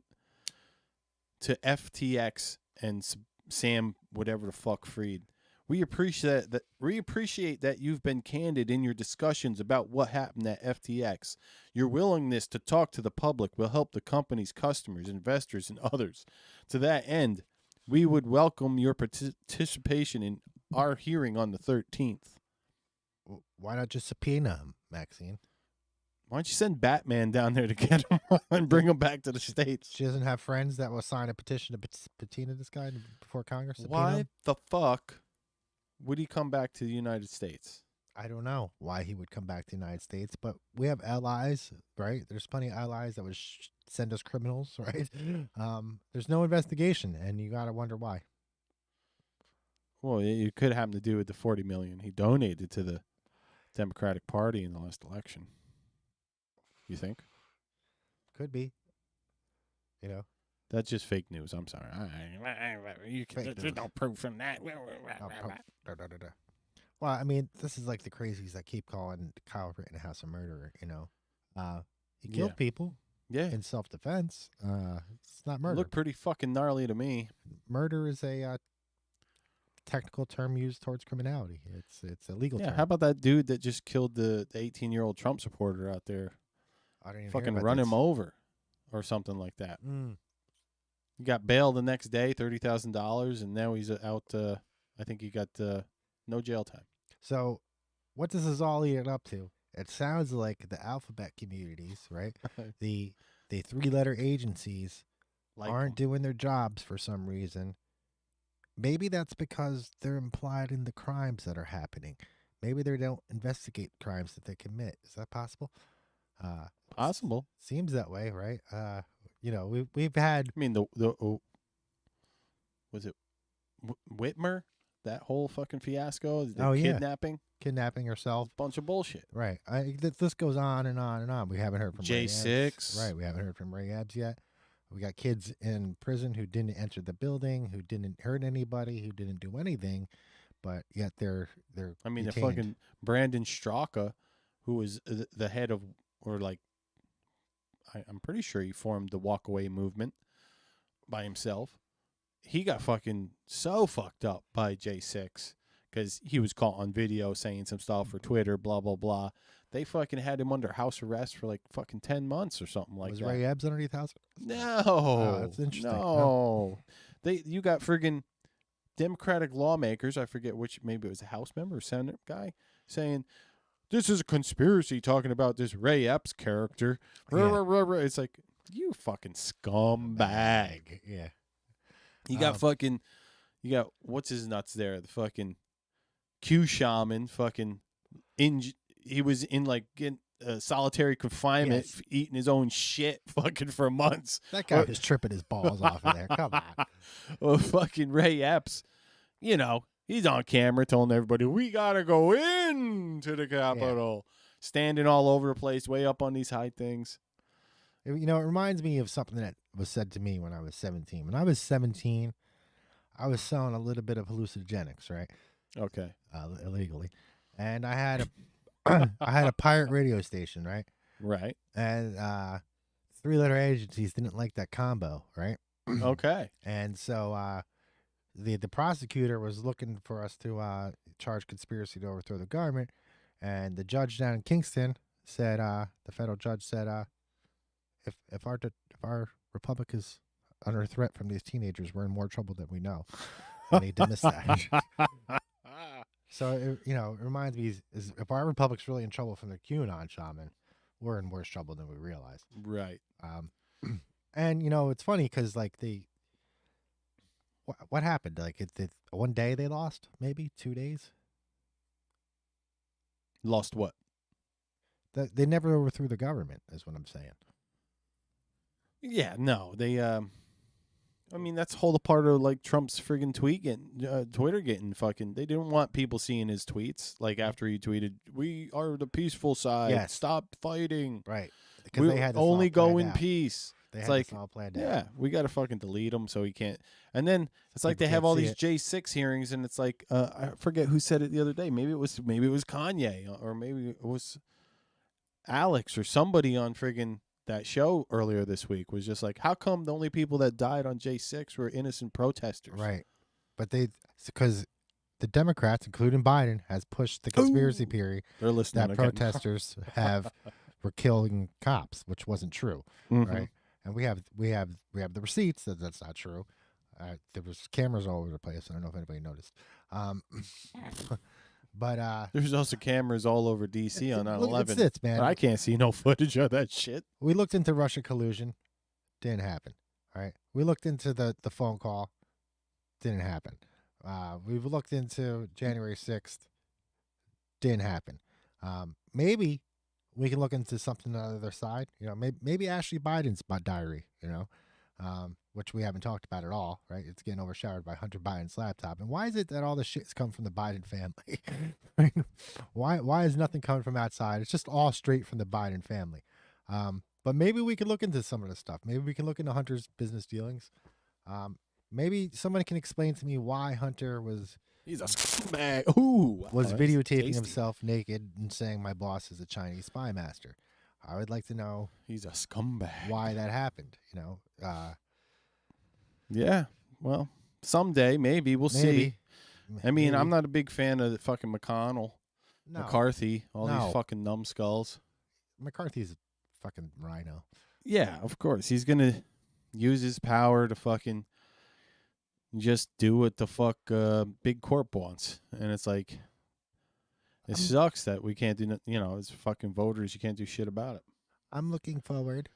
to FTX and Sam, whatever the fuck, Fried. We appreciate that you've been candid in your discussions about what happened at FTX. Your willingness to talk to the public will help the company's customers, investors, and others. To that end, we would welcome your participation in our hearing on the 13th. Why not just subpoena him, Maxine? Why don't you send Batman down there to get him and bring him back to the States? She doesn't have friends that will sign a petition to patina this guy before Congress. Why the fuck would he come back to the United States? I don't know why he would come back to the United States, but we have allies, right? There's plenty of allies that would send us criminals, right? There's no investigation, and you got to wonder why. Well, it could happen to do with the $40 million he donated to the Democratic Party in the last election. You think? Could be. You know. That's just fake news. I'm sorry. There's no proof in that. Well, I mean, this is like the crazies that keep calling Kyle Rittenhouse a murderer, you know. He killed people in self-defense. It's not murder. Look pretty fucking gnarly to me. Murder is a technical term used towards criminality. It's a legal term. How about that dude that just killed the 18-year-old Trump supporter out there? I didn't even fucking hear about run this. him over or something like that. Mm. He got bail the next day, $30,000, and now he's out. I think he got no jail time. So what this is all leading up to, it sounds like the alphabet communities, right? the three-letter agencies aren't doing their jobs for some reason. Maybe that's because they're implied in the crimes that are happening. Maybe they don't investigate crimes that they commit. Is that possible? Possible. Seems that way, right? You know, we've had. I mean, was it Whitmer? That whole fucking fiasco? The kidnapping herself. Bunch of bullshit. Right. This goes on and on and on. We haven't heard from J6. Ray Epps. Right. We haven't heard from Ray Epps yet. We got kids in prison who didn't enter the building, who didn't hurt anybody, who didn't do anything, but yet they're. I mean, detained. the fucking Brandon Straka, who was the head of, or like, I'm pretty sure he formed the walkaway movement by himself. He got fucking so fucked up by J6 because he was caught on video saying some stuff for Twitter, blah, blah, blah. They fucking had him under house arrest for like fucking 10 months or something like that. Was Ray Epps underneath house? No. Oh, that's interesting. No. You got friggin' Democratic lawmakers, I forget which, maybe it was a House member or Senate guy, saying, this is a conspiracy talking about this Ray Epps character. Yeah. It's like, you fucking scumbag. Yeah. You got what's his nuts there? The fucking Q shaman fucking he was in like solitary confinement, eating his own shit fucking for months. That guy was tripping his balls off in there. Come on. Well, fucking Ray Epps, you know, he's on camera telling everybody, we got to go into the Capitol. Standing all over the place, way up on these high things. You know, it reminds me of something that was said to me when I was 17. When I was 17, I was selling a little bit of hallucinogenics, right? Okay. Illegally. And I had a pirate radio station, right? Right. And three-letter agencies didn't like that combo, right? Okay. And so the prosecutor was looking for us to charge conspiracy to overthrow the government, and the judge down in Kingston said, the federal judge said, if our republic is under threat from these teenagers, we're in more trouble than we know. I need to miss that. So it reminds me is if our republic's really in trouble from the QAnon shaman, we're in worse trouble than we realize. Right. And it's funny because like what happened? Like one day they lost, maybe 2 days. Lost what? They never overthrew the government, is what I'm saying. Yeah, no, they. I mean, that's whole part of like Trump's friggin' Twitter getting fucking. They didn't want people seeing his tweets. Like after he tweeted, "We are the peaceful side. Yes. Stop fighting." Right. Because We they had this only all go planned in out. peace. They It's had like, this all planned out. yeah, we got to fucking delete him so he can't. And then it's like People they have can't all see these it. J6 hearings, and it's like I forget who said it the other day. Maybe it was Kanye, or maybe it was Alex or somebody on friggin' that show earlier this week was just like, how come the only people that died on J6 were innocent protesters? Right. But because the Democrats, including Biden, has pushed the conspiracy theory They're listening that again. protesters were killing cops, which wasn't true. Mhm. Right. And we have the receipts that that's not true. There was cameras all over the place. I don't know if anybody noticed. But there's also cameras all over DC on 9/11. It's man. I can't see no footage of that shit. We looked into Russia collusion. Didn't happen. All right. We looked into the phone call. Didn't happen. We've looked into January 6th. Didn't happen. Maybe we can look into something on the other side. You know, maybe Ashley Biden's diary, you know, which we haven't talked about at all, right? It's getting overshadowed by Hunter Biden's laptop. And why is it that all this shit's come from the Biden family? Why is nothing coming from outside? It's just all straight from the Biden family. But maybe we can look into some of this stuff. Maybe we can look into Hunter's business dealings. Maybe someone can explain to me why Hunter was... He's a scumbag. Ooh. Was videotaping himself naked and saying my boss is a Chinese spy master. I would like to know... He's a scumbag. Why that happened, you know? Yeah. Well, someday, maybe. We'll see. I mean, I'm not a big fan of the fucking McConnell. No. McCarthy. All these fucking numbskulls. McCarthy's a fucking rhino. Yeah, of course. He's going to use his power to fucking... just do what the fuck big corp wants. And it's like, it sucks that we can't do, you know, as fucking voters, you can't do shit about it. I'm looking forward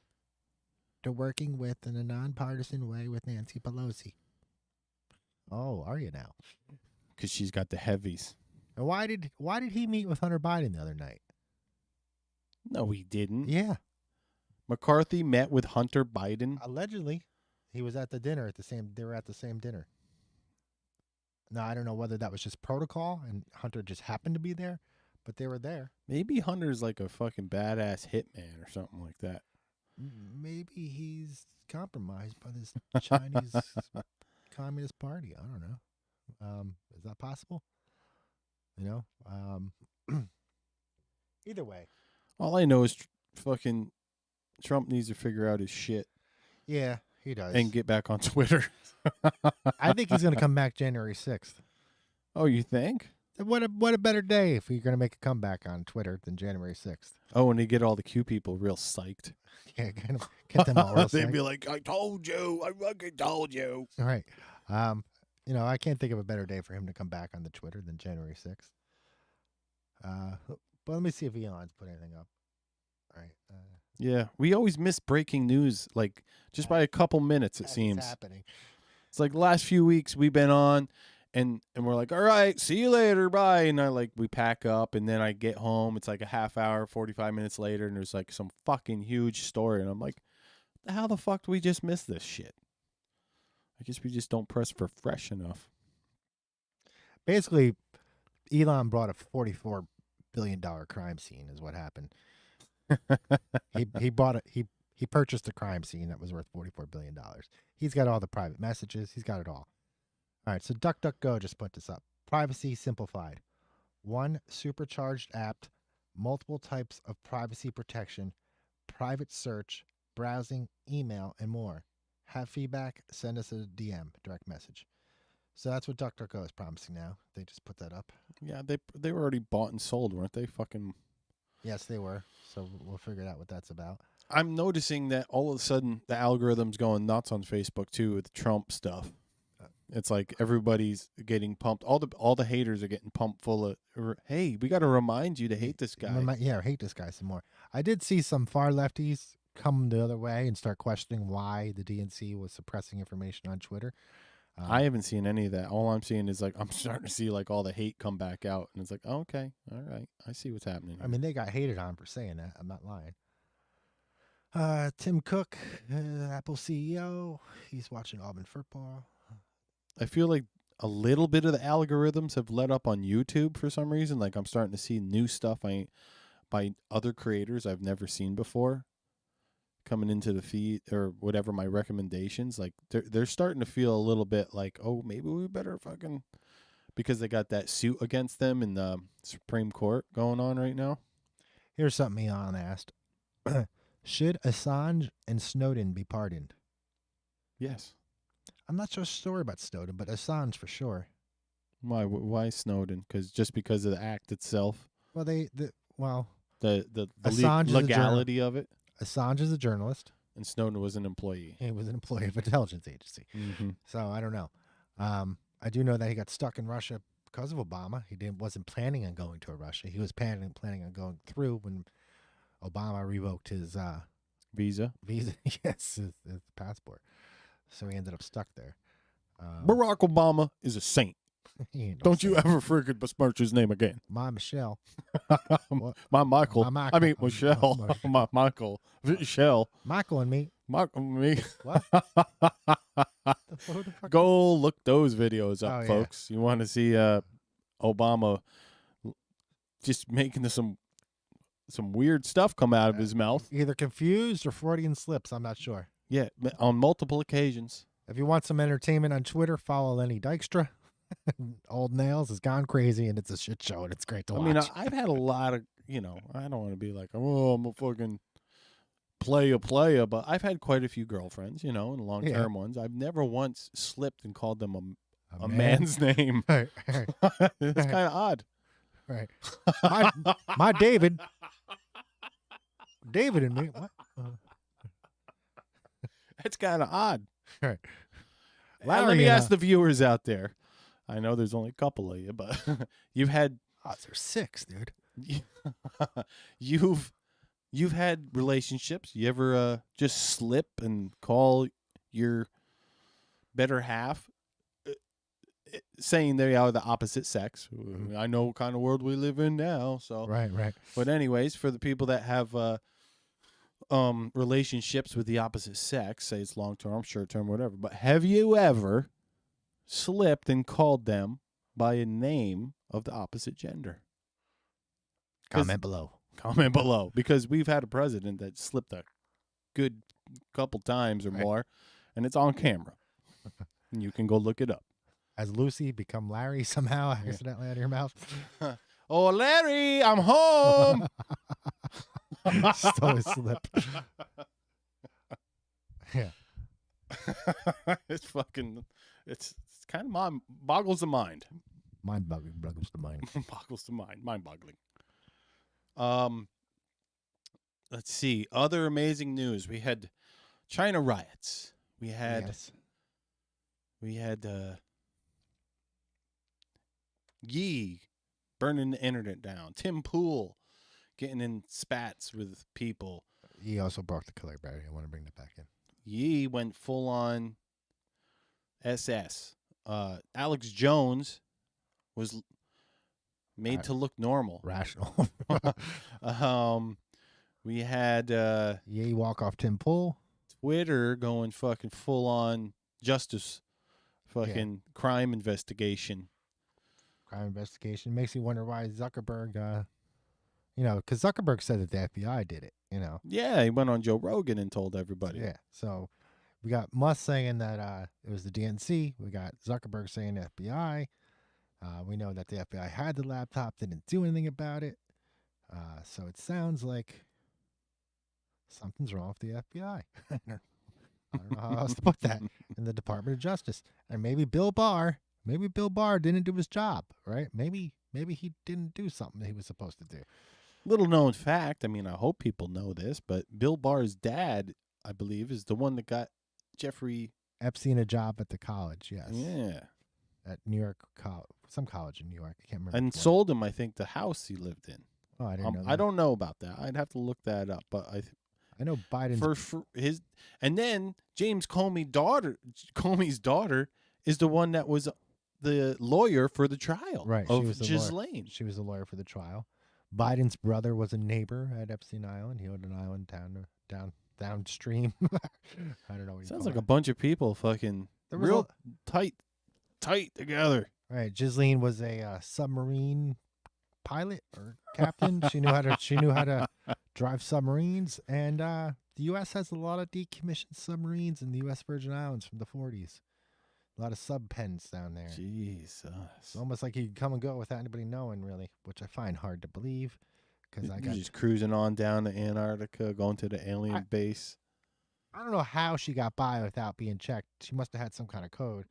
to working with in a nonpartisan way with Nancy Pelosi. Oh, are you now? Because she's got the heavies. And why did he meet with Hunter Biden the other night? No, he didn't. Yeah. McCarthy met with Hunter Biden. Allegedly. He was at the dinner they were at the same dinner. Now, I don't know whether that was just protocol and Hunter just happened to be there, but they were there. Maybe Hunter's like a fucking badass hitman or something like that. Maybe he's compromised by this Chinese Communist Party. I don't know. Is that possible? You know? Either way. All I know is fucking Trump needs to figure out his shit. Yeah. He does. And get back on Twitter. I think he's going to come back January 6th. Oh, you think? What a better day if you're going to make a comeback on Twitter than January 6th. Oh, and they get all the Q people real psyched. Yeah, get them all real psyched. They'd be like, I told you. I fucking told you. All right. You know, I can't think of a better day for him to come back on the Twitter than January 6th. But let me see if Elon's put anything up. All right. Yeah, we always miss breaking news, like just by a couple minutes. It seems it's happening. It's like the last few weeks we've been on, and we're like, all right, see you later, bye. And we pack up, and then I get home. It's like a half hour, 45 minutes later, and there's like some fucking huge story, and I'm like, how the fuck do we just miss this shit? I guess we just don't press refresh enough. Basically, Elon brought a $44 billion crime scene, is what happened. He purchased a crime scene that was worth $44 billion. He's got all the private messages. He's got it all. All right, so DuckDuckGo just put this up. Privacy simplified. One supercharged app, multiple types of privacy protection, private search, browsing, email, and more. Have feedback? Send us a DM, direct message. So that's what DuckDuckGo is promising now. They just put that up. Yeah, they were already bought and sold, weren't they? Fucking. Yes, they were. So we'll figure out what that's about. I'm noticing that all of a sudden the algorithm's going nuts on Facebook too with Trump stuff. It's like everybody's getting pumped. All the haters are getting pumped full of, hey, we got to remind you to hate this guy. Hate this guy some more. I did see some far lefties come the other way and start questioning why the DNC was suppressing information on Twitter. I haven't seen any of that. All I'm seeing is like I'm starting to see like all the hate come back out, and it's like, oh, okay, all right, I see what's happening here. I mean, they got hated on for saying that. I'm not lying. Tim Cook, Apple CEO, he's watching Auburn football. I feel like a little bit of the algorithms have let up on YouTube for some reason. Like I'm starting to see new stuff by other creators I've never seen before coming into the feed or whatever my recommendations. Like they're starting to feel a little bit like, oh, maybe we better fucking, because they got that suit against them in the Supreme Court going on right now. Here's something Elon asked. Should Assange and Snowden be pardoned? Yes. I'm not so sure about Snowden, but Assange for sure. Why Snowden? Because of the act itself. Well, the Assange legality of it. Assange is a journalist, and Snowden was an employee. He was an employee of an intelligence agency. Mm-hmm. So I don't know. I do know that he got stuck in Russia because of Obama. He wasn't planning on going to Russia. He was planning on going through when Obama revoked his visa. Yes, his passport. So he ended up stuck there. Barack Obama is a saint. Don't you ever freaking besmirch his name again. My Michelle. My Michael. My Michael. I mean, Michelle. My Michael. Michelle. Michael and me. Michael and me. What? Go look those videos up, Oh, folks. You want to see Obama just making some weird stuff come out of his mouth. Either confused or Freudian slips. I'm not sure. Yeah, on multiple occasions. If you want some entertainment on Twitter, follow Lenny Dykstra. Old Nails has gone crazy, and it's a shit show, and it's great to watch. I mean, I've had a lot of, I don't want to be like, oh, I'm a fucking player, but I've had quite a few girlfriends, and long-term ones. I've never once slipped and called them a man's name. Right. It's kind of odd. Right. My David. David and me. What? That's kind of odd. Right. Larry, let me ask the viewers out there. I know there's only a couple of you, but you've had. There's 6, dude. You've had relationships. You ever just slip and call your better half, saying they are the opposite sex? Mm-hmm. I know what kind of world we live in now. So Right. But anyways, for the people that have relationships with the opposite sex, say it's long term, short term, whatever. But have you ever slipped and called them by a name of the opposite gender? Comment below. Comment below, because we've had a president that slipped a good couple times or more, and it's on camera. And you can go look it up. Has Lucy become Larry somehow accidentally out of your mouth? Oh, Larry, I'm home. Stole his slip. Yeah. It's kind of boggles the mind. Mind-boggling, boggles the mind. Boggles the mind. Mind-boggling. Let's see. Other amazing news. We had China riots. We had Yi burning the internet down. Tim Pool getting in spats with people. He also broke the color barrier. I want to bring that back in. Yi went full on SS. Alex Jones was made to look normal. Rational. We had Ye walk off Tim Pool. Twitter going fucking full on justice, fucking crime investigation. Crime investigation makes you wonder why Zuckerberg, because Zuckerberg said that the FBI did it, Yeah, he went on Joe Rogan and told everybody. Yeah, so we got Musk saying that it was the DNC. We got Zuckerberg saying FBI. We know that the FBI had the laptop, didn't do anything about it. So it sounds like something's wrong with the FBI. I don't know how else to put that. In the Department of Justice. And maybe Bill Barr didn't do his job, right? Maybe he didn't do something that he was supposed to do. Little known fact, I mean, I hope people know this, but Bill Barr's dad, I believe, is the one that got Jeffrey Epstein a job at the college, yes. Yeah. At New York College, some college in New York. I can't remember. And sold him, I think, the house he lived in. Oh, I didn't know that. I don't know about that. I'd have to look that up, but I know Biden's and then James Comey's daughter is the one that was the lawyer for the trial right, of Ghislaine. She was the lawyer for the trial. Biden's brother was a neighbor at Epstein Island. He owned an island downstream. I don't know. What Sounds like a bunch of people fucking real tight together. Right. Ghislaine was a submarine pilot or captain. She knew how to drive submarines, and the U.S. has a lot of decommissioned submarines in the U.S. Virgin Islands from the 40s. A lot of sub pens down there. Jesus. It's almost like you can come and go without anybody knowing, really, which I find hard to believe. Because You're just cruising on down to Antarctica, going to the alien base. I don't know how she got by without being checked. She must have had some kind of code.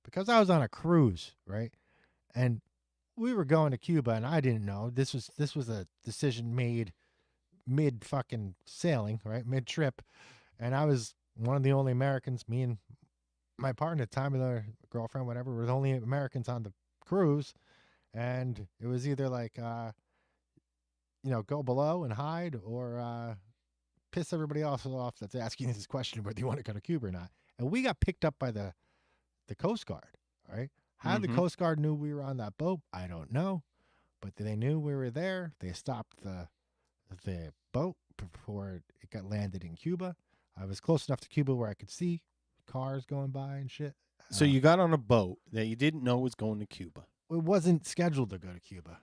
Because I was on a cruise, right? And we were going to Cuba, and I didn't know. This was a decision made mid fucking sailing, right? Mid trip. And I was one of the only Americans, me and my partner at the time, with our girlfriend, whatever, were the only Americans on the cruise. And it was either like, go below and hide, or piss everybody else off that's asking this question whether you want to go to Cuba or not. And we got picked up by the Coast Guard, all right? How the Coast Guard knew we were on that boat, I don't know. But they knew we were there. They stopped the boat before it got landed in Cuba. I was close enough to Cuba where I could see cars going by and shit. So you got on a boat that you didn't know was going to Cuba. It wasn't scheduled to go to Cuba.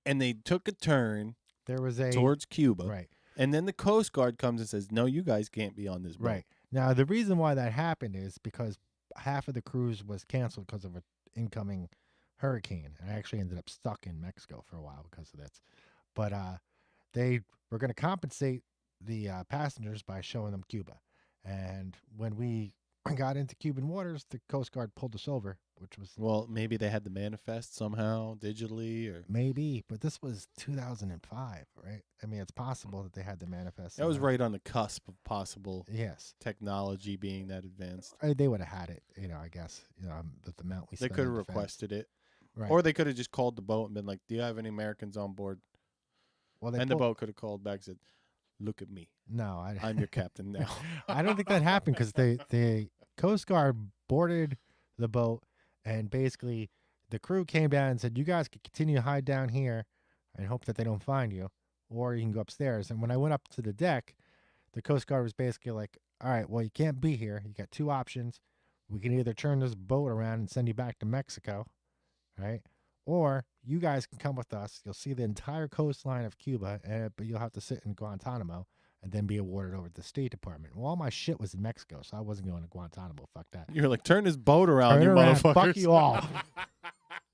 And they took a turn towards Cuba. Right. And then the Coast Guard comes and says, no, you guys can't be on this boat. Right. Now, the reason why that happened is because half of the cruise was canceled because of an incoming hurricane. And I actually ended up stuck in Mexico for a while because of this. But they were going to compensate the passengers by showing them Cuba. And when we got into Cuban waters, the Coast Guard pulled us over, which was... Well, maybe they had the manifest somehow, digitally, or... Maybe, but this was 2005, right? I mean, it's possible that they had the manifest. That was right on the cusp of possible yes technology being that advanced. They would have had it, I guess, with the amount we They could have requested it. Right. Or they could have just called the boat and been like, do you have any Americans on board? Well, the boat could have called back and said, look at me. No, I'm your captain now. I don't think that happened because the Coast Guard boarded the boat, and basically the crew came down and said, you guys can continue to hide down here and hope that they don't find you, or you can go upstairs. And when I went up to the deck, the Coast Guard was basically like, all right, well, you can't be here. You got two options. We can either turn this boat around and send you back to Mexico, right? Or you guys can come with us. You'll see the entire coastline of Cuba, but you'll have to sit in Guantanamo and then be awarded over to the State Department. Well, all my shit was in Mexico, so I wasn't going to Guantanamo. Fuck that. You're like, turn this boat around, you motherfuckers. Fuck you all.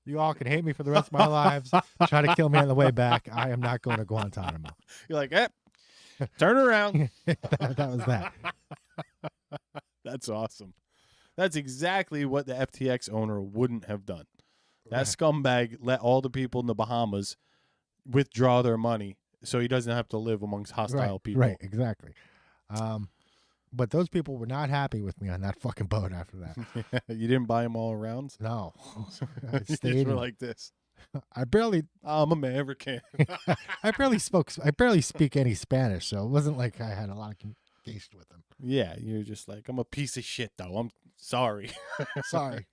You all can hate me for the rest of my lives. Try to kill me on the way back. I am not going to Guantanamo. You're like, turn around. that was that. That's awesome. That's exactly what the FTX owner wouldn't have done. That scumbag let all the people in the Bahamas withdraw their money so he doesn't have to live amongst hostile people. Right, exactly. But those people were not happy with me on that fucking boat after that. You didn't buy them all around? No. I stayed were like this. I'm American. I barely speak any Spanish, so it wasn't like I had a lot of communication with them. Yeah, you're just like, I'm a piece of shit, though. I'm sorry. Sorry.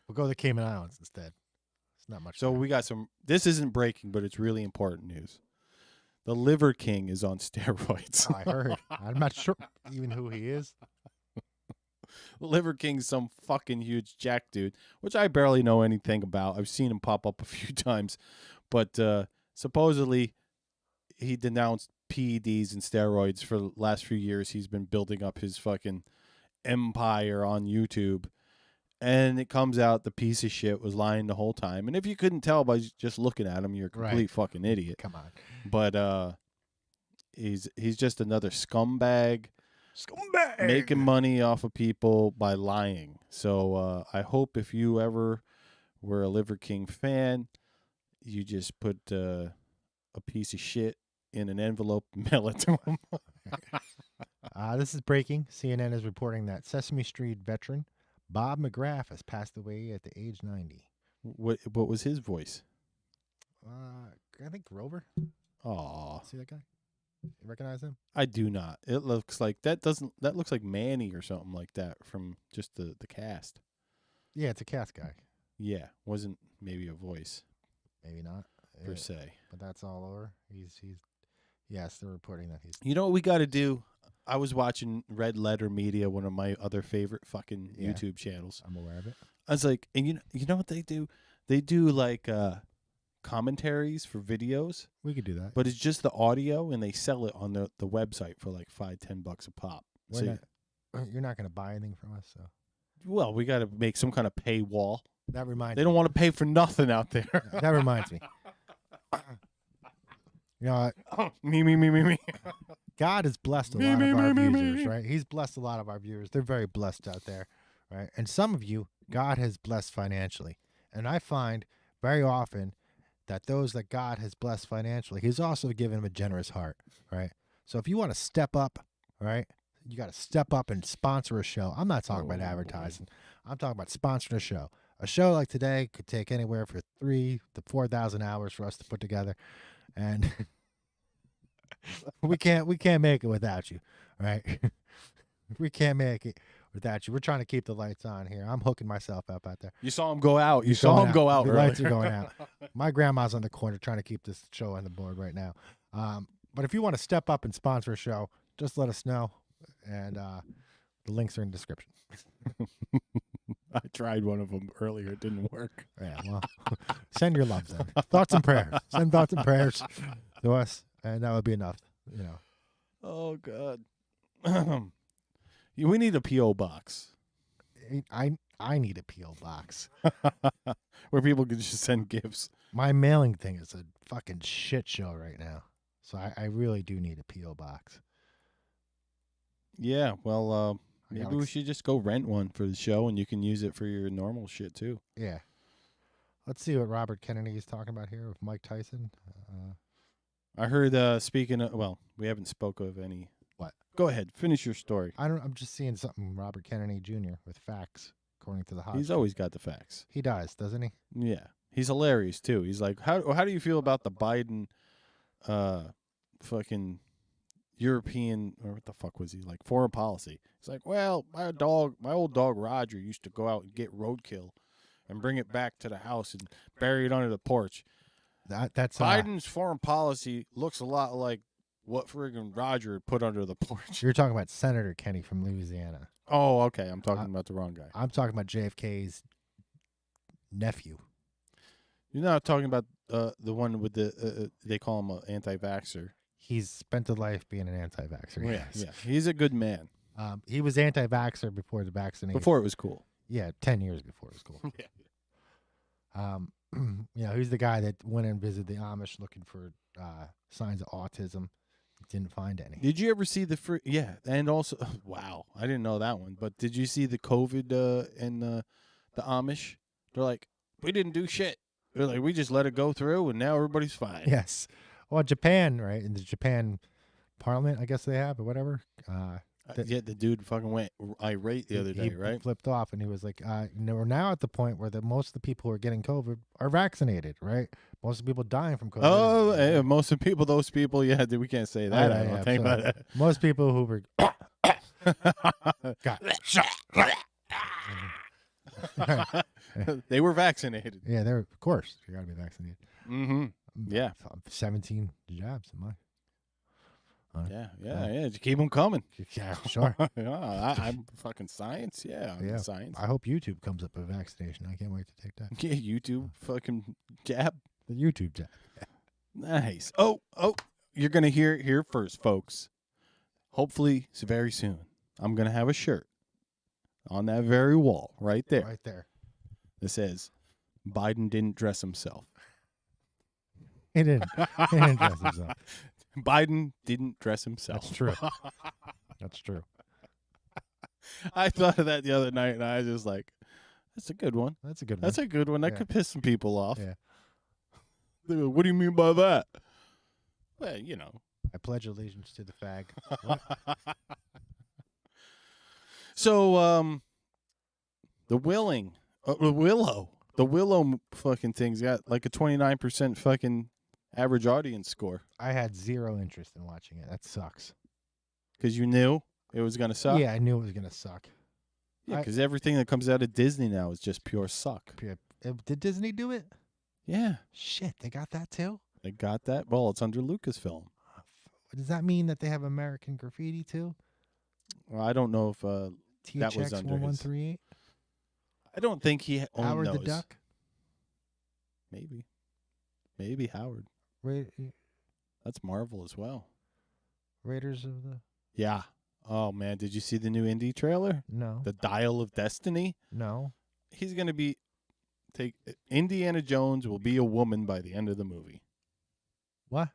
We'll go to the Cayman Islands instead. It's not much. So we got some. This isn't breaking, but it's really important news. The Liver King is on steroids. Oh, I heard. I'm not sure even who he is. Liver King's some fucking huge jack dude, which I barely know anything about. I've seen him pop up a few times, but supposedly he denounced PEDs and steroids for the last few years. He's been building up his fucking empire on YouTube. And it comes out the piece of shit was lying the whole time. And if you couldn't tell by just looking at him, you're a complete fucking idiot. Come on. But he's just another scumbag. Making money off of people by lying. So I hope if you ever were a Liver King fan, you just put a piece of shit in an envelope and mail it to him. This is breaking. CNN is reporting that Sesame Street veteran Bob McGrath has passed away at the age 90. What was his voice? I think Grover. Aw. See that guy? You recognize him? I do not. It looks like that looks like Manny or something like that from just the cast. Yeah, it's a cast guy. Yeah, wasn't maybe a voice. Maybe not. Per se. But that's all over. He's yes, they're reporting that he's. You know what we got to do? I was watching Red Letter Media, one of my other favorite fucking YouTube channels. I'm aware of it. I was like, and you know what they do? They do like commentaries for videos. We could do that. But it's just the audio, and they sell it on the website for like $5-10 a pop. You're not going to buy anything from us, so. Well, we got to make some kind of paywall. That reminds me. They don't want to pay for nothing out there. That reminds me. You know what? Me. God has blessed a lot of our viewers, right? He's blessed a lot of our viewers. They're very blessed out there, right? And some of you, God has blessed financially. And I find very often that those that God has blessed financially, he's also given them a generous heart, right? So if you want to step up, right, you got to step up and sponsor a show. I'm not talking about advertising. I'm talking about sponsoring a show. A show like today could take anywhere from 3,000 to 4,000 hours for us to put together, and we can't make it without you, right? We can't make it without you. We're trying to keep the lights on here. I'm hooking myself up out there. You saw him go out. You saw him go out. The earlier. lights are going out. My grandma's on the corner trying to keep this show on the board right now. But if you want to step up and sponsor a show, just let us know, and the links are in the description. I tried one of them earlier. It didn't work. Yeah, well, send your loves in. Thoughts and prayers. Send thoughts and prayers to us, and that would be enough. You know. Oh God. We need a P.O. box. I need a P.O. box where people can just send gifts. My mailing thing is a fucking shit show right now, so I really do need a P.O. box. Yeah, well, maybe we should just go rent one for the show, and you can use it for your normal shit too. Yeah. Let's see what Robert Kennedy is talking about here with Mike Tyson. I heard. Speaking of, well, we haven't spoke of any. What? Go ahead, finish your story. I'm just seeing something. Robert Kennedy Jr. with facts, according to the Hodge. He's always got the facts. He does, doesn't he? Yeah, he's hilarious too. He's like, how do you feel about the Biden, fucking European, or what the fuck was he like, foreign policy? He's like, well, my old dog Roger used to go out and get roadkill, and bring it back to the house and bury it under the porch. That's Biden's foreign policy looks a lot like what friggin' Roger put under the porch. You're talking about Senator Kenny from Louisiana. Oh, okay. I'm talking about the wrong guy. I'm talking about JFK's nephew. You're not talking about the one with the they call him an anti-vaxxer. He's spent a life being an anti-vaxxer. Yeah, Yes. yeah. He's a good man. He was anti-vaxxer before the vaccination. Before it was cool. Yeah, 10 years before it was cool. Yeah. He's the guy that went and visited the Amish looking for signs of autism. Didn't find any. Did you ever see the yeah, and also wow, I didn't know that one. But did you see the COVID and the Amish? They're like, we didn't do shit. They're like, we just let it go through, and now everybody's fine. Yes. Well, Japan, right? In the Japan Parliament, I guess they have or whatever. Yeah, the dude fucking went irate the other day, He right? flipped off, and he was like, we're now at the point where most of the people who are getting COVID are vaccinated, right? Most of the people dying from COVID. Oh, hey, most of the people, those people, yeah, we can't say that. I don't think about it. Most people who were they were vaccinated. Yeah, they're of course you got to be vaccinated. Mm-hmm. Yeah, 17 jabs in my. Yeah. Just keep them coming. Yeah, sure. Yeah, I'm fucking science. Yeah, I'm science. I hope YouTube comes up with vaccination. I can't wait to take that. Yeah, YouTube fucking jab. The YouTube jab. Nice. Oh, you're gonna hear it here first, folks. Hopefully, it's very soon. I'm gonna have a shirt on that very wall right there. Right there. That says, "Biden didn't dress himself." He didn't dress himself. Biden didn't dress himself. That's true. That's true. I thought of that the other night, and I was just like, that's a good one. That's a good one. That's a good one. That Yeah. could piss some people off. Yeah. They go, what do you mean by that? Well, you know. I pledge allegiance to the fag. What? So, the Willow fucking thing's got like a 29% fucking average audience score. I had zero interest in watching it. That sucks. Because you knew it was going to suck? Yeah, I knew it was going to suck. Yeah, because everything that comes out of Disney now is just pure suck. Did Disney do it? Yeah. Shit, they got that too? They got that? Well, it's under Lucasfilm. Does that mean that they have American Graffiti too? Well, I don't know if that was under his... 1138? I don't think he owned Howard those. the Duck? Maybe Howard. That's Marvel as well. Raiders of the... Yeah. Oh, man. Did you see the new indie trailer? No. The Dial of Destiny? No. He's going to be... Indiana Jones will be a woman by the end of the movie. What?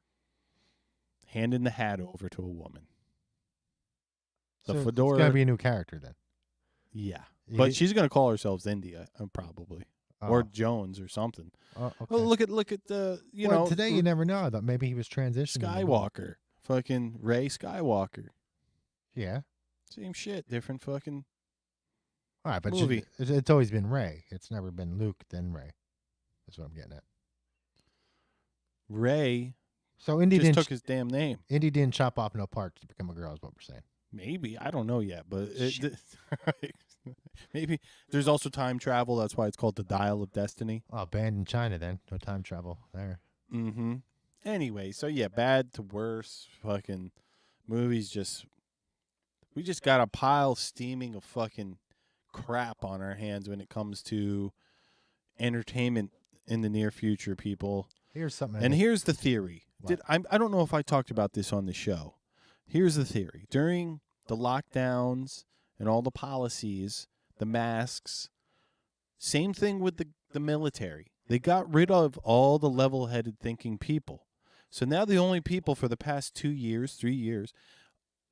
Handing the hat over to a woman. The So fedora... It's got to be a new character then. Yeah. But she's going to call herself India, probably. Or Jones or something. Oh, okay. Well, look at the, you know... Today you never know. I thought maybe he was transitioning. Skywalker. Fucking Ray Skywalker. Yeah. Same shit. Different fucking... All right, but movie. It's always been Ray. It's never been Luke, then Ray. That's what I'm getting at. Ray. So Indy just didn't took his damn name. Indy didn't chop off no parts to become a girl, is what we're saying. Maybe. I don't know yet, but maybe there's also time travel. That's why it's called the Dial of Destiny. Oh, banned in China then. No time travel there. Mm-hmm. Anyway, so yeah, bad to worse. Fucking movies we just got a pile steaming of fucking crap on our hands when it comes to entertainment in the near future, people. Here's something. And here's the theory. I don't know if I talked about this on the show. Here's the theory. During the lockdowns and all the policies, the masks, same thing with the military. They got rid of all the level-headed thinking people. So now the only people for the past 2 years, 3 years,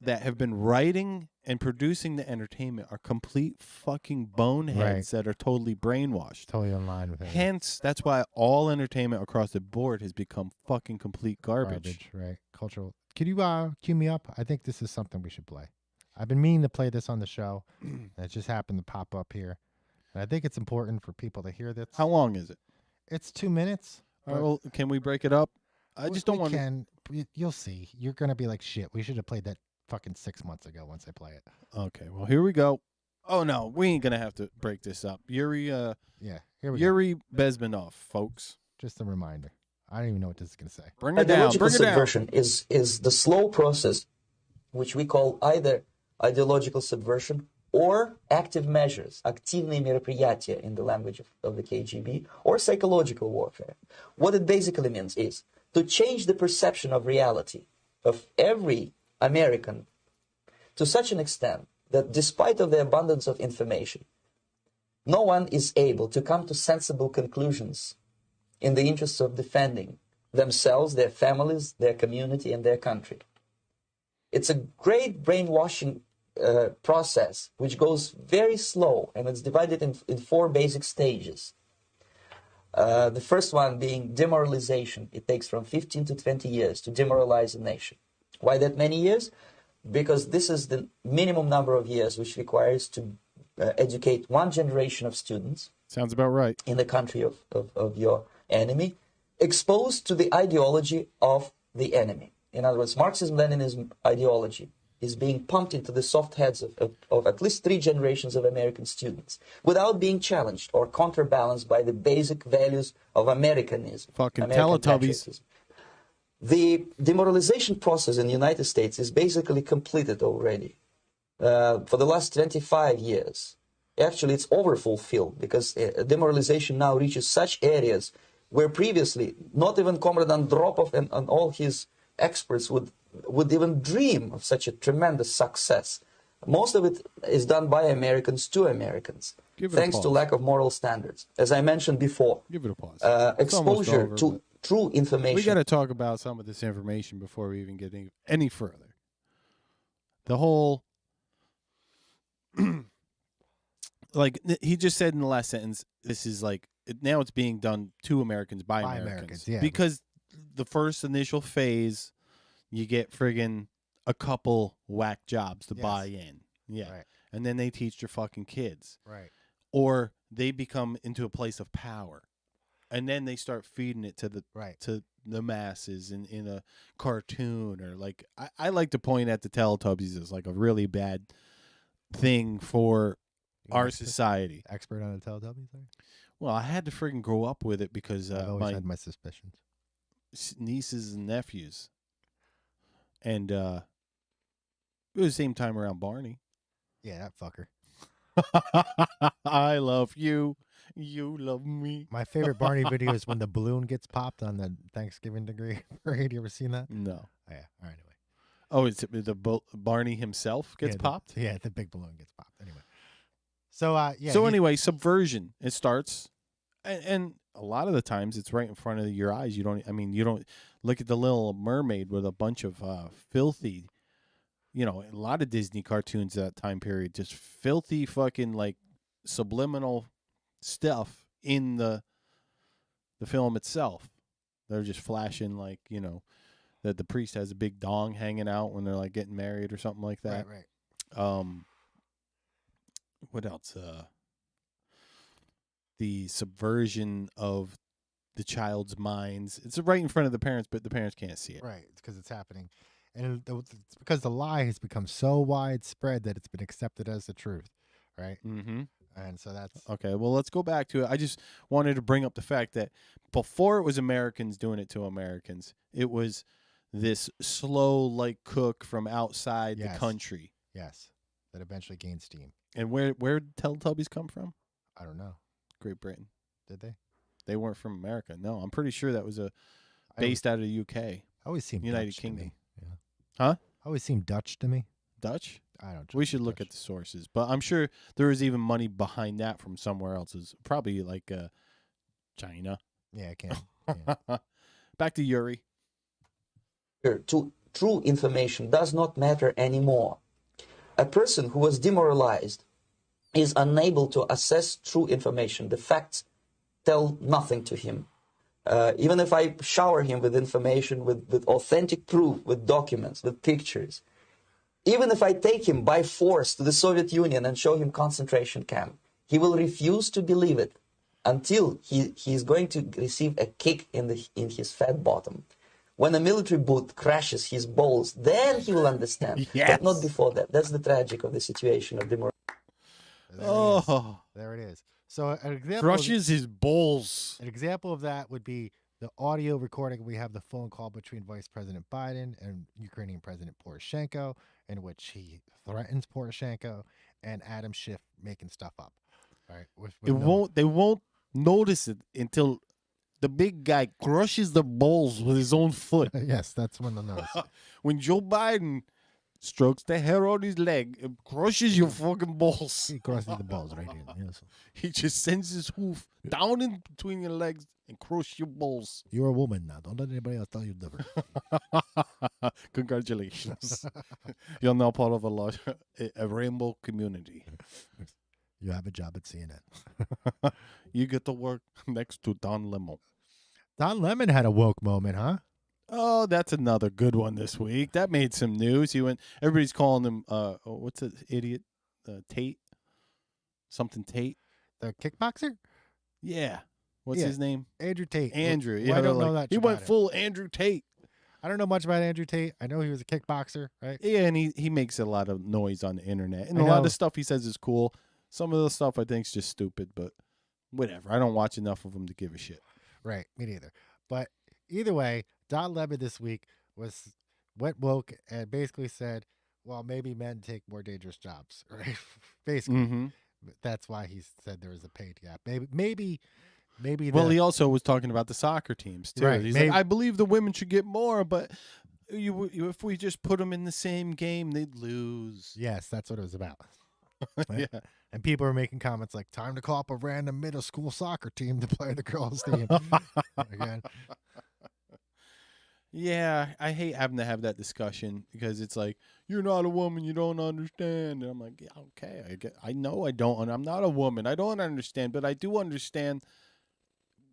that have been writing and producing the entertainment are complete fucking boneheads that are totally brainwashed. Totally in line with it. Hence, that's why all entertainment across the board has become fucking complete garbage. Right. Cultural. Could you cue me up? I think this is something we should play. I've been meaning to play this on the show, and it just happened to pop up here. And I think it's important for people to hear this. How long is it? It's 2 minutes. All right, well, can we break it up? I just don't want to. You'll see. You're going to be like, shit, we should have played that fucking 6 months ago once I play it. Okay, well, here we go. Oh, no, we ain't going to have to break this up. Yuri Bezmenov, folks. Just a reminder. I don't even know what this is going to say. Bring it down. Bring it down. Subversion is the slow process, which we call either ideological subversion or active measures, активные мероприятия in the language of the KGB, or psychological warfare. What it basically means is to change the perception of reality of every American to such an extent that despite of the abundance of information, no one is able to come to sensible conclusions in the interests of defending themselves, their families, their community, and their country. It's a great brainwashing process which goes very slow, and it's divided in 4 basic stages. The first one being demoralization. It takes from 15 to 20 years to demoralize a nation. Why that many years? Because this is the minimum number of years which requires to educate one generation of students. Sounds about right. In the country of your enemy, exposed to the ideology of the enemy. In other words, Marxism-Leninism ideology is being pumped into the soft heads of at least 3 generations of American students without being challenged or counterbalanced by the basic values of Americanism. Fucking Teletubbies. The demoralization process in the United States is basically completed already. For the last 25 years. Actually, it's overfulfilled because demoralization now reaches such areas where previously not even Comrade Andropov and all his experts would even dream of such a tremendous success. Most of it is done by Americans to Americans, thanks to lack of moral standards. As I mentioned before, give it a pause. Exposure over, to true information. We got to talk about some of this information before we even get any further. The whole, like he just said in the last sentence, this is like, now it's being done to Americans by Americans. Yeah. Because the first initial phase, you get friggin' a couple whack jobs to buy in. Yeah. Right. And then they teach their fucking kids. Right. Or they become into a place of power. And then they start feeding it to the masses in a cartoon, or like I like to point at the Teletubbies as like a really bad thing for our society. Expert on the Teletubbies? Well, I had to friggin' grow up with it because I've always had my suspicions. Nieces and nephews. And it was the same time around Barney. Yeah, that fucker. I love you. You love me. My favorite Barney video is when the balloon gets popped on the Thanksgiving parade. You ever seen that? No. Oh, yeah. All right, anyway. Oh, it's Barney himself gets popped? Yeah, the big balloon gets popped. Anyway. So, yeah. So anyway, subversion. It starts, and a lot of the times it's right in front of your eyes. You don't look at the Little Mermaid with a bunch of filthy, a lot of Disney cartoons at that time period, just filthy fucking like subliminal stuff in the film itself. They're just flashing like, that the priest has a big dong hanging out when they're like getting married or something like that. Right. what else? The subversion of the child's minds. It's right in front of the parents, but the parents can't see it. Right. It's because it's happening. And it's because the lie has become so widespread that it's been accepted as the truth. Right. Mm-hmm. And so that's okay. Well, let's go back to it. I just wanted to bring up the fact that before it was Americans doing it to Americans, it was this slow like cook from outside the country. Yes. That eventually gained steam. And where did Teletubbies come from? I don't know. Great Britain. Did they? They weren't from America. No, I'm pretty sure that was based out of the UK. I always seemed United Dutch Kingdom. To me. Yeah. Huh? Always seemed Dutch to me. Dutch? I don't. We should look at the sources, but I'm sure there is even money behind that from somewhere else. It's probably like China. Yeah, I can. Yeah. Back to Yuri. True information does not matter anymore. A person who was demoralized is unable to assess true information. The facts tell nothing to him. Even if I shower him with information, with authentic proof, with documents, with pictures, even if I take him by force to the Soviet Union and show him concentration camp, he will refuse to believe it until he is going to receive a kick in his fat bottom. When a military boot crashes his balls, then he will understand. Yes. But not before that. That's the tragic of the situation of demoralization. There it is. So an example crushes his balls. An example of that would be the audio recording. We have the phone call between Vice President Biden and Ukrainian President Poroshenko, in which he threatens Poroshenko and Adam Schiff making stuff up. All right, They won't notice it until the big guy crushes the balls with his own foot. Yes, that's when they'll notice. When Joe Biden strokes the hair on his leg and crushes your fucking balls. He crushes the balls right here. Yes. He just sends his hoof down in between your legs and crush your balls. You're a woman now. Don't let anybody else tell you different. Congratulations. You're now part of a rainbow community. You have a job at CNN. You get to work next to Don Lemon. Don Lemon had a woke moment, huh? Oh, that's another good one this week. That made some news. He went. Everybody's calling him. What's that idiot? Tate. Something Tate. The kickboxer. Yeah. What's his name? Andrew Tate. Andrew. Well, Yeah. I don't know that. He went full Andrew Tate. I don't know much about Andrew Tate. I know he was a kickboxer, right? Yeah, and he makes a lot of noise on the internet, and a lot of stuff he says is cool. Some of the stuff I think is just stupid, but whatever. I don't watch enough of him to give a shit. Right. Me neither. But either way, Don Lemon this week went woke and basically said, well, maybe men take more dangerous jobs, right? Basically. That's why he said there was a pay gap. Maybe. Well, he also was talking about the soccer teams too. Right, He's like, I believe the women should get more, but if we just put them in the same game, they'd lose. Yes, that's what it was about. Yeah. And people are making comments like, time to call up a random middle school soccer team to play the girls' team. Again. Yeah, I hate having to have that discussion because it's like, you're not a woman, you don't understand. And I'm like, yeah, okay, I know I don't, and I'm not a woman. I don't understand, but I do understand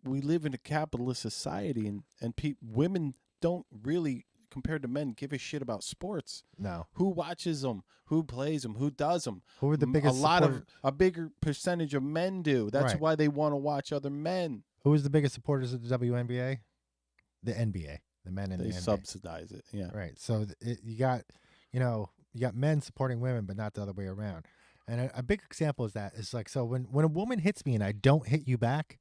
we live in a capitalist society, and women don't really, compared to men, give a shit about sports. No. Who watches them? Who plays them? Who does them? Who are the biggest a bigger percentage of men do. That's Right. why they want to watch other men. Who is the biggest supporters of the WNBA? The NBA. The men in the NBA. They subsidize it. Yeah. Right. So you got men supporting women, but not the other way around. And a big example is that is like, so when a woman hits me and I don't hit you back,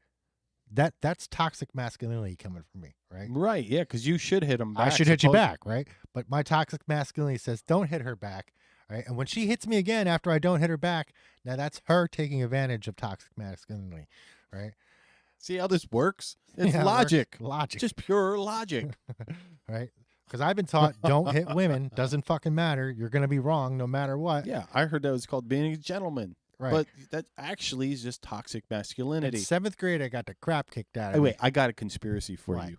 that's toxic masculinity coming from me, right? Right, yeah, because you should hit him back. I should hit you back, right? But my toxic masculinity says, don't hit her back, right? And when she hits me again after I don't hit her back, now that's her taking advantage of toxic masculinity, right? See how this works? It's Yeah, it logic. works. Logic. Just pure logic. Right? Because I've been taught, don't hit women. Doesn't fucking matter. You're going to be wrong no matter what. Yeah, I heard that was called being a gentleman. Right. But that actually is just toxic masculinity. In 7th grade, I got the crap kicked out of me. Wait, I got a conspiracy for you.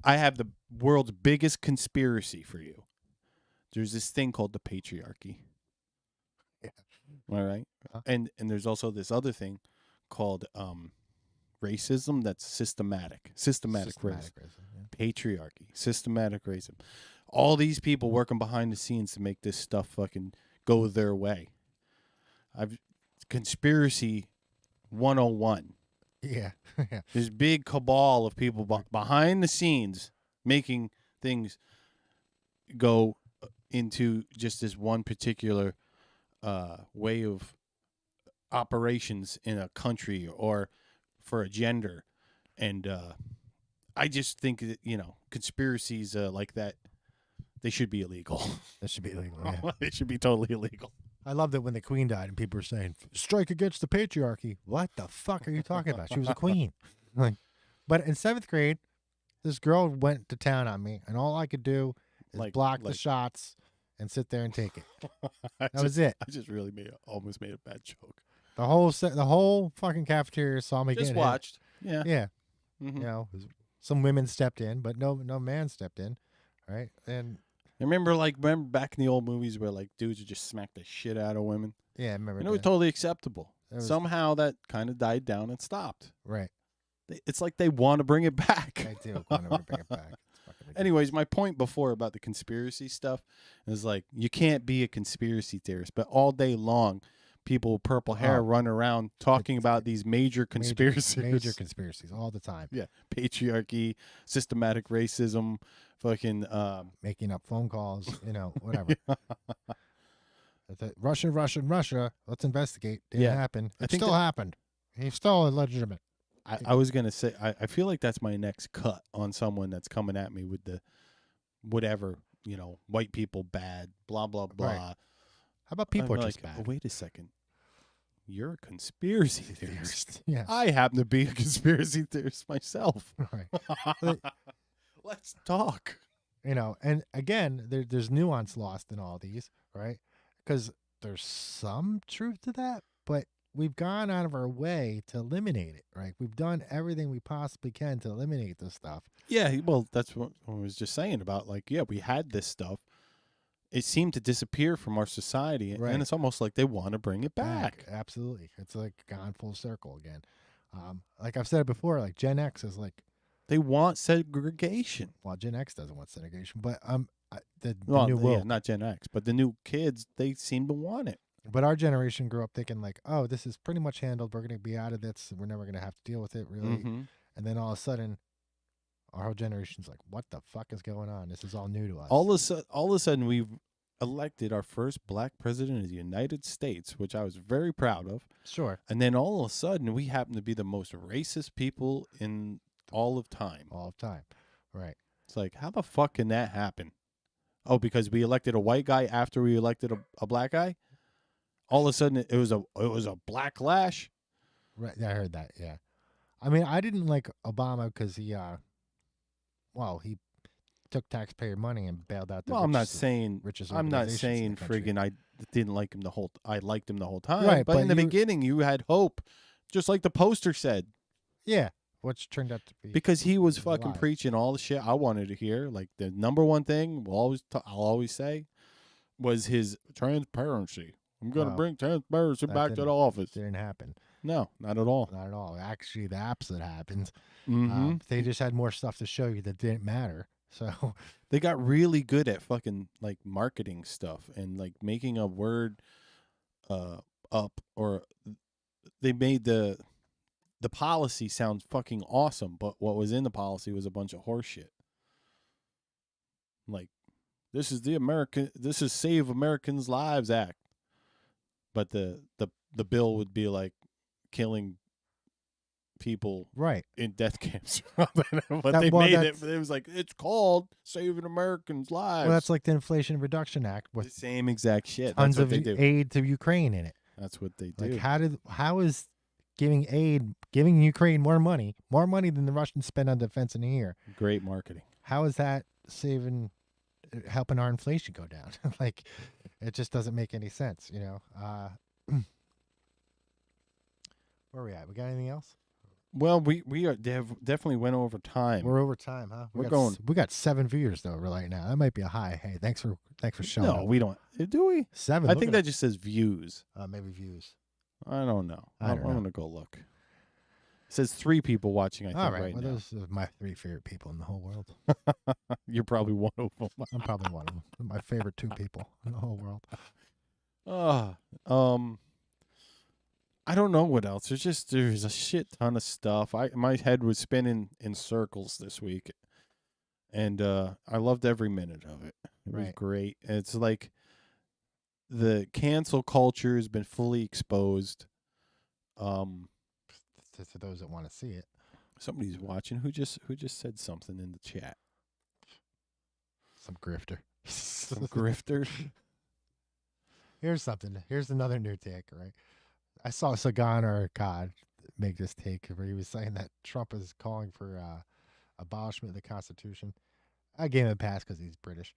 I have the world's biggest conspiracy for you. There's this thing called the patriarchy. Yeah. All right? And there's also this other thing called racism that's systematic racism. Patriarchy, systematic racism. All these people working behind the scenes to make this stuff fucking go their way. I've conspiracy 101. Yeah. This big cabal of people behind the scenes making things go into just this one particular way of operations in a country or for a gender. And I just think that, conspiracies like that, they should be illegal. That should be illegal, yeah. They should be totally illegal. I loved it when the queen died and people were saying, strike against the patriarchy. What the fuck are you talking about? She was a queen. But in 7th grade, this girl went to town on me, and all I could do is block the shots and sit there and take it. That was it. I just really almost made a bad joke. The whole fucking cafeteria saw me just get watched. hit. Yeah. Yeah. Some women stepped in, but no man stepped in. Right? And remember back in the old movies where dudes would just smack the shit out of women? Yeah, I remember. And it was totally acceptable. Somehow that kind of died down and stopped. Right. It's like they want to bring it back. They do want to bring it back. Anyways, my point before about the conspiracy stuff is you can't be a conspiracy theorist, but all day long, people with purple hair run around talking about these major conspiracies. Major conspiracies all the time. Yeah. Patriarchy, systematic racism, fucking making up phone calls, whatever. Russia. Let's investigate. Didn't happen. It still happened. He's still illegitimate. I was going to say, I feel like that's my next cut on someone that's coming at me with the whatever, white people bad, blah, blah, blah. Right. How about people are just bad? Oh, wait a second. You're a conspiracy theorist. Yes. I happen to be a conspiracy theorist myself. Right. Let's talk. And again, there's nuance lost in all these, right? Because there's some truth to that, but we've gone out of our way to eliminate it, right? We've done everything we possibly can to eliminate this stuff. Yeah, well, that's what I was just saying about we had this stuff. It seemed to disappear from our society, Right. and it's almost like they want to bring it back. Absolutely. It's gone full circle again. Like I've said before, Gen X is they want segregation. Well, Gen X doesn't want segregation, but the Well, new world. yeah, not Gen X, but the new kids, they seem to want it. But our generation grew up thinking oh, this is pretty much handled. We're going to be out of this. We're never going to have to deal with it, really. Mhm. And then all of a sudden, our whole generation's like, what the fuck is going on? This is all new to us. All of a sudden, we've elected our first black president of the United States, which I was very proud of. Sure. And then all of a sudden, we happen to be the most racist people in all of time. All of time. Right. It's how the fuck can that happen? Oh, because we elected a white guy after we elected a black guy? All of a sudden, it was a blacklash. Right. Yeah, I heard that. Yeah. I mean, I didn't like Obama because he took taxpayer money and bailed out the Well, I'm not saying richest I'm not organizations in saying the country. friggin' I didn't like him I liked him the whole time. Right, but in the you- beginning, you had hope, just like the poster said. Yeah, which turned out to be Because he was fucking lie. preaching all the shit I wanted to hear. The number one thing I'll always say was his transparency. I'm going to Well, bring transparency that back to didn't- the office. Didn't happen. No, not at all. Not at all. Actually, the opposite happened. Mhm. They just had more stuff to show you that didn't matter. So They got really good at fucking marketing stuff and making a word up, or they made the policy sound fucking awesome, but what was in the policy was a bunch of horse shit. This is Save Americans Lives Act. But the bill would be killing people right in death camps. But they made it. It was it's called Saving Americans' Lives. Well, that's like the Inflation Reduction Act with the same exact shit. tons That's what of they do. aid to Ukraine in it. That's what they do. How is giving Ukraine more money than the Russians spend on defense in a year? Great marketing. How is that helping our inflation go down? It just doesn't make any sense, Where are we at? We got anything else? Well, we are definitely went over time. We're over time, huh? We got 7 viewers though right now. That might be a high. Hey, thanks for showing up. No, we don't. Do we? 7. I think that just says views. Maybe views. I don't know. I don't know. I'm gonna go look. It says 3 people watching. I think All right. Well, now. those are my 3 favorite people in the whole world. You're probably one of them. I'm probably one of them. My favorite 2 people in the whole world. I don't know what else. There's a shit ton of stuff. My head was spinning in circles this week, and I loved every minute of it. It was great. It's like the cancel culture has been fully exposed. For those that want to see it, somebody's watching. Who just said something in the chat? Some grifter. Some grifter. Here's something. Here's another new take, right? I saw Sagan or God make this take where he was saying that Trump is calling for abolishment of the Constitution. I gave him a pass because he's British.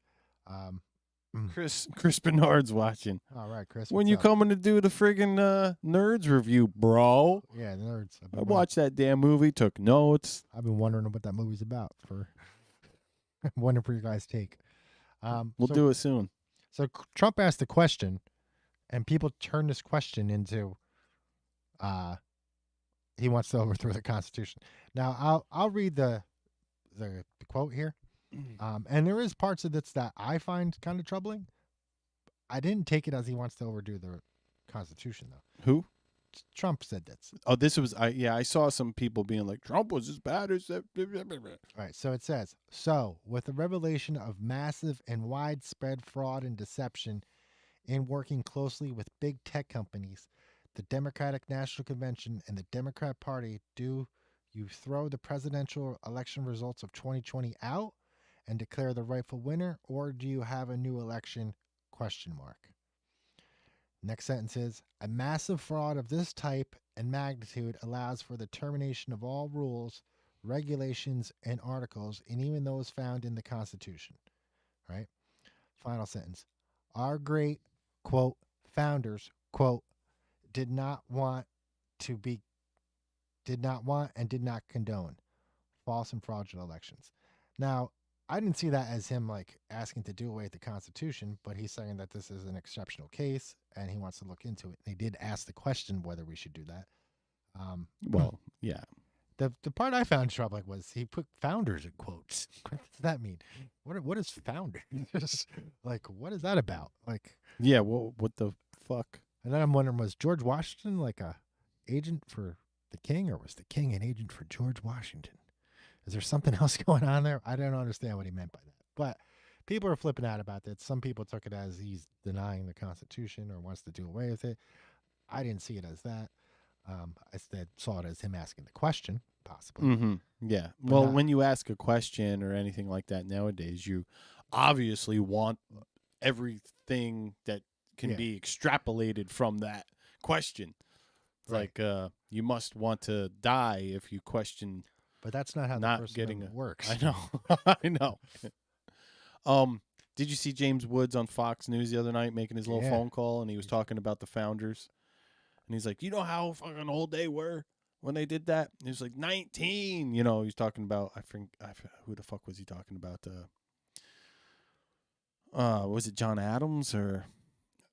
Chris Bernard's watching. All right, Chris. When you coming to do the friggin' Nerds review, bro? Yeah, Nerds. I watched that damn movie, took notes. I've been wondering what that movie's about. Wondering for your guys' take. We'll do it soon. So Trump asked a question, and people turn this question into, he wants to overthrow the Constitution. Now, I'll read the quote here. And there is parts of this that I find kind of troubling. I didn't take it as he wants to overdo the Constitution, though. Who? Trump said that. Oh, this was I saw some people being like, Trump was as bad as that. All right, so it says, so with the revelation of massive and widespread fraud and deception in working closely with big tech companies, the Democratic National Convention and the Democrat Party, do you throw the presidential election results of 2020 out and declare the rightful winner, or do you have a new election? ? Next sentence is, a massive fraud of this type and magnitude allows for the termination of all rules, regulations, and articles, and even those found in the Constitution. Right? Final sentence. Our great, quote, founders, quote, did not want and did not condone false and fraudulent elections. Now, I didn't see that as him like asking to do away with the Constitution, but he's saying that this is an exceptional case and he wants to look into it. They did ask the question whether we should do that. Well, yeah. The part I found troubling was he put founders in quotes. What does that mean? What is founders? Like, what is that about? Like, yeah, what the fuck? And then I'm wondering, was George Washington like a agent for the king, or was the king an agent for George Washington? Is there something else going on there? I don't understand what he meant by that. But people are flipping out about that. Some people took it as he's denying the Constitution or wants to do away with it. I didn't see it as that. I instead saw it as him asking the question, possibly. Mm-hmm. Yeah. But well, when you ask a question or anything like that nowadays, you obviously want everything that can be extrapolated from that question. It's like you must want to die if you question. But that's not how not the First getting Amendment works. I know. I know. Did you see James Woods on Fox News the other night making his little phone call, and he was talking about the founders, and he's like, you know how fucking old they were when they did that? And he was like 19. You know, he's talking about I think who the fuck was he talking about? Was it John Adams or?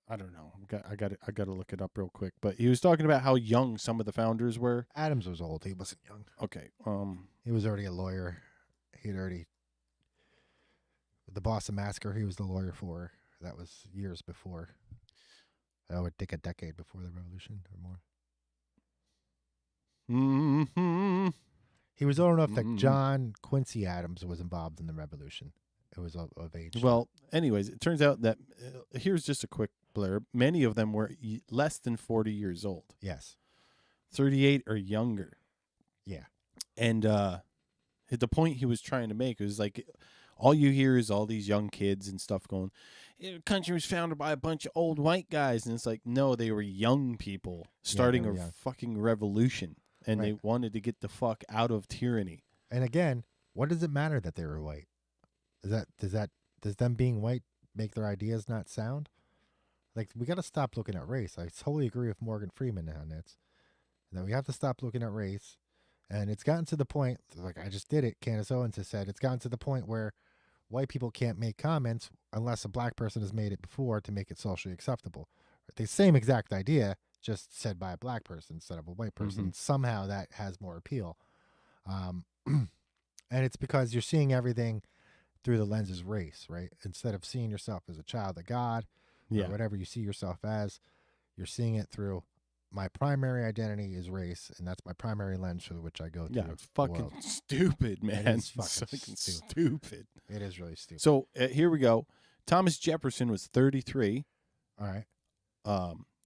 I don't know. I got to look it up real quick. But he was talking about how young some of the founders were. Adams was old. He wasn't young. Okay. He was already a lawyer. He'd already the Boston Massacre. He was the lawyer for. That was years before. That would take a decade before the revolution or more. Mm-hmm. He was old enough that John Quincy Adams was involved in the revolution. It was of age. Well, anyways, it turns out that here's just a quick blurb. Many of them were less than 40 years old. Yes. 38 or younger. Yeah. And the point he was trying to make was like, all you hear is all these young kids and stuff going, the country was founded by a bunch of old white guys. And it's like, no, they were young people starting a fucking revolution. And they wanted to get the fuck out of tyranny. And again, what does it matter that they were white? Does them being white make their ideas not sound? Like, we got to stop looking at race. I totally agree with Morgan Freeman on this. That we have to stop looking at race. And it's gotten to the point, like I just did it, Candace Owens has said, it's gotten to the point where white people can't make comments unless a black person has made it before to make it socially acceptable. The same exact idea, just said by a black person instead of a white person. Mm-hmm. Somehow that has more appeal. And it's because you're seeing everything through the lens of race, right? Instead of seeing yourself as a child of God or whatever you see yourself as, you're seeing it through my primary identity is race, and that's my primary lens through which I go through. Yeah, it's fucking stupid, man. It is It's fucking stupid. It is really stupid. So here we go. Thomas Jefferson was 33. All right.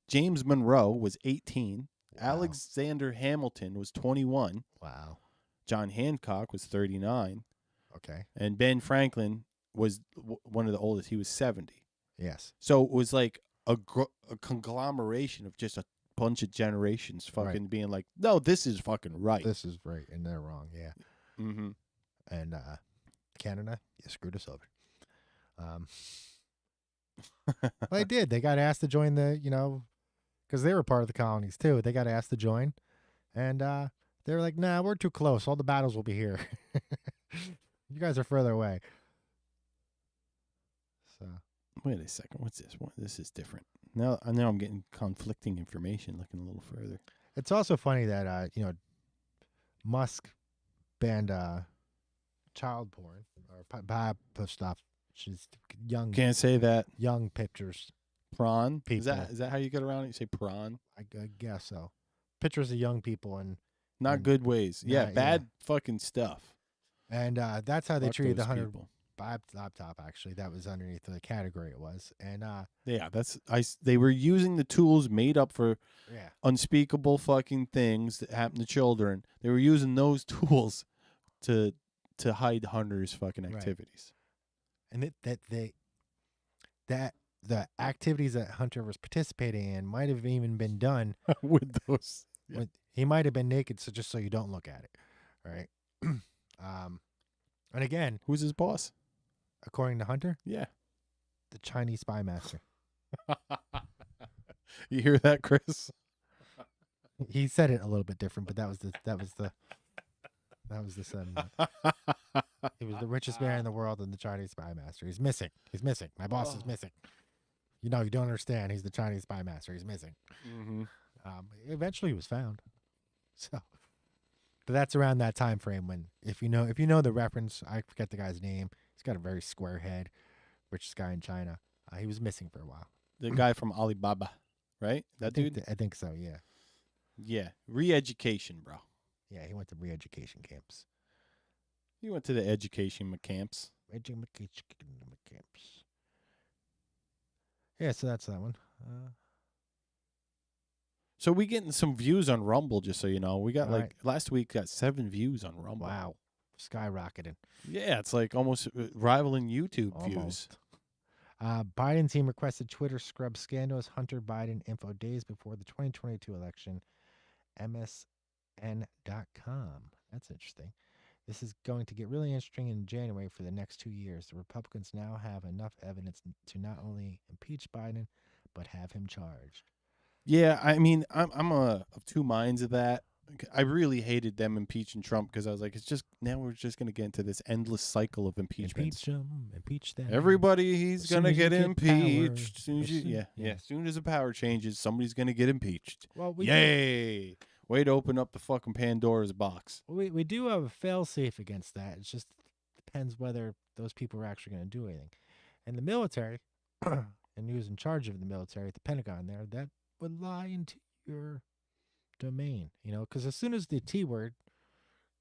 James Monroe was 18. Wow. Alexander Hamilton was 21. Wow. John Hancock was 39. Okay. And Ben Franklin was one of the oldest. He was 70. Yes. So it was like a conglomeration of just a bunch of generations fucking being like, no, this is fucking right. This is right, and they're wrong. Yeah. Mm-hmm. And Canada, you screwed us over. Well, they did. They got asked to join the, because they were part of the colonies too. They got asked to join, and they were like, "Nah, we're too close. All the battles will be here. You guys are further away." So wait a second. What's this? This is different. Now I'm getting conflicting information. Looking a little further. It's also funny that Musk banned child porn or stuff. She's young. Can't say that. Young pictures. Prawn. People. Is that how you get around it? You say prawn? I guess so. Pictures of young people and not good ways. Yeah, bad fucking stuff. And that's how they treated the 100 people. Laptop. Actually, that was underneath the category it was. And yeah, they were using the tools made up for unspeakable fucking things that happen to children. They were using those tools to hide Hunter's fucking activities. And that the activities that Hunter was participating in might have even been done with those. Yeah. He might have been naked, so just so you don't look at it, all right? And again, who's his boss? According to Hunter, yeah, the Chinese spy master. You hear that, Chris? He said it a little bit different, but that was the sentiment. He was the richest man in the world and the Chinese spy master. He's missing. My boss is missing. You don't understand. He's the Chinese spy master. He's missing. Mm-hmm. Eventually, he was found. So, but that's around that time frame when, if you know the reference, I forget the guy's name. He's got a very square head, richest guy in China. He was missing for a while. The guy from Alibaba, right? Dude. I think so. Yeah. Yeah. Re-education, bro. Yeah, he went to re-education camps. He went to the education camps. Education camps. Yeah, so that's that one. So we getting some views on Rumble, just so you know. We got last week got 7 views on Rumble. Wow, skyrocketing. Yeah, it's like almost rivaling YouTube views. Biden team requested Twitter scrub scandalous Hunter Biden info days before the 2022 election. MSN.com. That's interesting. This is going to get really interesting in January for the next 2 years. The Republicans now have enough evidence to not only impeach Biden, but have him charged. Yeah, I mean, I'm of two minds of that. I really hated them impeaching Trump because I was like, now we're just going to get into this endless cycle of impeachments. Impeach them. Everybody, he's going to get impeached. As soon as the power changes, somebody's going to get impeached. Well, yay! Way to open up the fucking Pandora's box. We do have a fail-safe against that. It just depends whether those people are actually going to do anything. And the military, and who's in charge of the military at the Pentagon there, that would lie into your domain, because as soon as the T word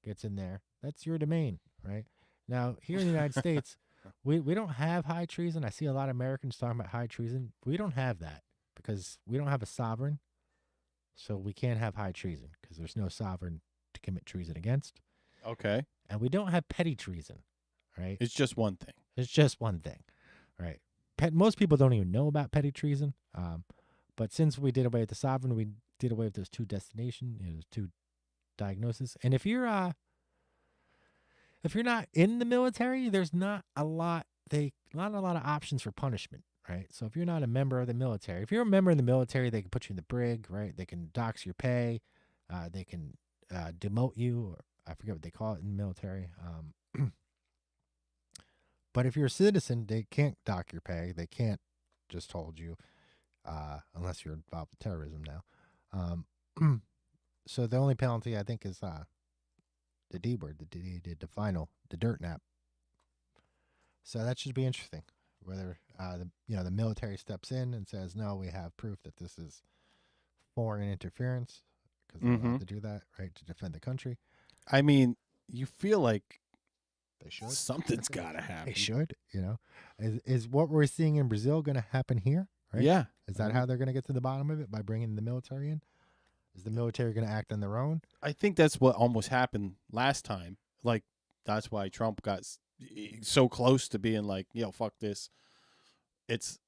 gets in there, that's your domain, right? Now, here in the United States, we don't have high treason. I see a lot of Americans talking about high treason. We don't have that because we don't have a sovereign. So we can't have high treason because there's no sovereign to commit treason against. Okay. And we don't have petty treason, right? It's just one thing. It's just one thing, right? Most people don't even know about petty treason. But since we did away with the sovereign, we did away with those 2 destinations, those 2 diagnoses. And if you're not in the military, there's not a lot of options for punishment. Right. So if you're not a member of the military, if you're a member of the military, they can put you in the brig, right? They can dox your pay. They can demote you, or I forget what they call it in the military. But if you're a citizen, they can't dock your pay. They can't just hold you unless you're involved with terrorism now. So the only penalty, I think, is the D word, the dirt nap. So that should be interesting. Whether the military steps in and says, no, we have proof that this is foreign interference because they're allowed to do that, right, to defend the country. I mean, you feel like they should. Something's got to happen. They should, Is what we're seeing in Brazil going to happen here? Right? Yeah. Is that how they're going to get to the bottom of it, by bringing the military in? Is the military going to act on their own? I think that's what almost happened last time. Like, that's why Trump got so close to being like, fuck this. It's,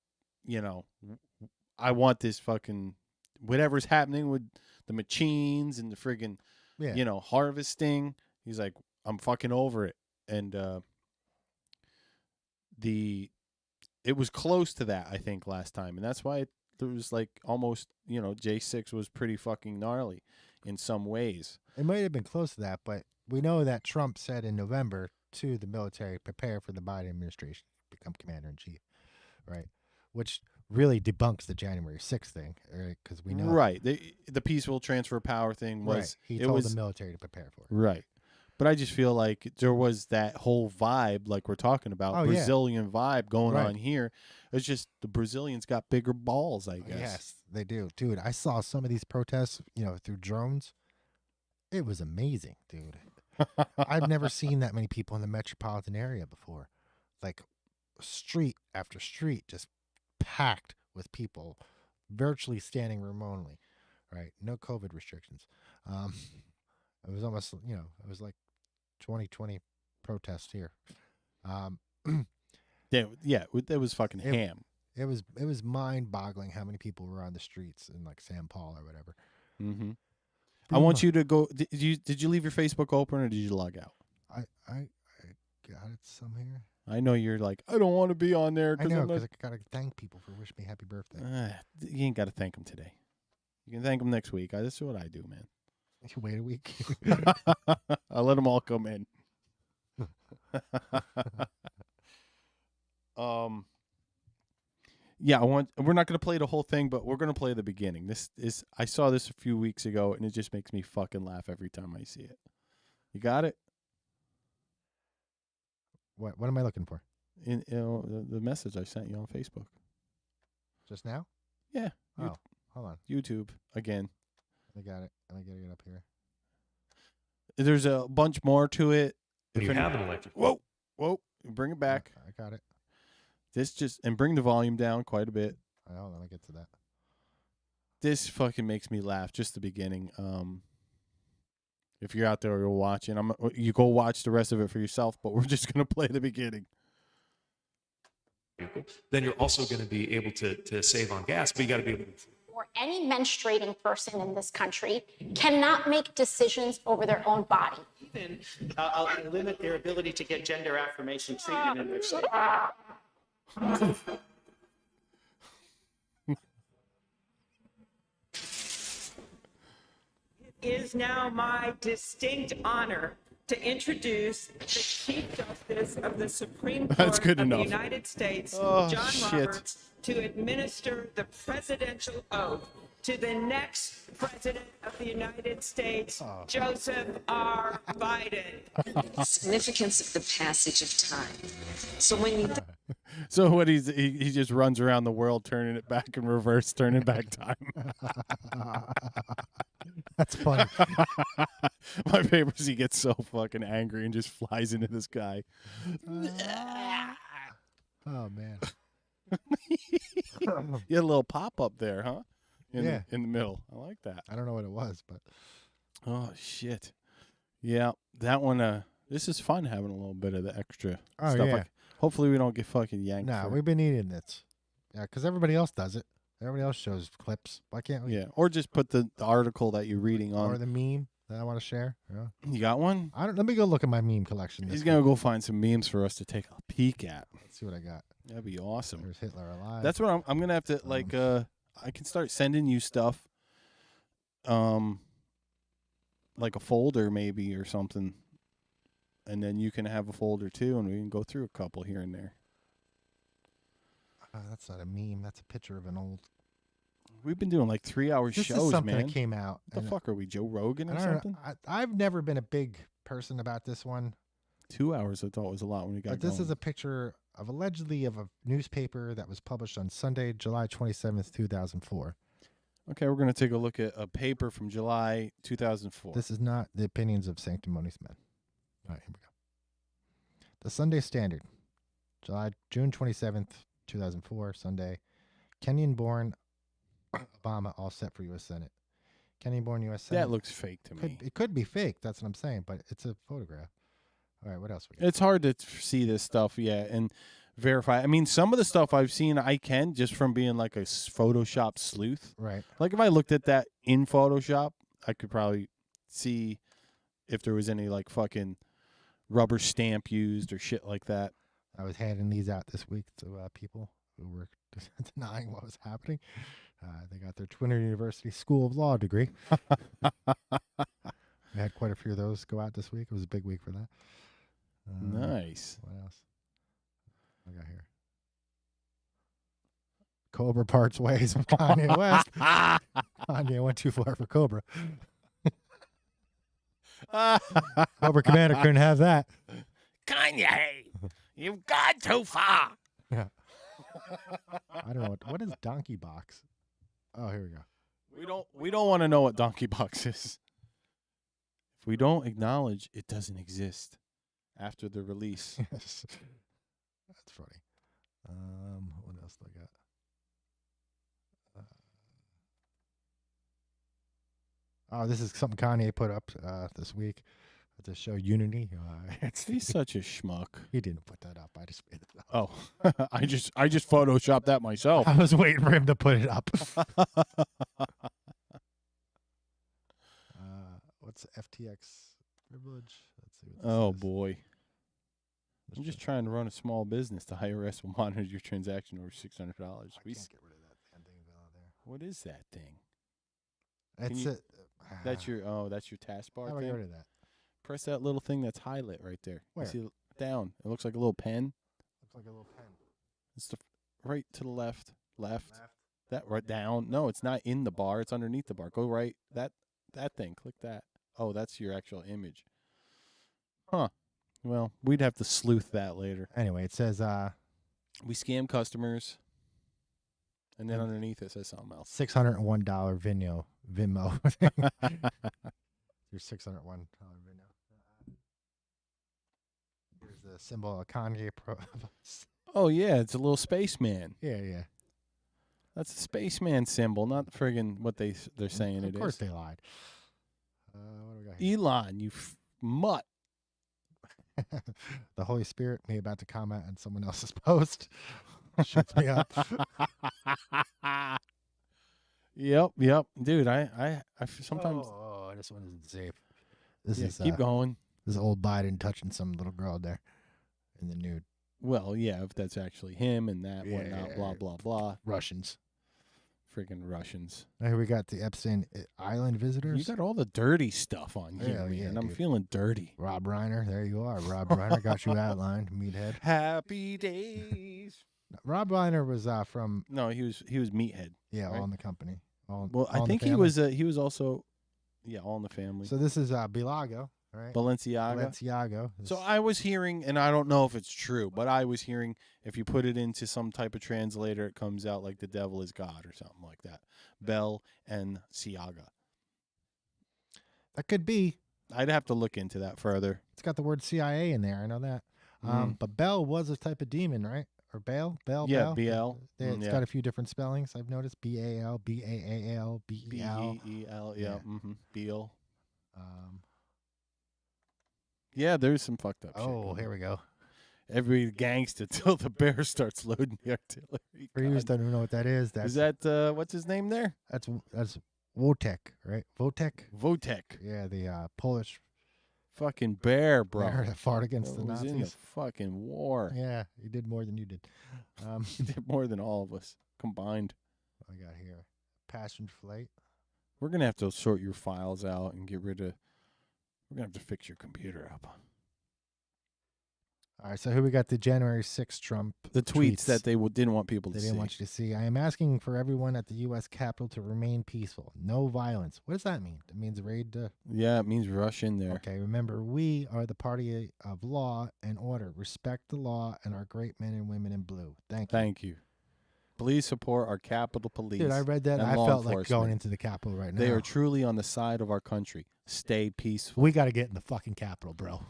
I want this fucking, whatever's happening with the machines and the friggin', harvesting. He's like, I'm fucking over it. And it was close to that, I think, last time. And that's why there was like almost, J6 was pretty fucking gnarly in some ways. It might have been close to that, but we know that Trump said in November to the military, prepare for the Biden administration to become commander-in-chief, right? Which really debunks the January 6th thing, right? Because we know... Right. The peaceful transfer of power thing was... Right. He told the military to prepare for it. Right. But I just feel like there was that whole vibe, like we're talking about, Brazilian vibe going on here. It's just the Brazilians got bigger balls, I guess. Yes, they do. Dude, I saw some of these protests, through drones. It was amazing, dude. I've never seen that many people in the metropolitan area before. Like, street after street, just packed with people, virtually standing room only, right? No COVID restrictions. It was almost, it was like 2020 protest here. It was fucking ham. It was mind-boggling how many people were on the streets in like San Paul or whatever. Mm-hmm. I want you to go. Did you leave your Facebook open or did you log out? I got it some here. I know you're like, I don't want to be on there. I know, because I got to thank people for wishing me happy birthday. You ain't got to thank them today. You can thank them next week. That's what I do, man. You wait a week. I let them all come in. We're not going to play the whole thing, but we're going to play the beginning. I saw this a few weeks ago, and it just makes me fucking laugh every time I see it. You got it? What am I looking for? The message I sent you on Facebook. Just now? Yeah. Oh, hold on. YouTube again. I got it. I got to get up here. There's a bunch more to it. You have an electric. Whoa. Bring it back. I got it. And bring the volume down quite a bit. Hold on, I'll get to that. This fucking makes me laugh. Just the beginning. If you're out there, you're watching. You go watch the rest of it for yourself. But we're just gonna play the beginning. Then you're also going to be able to save on gas, but you got to be able to. Or any menstruating person in this country cannot make decisions over their own body. Even limit their ability to get gender affirmation treatment in their state. It is now my distinct honor to introduce the Chief Justice of the Supreme Court of the United States, John Roberts, to administer the presidential oath to the next president of the United States, Joseph R. Biden. The significance of the passage of time. So when you So what he just runs around the world turning it back in reverse, turning back time. That's funny. My favorite is he gets so fucking angry and just flies into the sky. Oh man. You had a little pop up there, huh? In the middle. I like that. I don't know what it was, but oh shit. Yeah, that one. This is fun having a little bit of the extra stuff. Yeah. Hopefully we don't get fucking yanked. Nah, we've been eating this. Yeah, because everybody else does it. Everybody else shows clips. Why can't we? Yeah, or just put the article that you're reading on. Or the meme that I want to share. Yeah. You got one? Let me go look at my meme collection. He's going to go find some memes for us to take a peek at. Let's see what I got. That'd be awesome. There's Hitler alive. That's what I'm going to have to, like, I can start sending you stuff, like a folder maybe or something. And then you can have a folder too, and we can go through a couple here and there. That's not a meme. That's a picture of an old. We've been doing like 3-hour This shows, is something man. that came out. What the fuck are we, Joe Rogan or something? I've never been a big person about this one. 2 hours I thought was a lot when we got But this is a picture of allegedly of a newspaper that was published on Sunday, July 27th, 2004. Okay, we're going to take a look at a paper from July 2004. This is not the opinions of Sanctimonious Men. All right, here we go. The Sunday Standard, June 27th, 2004, Sunday. Kenyan-born Obama all set for U.S. Senate. Kenyan-born U.S. Senate. That looks fake to me. It could be fake. That's what I'm saying, but it's a photograph. All right, what else we got? It's hard to see this stuff, and verify. I mean, some of the stuff I've seen, I can just from being like a Photoshop sleuth. Right. Like if I looked at that in Photoshop, I could probably see if there was any like fucking rubber stamp used or shit like that. I was handing these out this week to people who were denying what was happening. They got their Twinner University School of Law degree. We had quite a few of those go out this week. It was a big week for that. Nice. What else? I got here. Cobra parts ways with Kanye West. Kanye went too far for Cobra. Cobra Commander couldn't have that. Kanye, you've gone too far. Yeah. I don't know what is Donkey Box. Oh, here we go. We don't want to know what Donkey Box is. If we don't acknowledge it doesn't exist after the release. Yes. That's funny. What else do I got? Oh, this is something Kanye put up this week to show unity. He's such a schmuck. He didn't put that up. I just made it up. Oh, I just photoshopped that myself. I was waiting for him to put it up. What's FTX privilege? Let's see. Oh boy. I'm just trying to run a small business. The IRS will monitor your transaction over $600. I can't get rid of that damn thing there. What is that thing? That's it. That's your taskbar How do I thing? get rid of that? Press that little thing that's highlight right there. Where? You see down. It looks like a little pen. Looks like a little pen. It's right to the left. That right down. No, it's not in the bar. It's underneath the bar. Go right. That thing. Click that. Oh, that's your actual image. Huh. Well, we'd have to sleuth that later. Anyway, it says we scam customers. And then underneath it says something else. $601 Venmo. Your $601 Venmo. Here's the symbol of Kanye Pro. Oh yeah, it's a little spaceman. Yeah. That's the spaceman symbol, not the friggin' what they're saying it is. Of course they lied. What do we got here? Elon, you mutt. The Holy Spirit may about to comment on someone else's post. Shuts me up. Yep. Dude, I sometimes. Oh, this one isn't safe. This is keep going. This is old Biden touching some little girl there in the nude. Well, yeah, if that's actually him and that whatnot, blah blah blah. Russians. Freaking Russians. Now here we got the Epstein Island visitors. You got all the dirty stuff on here, man. Yeah, I'm feeling dirty. Rob Reiner, there you are. Rob Reiner got you outlined, meathead. Happy days. Rob Reiner was from. No, he was Meathead. Yeah, right? All in the Company. I think he was also, All in the Family. So this is Belago, right? Balenciaga. So I was hearing, and I don't know if it's true, but I was hearing if you put it into some type of translator, it comes out like the devil is God or something like that. Bell and Ciaga. That could be. I'd have to look into that further. It's got the word CIA in there. I know that. But Bell was a type of demon, right? Or Baal? Yeah, B-L. It's got a few different spellings. I've noticed. B-A-L, B-A-A-L, B-E-L. B-E-E-L, yeah. Beal. Yeah, there's some fucked up shit. Oh, here we go. Every gangster till the bear starts loading the artillery. For you don't even know what that is. Is that, what's his name there? That's Wojtek, right? Wojtek. Yeah, the Polish fucking bear, bro. Bear that fought against the Nazis. Was in the fucking war. Yeah, he did more than you did. He did more than all of us combined. What I got here? Passion Flight. We're going to have to sort your files out and get rid of... We're going to have to fix your computer up. All right, so here we got the January 6th Trump The tweets that they didn't want people to see. They didn't want you to see. I am asking for everyone at the U.S. Capitol to remain peaceful. No violence. What does that mean? It means raid to... Yeah, it means rush in there. Okay, remember, we are the party of law and order. Respect the law and our great men and women in blue. Thank you. Please support our Capitol Police. Dude, I read that. And I law felt like enforcement. going into the Capitol right now. They are truly on the side of our country. Stay peaceful. We got to get in the fucking Capitol, bro.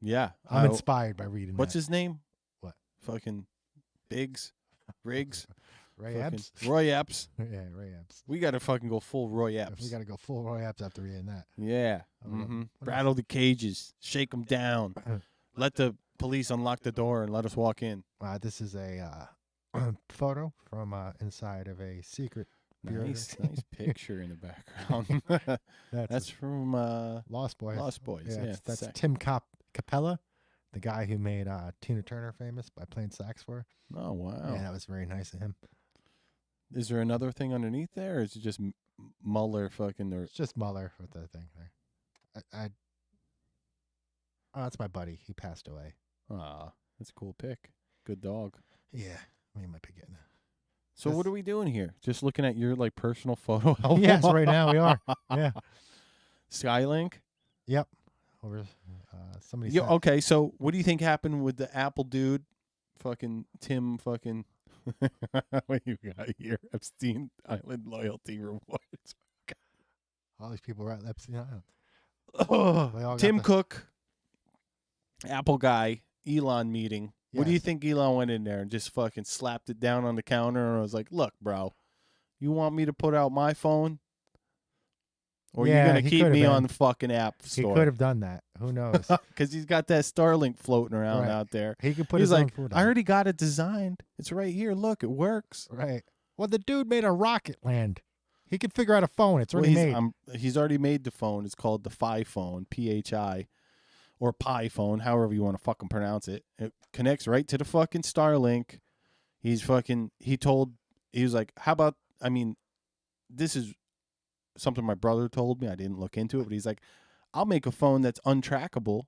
Yeah. I'm inspired by reading What's that. his name? What? Fucking Riggs? Roy Epps? Roy Epps. Yeah, Roy Epps. We got to fucking go full Roy Epps. We got to go full Roy Epps after reading that. Yeah. Rattle the cages. Shake them down. Let the police unlock the door and let us walk in. This is a photo from inside of a secret bureau. Nice picture in the background. That's from Lost Boys. Lost Boys. Yeah, that's Tim Capella, the guy who made Tina Turner famous by playing sax for her. Oh wow! Yeah, that was very nice of him. Is there another thing underneath there, or is it just Mueller fucking? Or... It's just Mueller with the thing there. Oh, that's my buddy. He passed away. Ah, that's a cool pic. Good dog. Yeah, we might be getting it. So what are we doing here? Just looking at your like personal photo album? Yes, right now we are. Yeah. Skylink? Yep. Over somebody. Yeah, okay, so what do you think happened with the Apple dude? Fucking Tim fucking what you got here? Epstein Island loyalty rewards. All these people are at Epstein Island. Tim Cook, Apple guy, Elon meeting. What do you think Elon went in there and just fucking slapped it down on the counter and was like, look, bro, you want me to put out my phone? Or are you going to keep me on the fucking app store? He could have done that. Who knows? Because he's got that Starlink floating around out there. He could put He's his like, own food on. I already got it designed. It's right here. Look, it works. Right. Well, the dude made a rocket land. He could figure out a phone. It's already made. He's already made the phone. It's called the Pi phone, P-H-I, or Pi phone, however you want to fucking pronounce it. It connects right to the fucking Starlink. He was like, how about, I mean, this is something my brother told me. I didn't look into it, but he's like, I'll make a phone that's untrackable.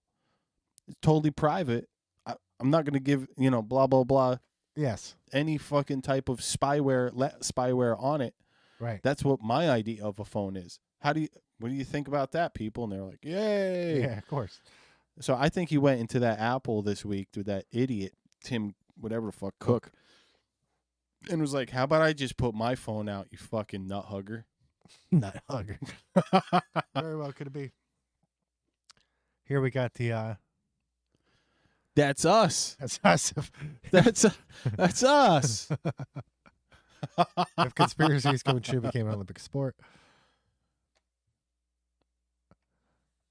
It's totally private. I'm not going to give, blah, blah, blah. Yes. Any fucking type of spyware on it. Right. That's what my idea of a phone is. What do you think about that, people? And they're like, yay. Yeah, of course. So I think he went into that Apple this week with that idiot, Tim, whatever the fuck, Cook, and was like, how about I just put my phone out, you fucking nut hugger? Nut hugger. Very well could it be. Here we got the... That's us. That's us. That's us. If conspiracies come true, became an Olympic sport.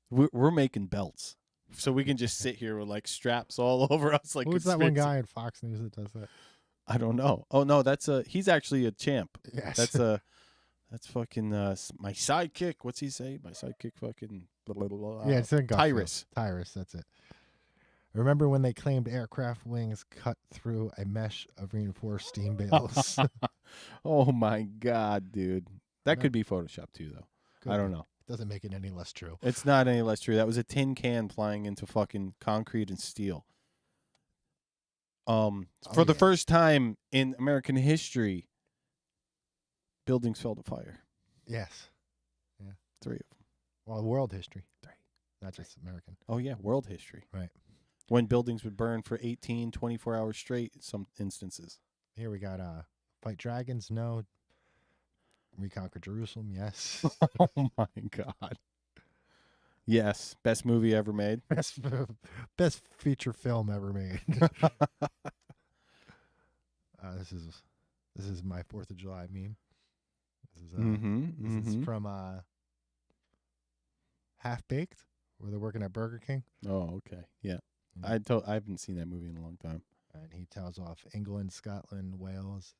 We're making belts. So we can just sit here with like straps all over us. Like who's that one guy at Fox News that does that? I don't know. Oh no, he's actually a champ. Yes. That's fucking my sidekick. What's he say? My sidekick fucking blah, blah, blah, blah. Yeah, it's in Tyrus. Tyrus, that's it. Remember when they claimed aircraft wings cut through a mesh of reinforced steam bales? Oh my god, dude. That could be Photoshop too though. I don't know. Doesn't make it any less true. It's not any less true. That was a tin can flying into fucking concrete and steel. For the first time in American history, buildings fell to fire. Yes. Yeah. 3 of them. Well, world history. 3. Not just American. Oh, yeah. World history. Right. When buildings would burn for 18, 24 hours straight in some instances. Here we got Fight Dragons. No. Reconquer Jerusalem. Yes. Oh, my God. Yes. Best movie ever made. Best feature film ever made. This is my 4th of July meme. This is from Half Baked, where they're working at Burger King. Oh, okay. Yeah. I haven't seen that movie in a long time. And he tells off England, Scotland, Wales,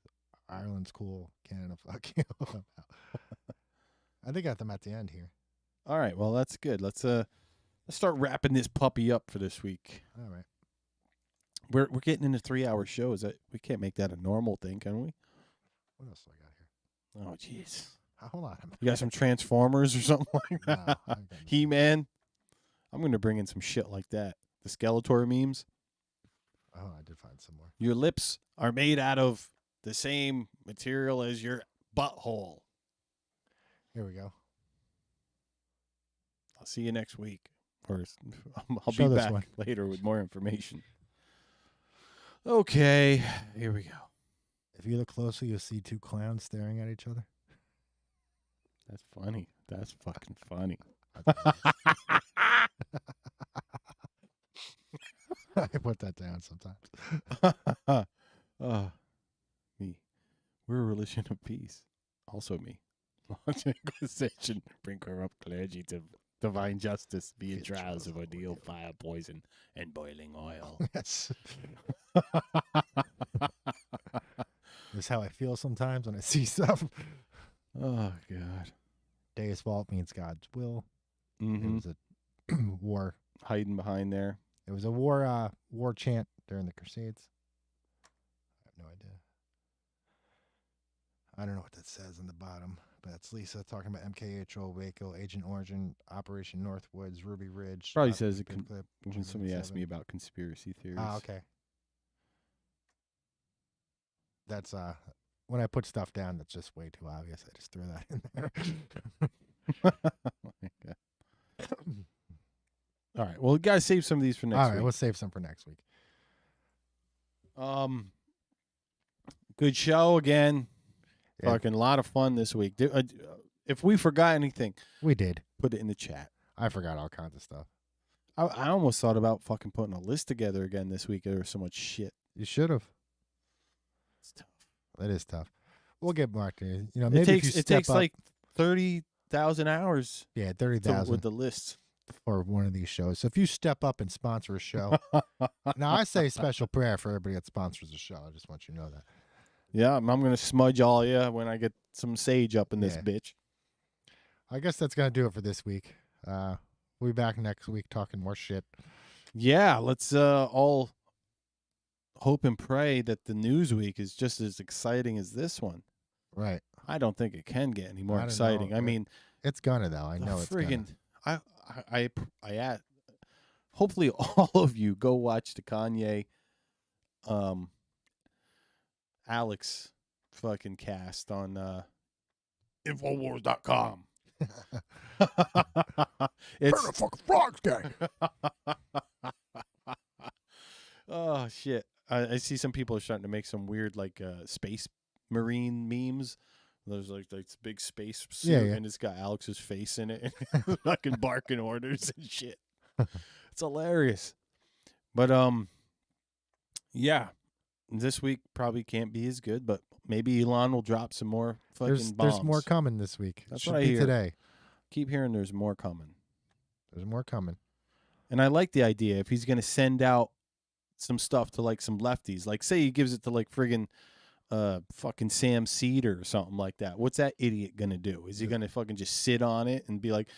Ireland's cool, Canada, fuck you. I think I got them at the end here. All right. Well, that's good. Let's start wrapping this puppy up for this week. All right. We're getting into 3-hour shows. We can't make that a normal thing, can we? What else do I got here? Oh, jeez. Hold on. You got some Transformers or something like that? No, He-Man? I'm going to bring in some shit like that. The Skeletor memes. Oh, I did find some more. Your lips are made out of the same material as your butthole. Here we go. I'll see you next week. Or I'll Show be this back one. later with more information. Okay, here we go. If you look closely, you'll see two clowns staring at each other. That's funny. That's fucking funny. I put that down sometimes. Me. We're a religion of peace. Also me. Launch Inquisition. Bring corrupt clergy to divine justice. Be a trials of ordeal, fire, poison, and boiling oil. Yes. That's how I feel sometimes when I see stuff. Oh, God. Deus Vult means God's will. Mm-hmm. It was a war. Hiding behind there. It was a war chant during the Crusades. I have no idea. I don't know what that says on the bottom, but it's Lisa talking about MKHO, Waco, Agent Origin, Operation Northwoods, Ruby Ridge. Probably says it when somebody asked me about conspiracy theories. Ah, okay. That's when I put stuff down that's just way too obvious. I just throw that in there. All right. Well, we gotta save some of these for next week. All right, we'll save some for next week. Good show again. Yeah. Fucking a lot of fun this week. If we forgot anything, we did. Put it in the chat. I forgot all kinds of stuff. I almost thought about fucking putting a list together again this week. There was so much shit. You should have. It's tough. It is tough. We'll get Mark to, you know, maybe it takes like 30,000 hours. Yeah, 30,000 with the lists for one of these shows. So if you step up and sponsor a show, now I say special prayer for everybody that sponsors a show. I just want you to know that. Yeah, I'm gonna smudge all you when I get some sage up in this bitch. I guess that's gonna do it for this week. We'll be back next week talking more shit. Yeah, let's all hope and pray that the news week is just as exciting as this one. Right. I don't think it can get any more exciting. I mean, it's gonna though. I know it's gonna. I hopefully all of you go watch the Kanye Alex fucking cast on Infowars.com. It's Turn the fucking frogs gang. Oh shit! I see some people are starting to make some weird like space marine memes. There's like this big space suit and it's got Alex's face in it and fucking barking orders and shit. It's hilarious. But yeah, this week probably can't be as good, but maybe Elon will drop some more fucking bombs. There's more coming this week. That's Should what I be hear. today. Keep hearing there's more coming. There's more coming. And I like the idea if he's going to send out some stuff to like some lefties, like say he gives it to like friggin' fucking Sam Cedar or something like that. What's that idiot going to do? Is he going to fucking just sit on it and be like,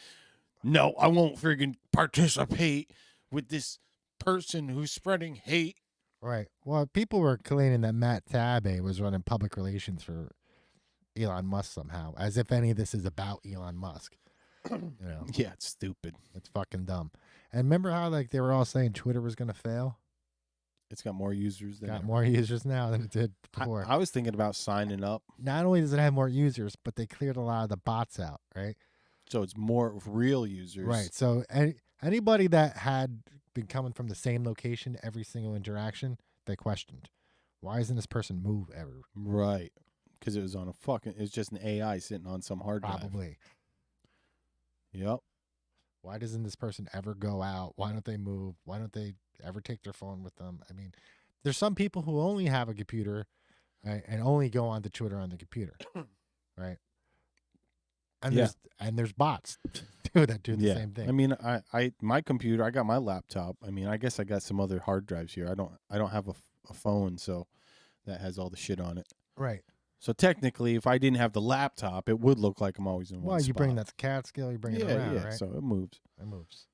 no, I won't friggin' participate with this person who's spreading hate? Right. Well, people were claiming that Matt Taibbi was running public relations for Elon Musk somehow, as if any of this is about Elon Musk. You know? Yeah, it's stupid. It's fucking dumb. And remember how like they were all saying Twitter was going to fail? It's got more users than more users now than it did before. I was thinking about signing up. Not only does it have more users, but they cleared a lot of the bots out, right? So it's more real users. Right. So anybody that had been coming from the same location every single interaction, they questioned, why isn't this person move ever? Right. Because it was on it's just an AI sitting on some hard drive. Probably. Yep. Why doesn't this person ever go out? Why don't they move? Why don't they ever take their phone with them? I mean, there's some people who only have a computer, right, and only go on to Twitter on the computer, right? And there's bots too that do the same thing. I mean, my computer, I got my laptop. I mean, I guess I got some other hard drives here. I don't have a phone, so that has all the shit on it. Right. So technically, if I didn't have the laptop, it would look like I'm always in one spot. Well, you bring that Catskill, you bring it around, right? So it moves. It moves.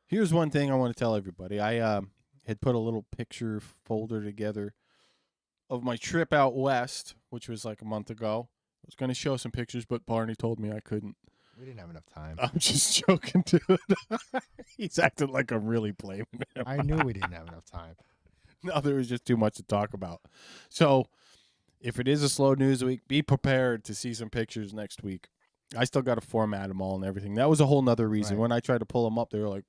Here's one thing I want to tell everybody. I had put a little picture folder together of my trip out west, which was like a month ago. I was going to show some pictures, but Barney told me I couldn't. We didn't have enough time. I'm just joking, dude. He's acting like I'm really blaming him. I knew we didn't have enough time. No, there was just too much to talk about. So if it is a slow news week, be prepared to see some pictures next week. I still got to format them all and everything. That was a whole nother reason. Right. When I tried to pull them up, they were like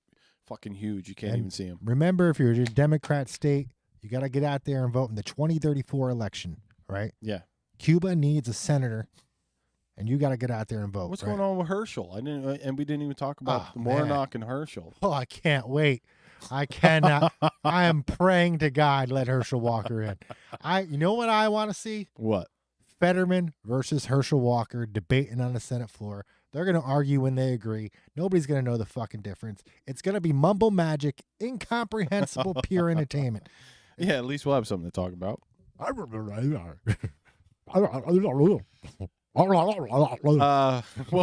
fucking huge. You can't even see them. Remember, if you're a Democrat state, you got to get out there and vote in the 2034 election, right? Yeah. Cuba needs a senator, and you got to get out there and vote. What's right? going on with Herschel? And we didn't even talk about Warnock and Herschel. Oh, I can't wait. I cannot. I am praying to God let Herschel Walker in. You know what I want to see? What? Fetterman versus Herschel Walker debating on the Senate floor. They're going to argue when they agree. Nobody's going to know the fucking difference. It's going to be mumble magic, incomprehensible, pure entertainment. Yeah, at least we'll have something to talk about. What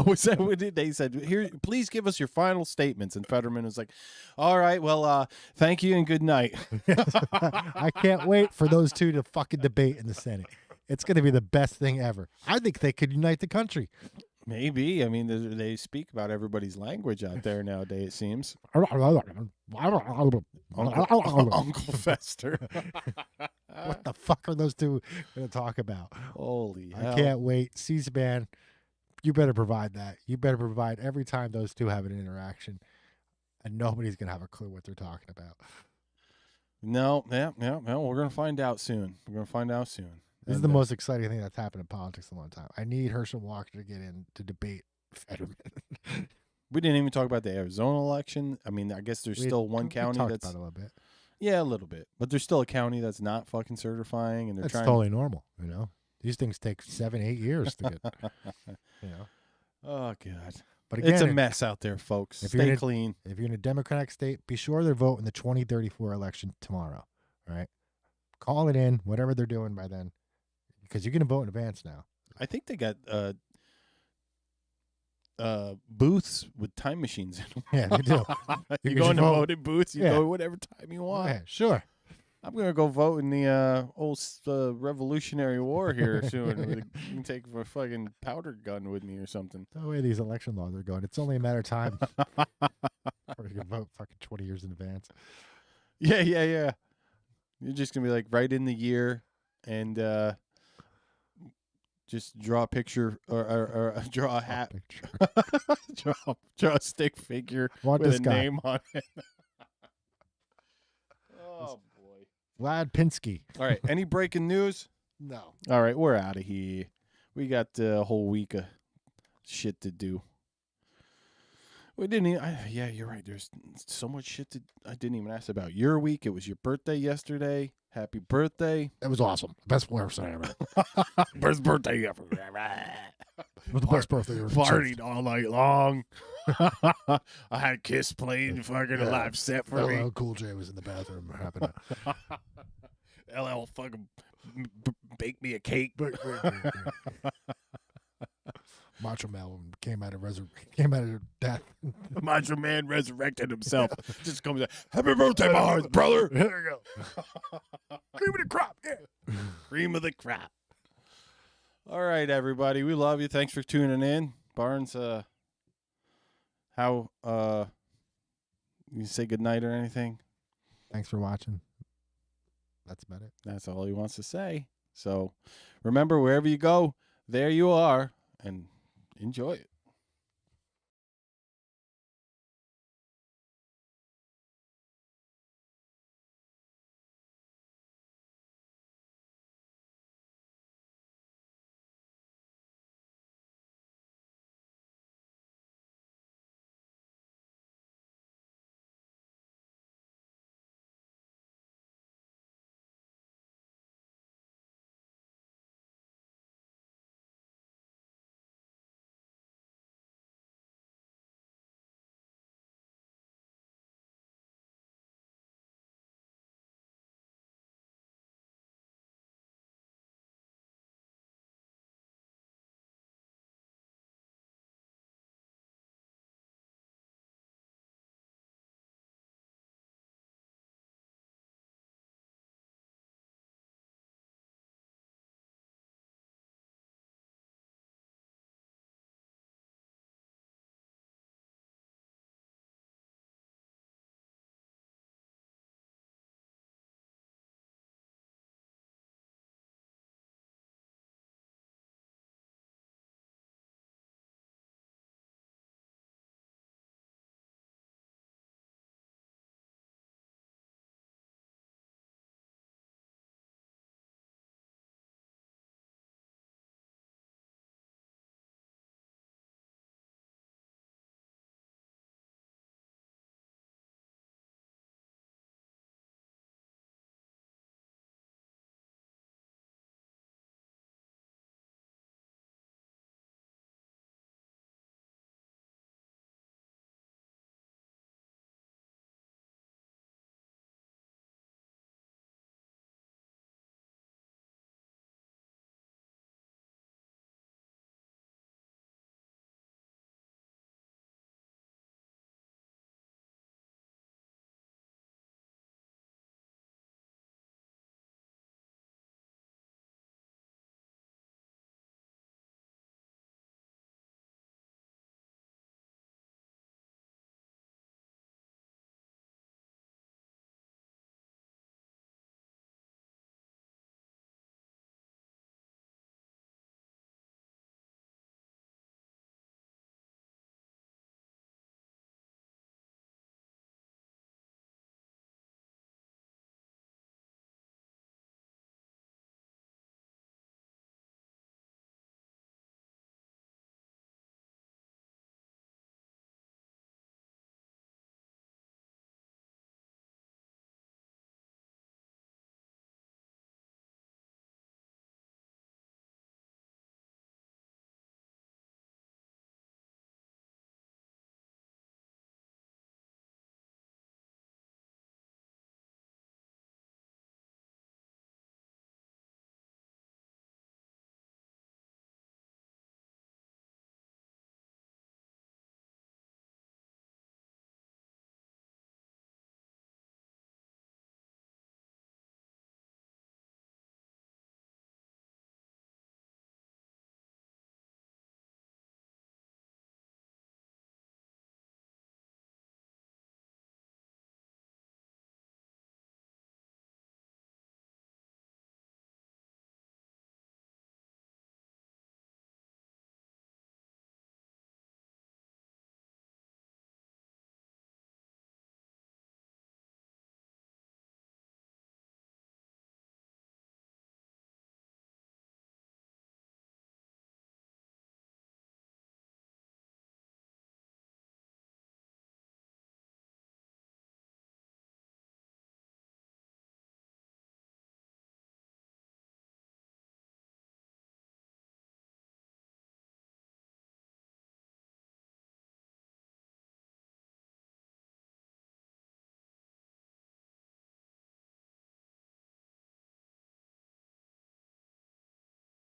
was that? What did they said? Here, please give us your final statements. And Fetterman was like, "All right, well, thank you and good night." I can't wait for those two to fucking debate in the Senate. It's going to be the best thing ever. I think they could unite the country. Maybe. I mean, they speak about everybody's language out there nowadays, it seems. Uncle Fester. What the fuck are those two going to talk about? Holy hell. I can't wait. C-SPAN, you better provide that. You better provide every time those two have an interaction. And nobody's going to have a clue what they're talking about. No, yeah. We're going to find out soon. This is the most exciting thing that's happened in politics in a long time. I need Herschel Walker to get in to debate Fetterman. We didn't even talk about the Arizona election. I mean, I guess there's still one county that's about it a little bit. Yeah, a little bit, but there's still a county that's not fucking certifying, and they're That's trying. totally normal, you know. These things take 7-8 years to get, you know. Oh God! But again, it's a mess out there, folks. Stay clean. If you're in a Democratic state, be sure to vote in the 2034 election tomorrow. All right, call it in, whatever they're doing by then, because you're going to vote in advance now. I think they got booths with time machines in them. Yeah, they do. You go in the voting booths. You go whatever time you want. Yeah, sure. I'm gonna go vote in the old Revolutionary War here soon. You can take a fucking powder gun with me or something. The way these election laws are going, it's only a matter of time before you can vote fucking 20 years in advance. Yeah. You're just gonna be like right in the year and just draw a picture or draw a hat, draw a stick figure with a name on it. Oh boy, Vlad Pinsky. All right, any breaking news? No. All right, we're out of here. We got a whole week of shit to do. We didn't even, yeah, you're right. There's so much shit I didn't even ask about your week. It was your birthday yesterday. Happy birthday. It was awesome. Best birthday ever. Best birthday ever. It was the best birthday ever. Partied all night long. I had Kiss playing fucking a live set for me. LL Cool J was in the bathroom. LL fucking baked me a cake. Macho Man came out of death. Macho Man resurrected himself. Just comes out. Happy birthday, boys, brother. There you go. Cream of the crop. Yeah. Cream of the crop. All right, everybody. We love you. Thanks for tuning in. Barnes, how you say goodnight or anything? Thanks for watching. That's about it. That's all he wants to say. So remember, wherever you go, there you are. And enjoy it.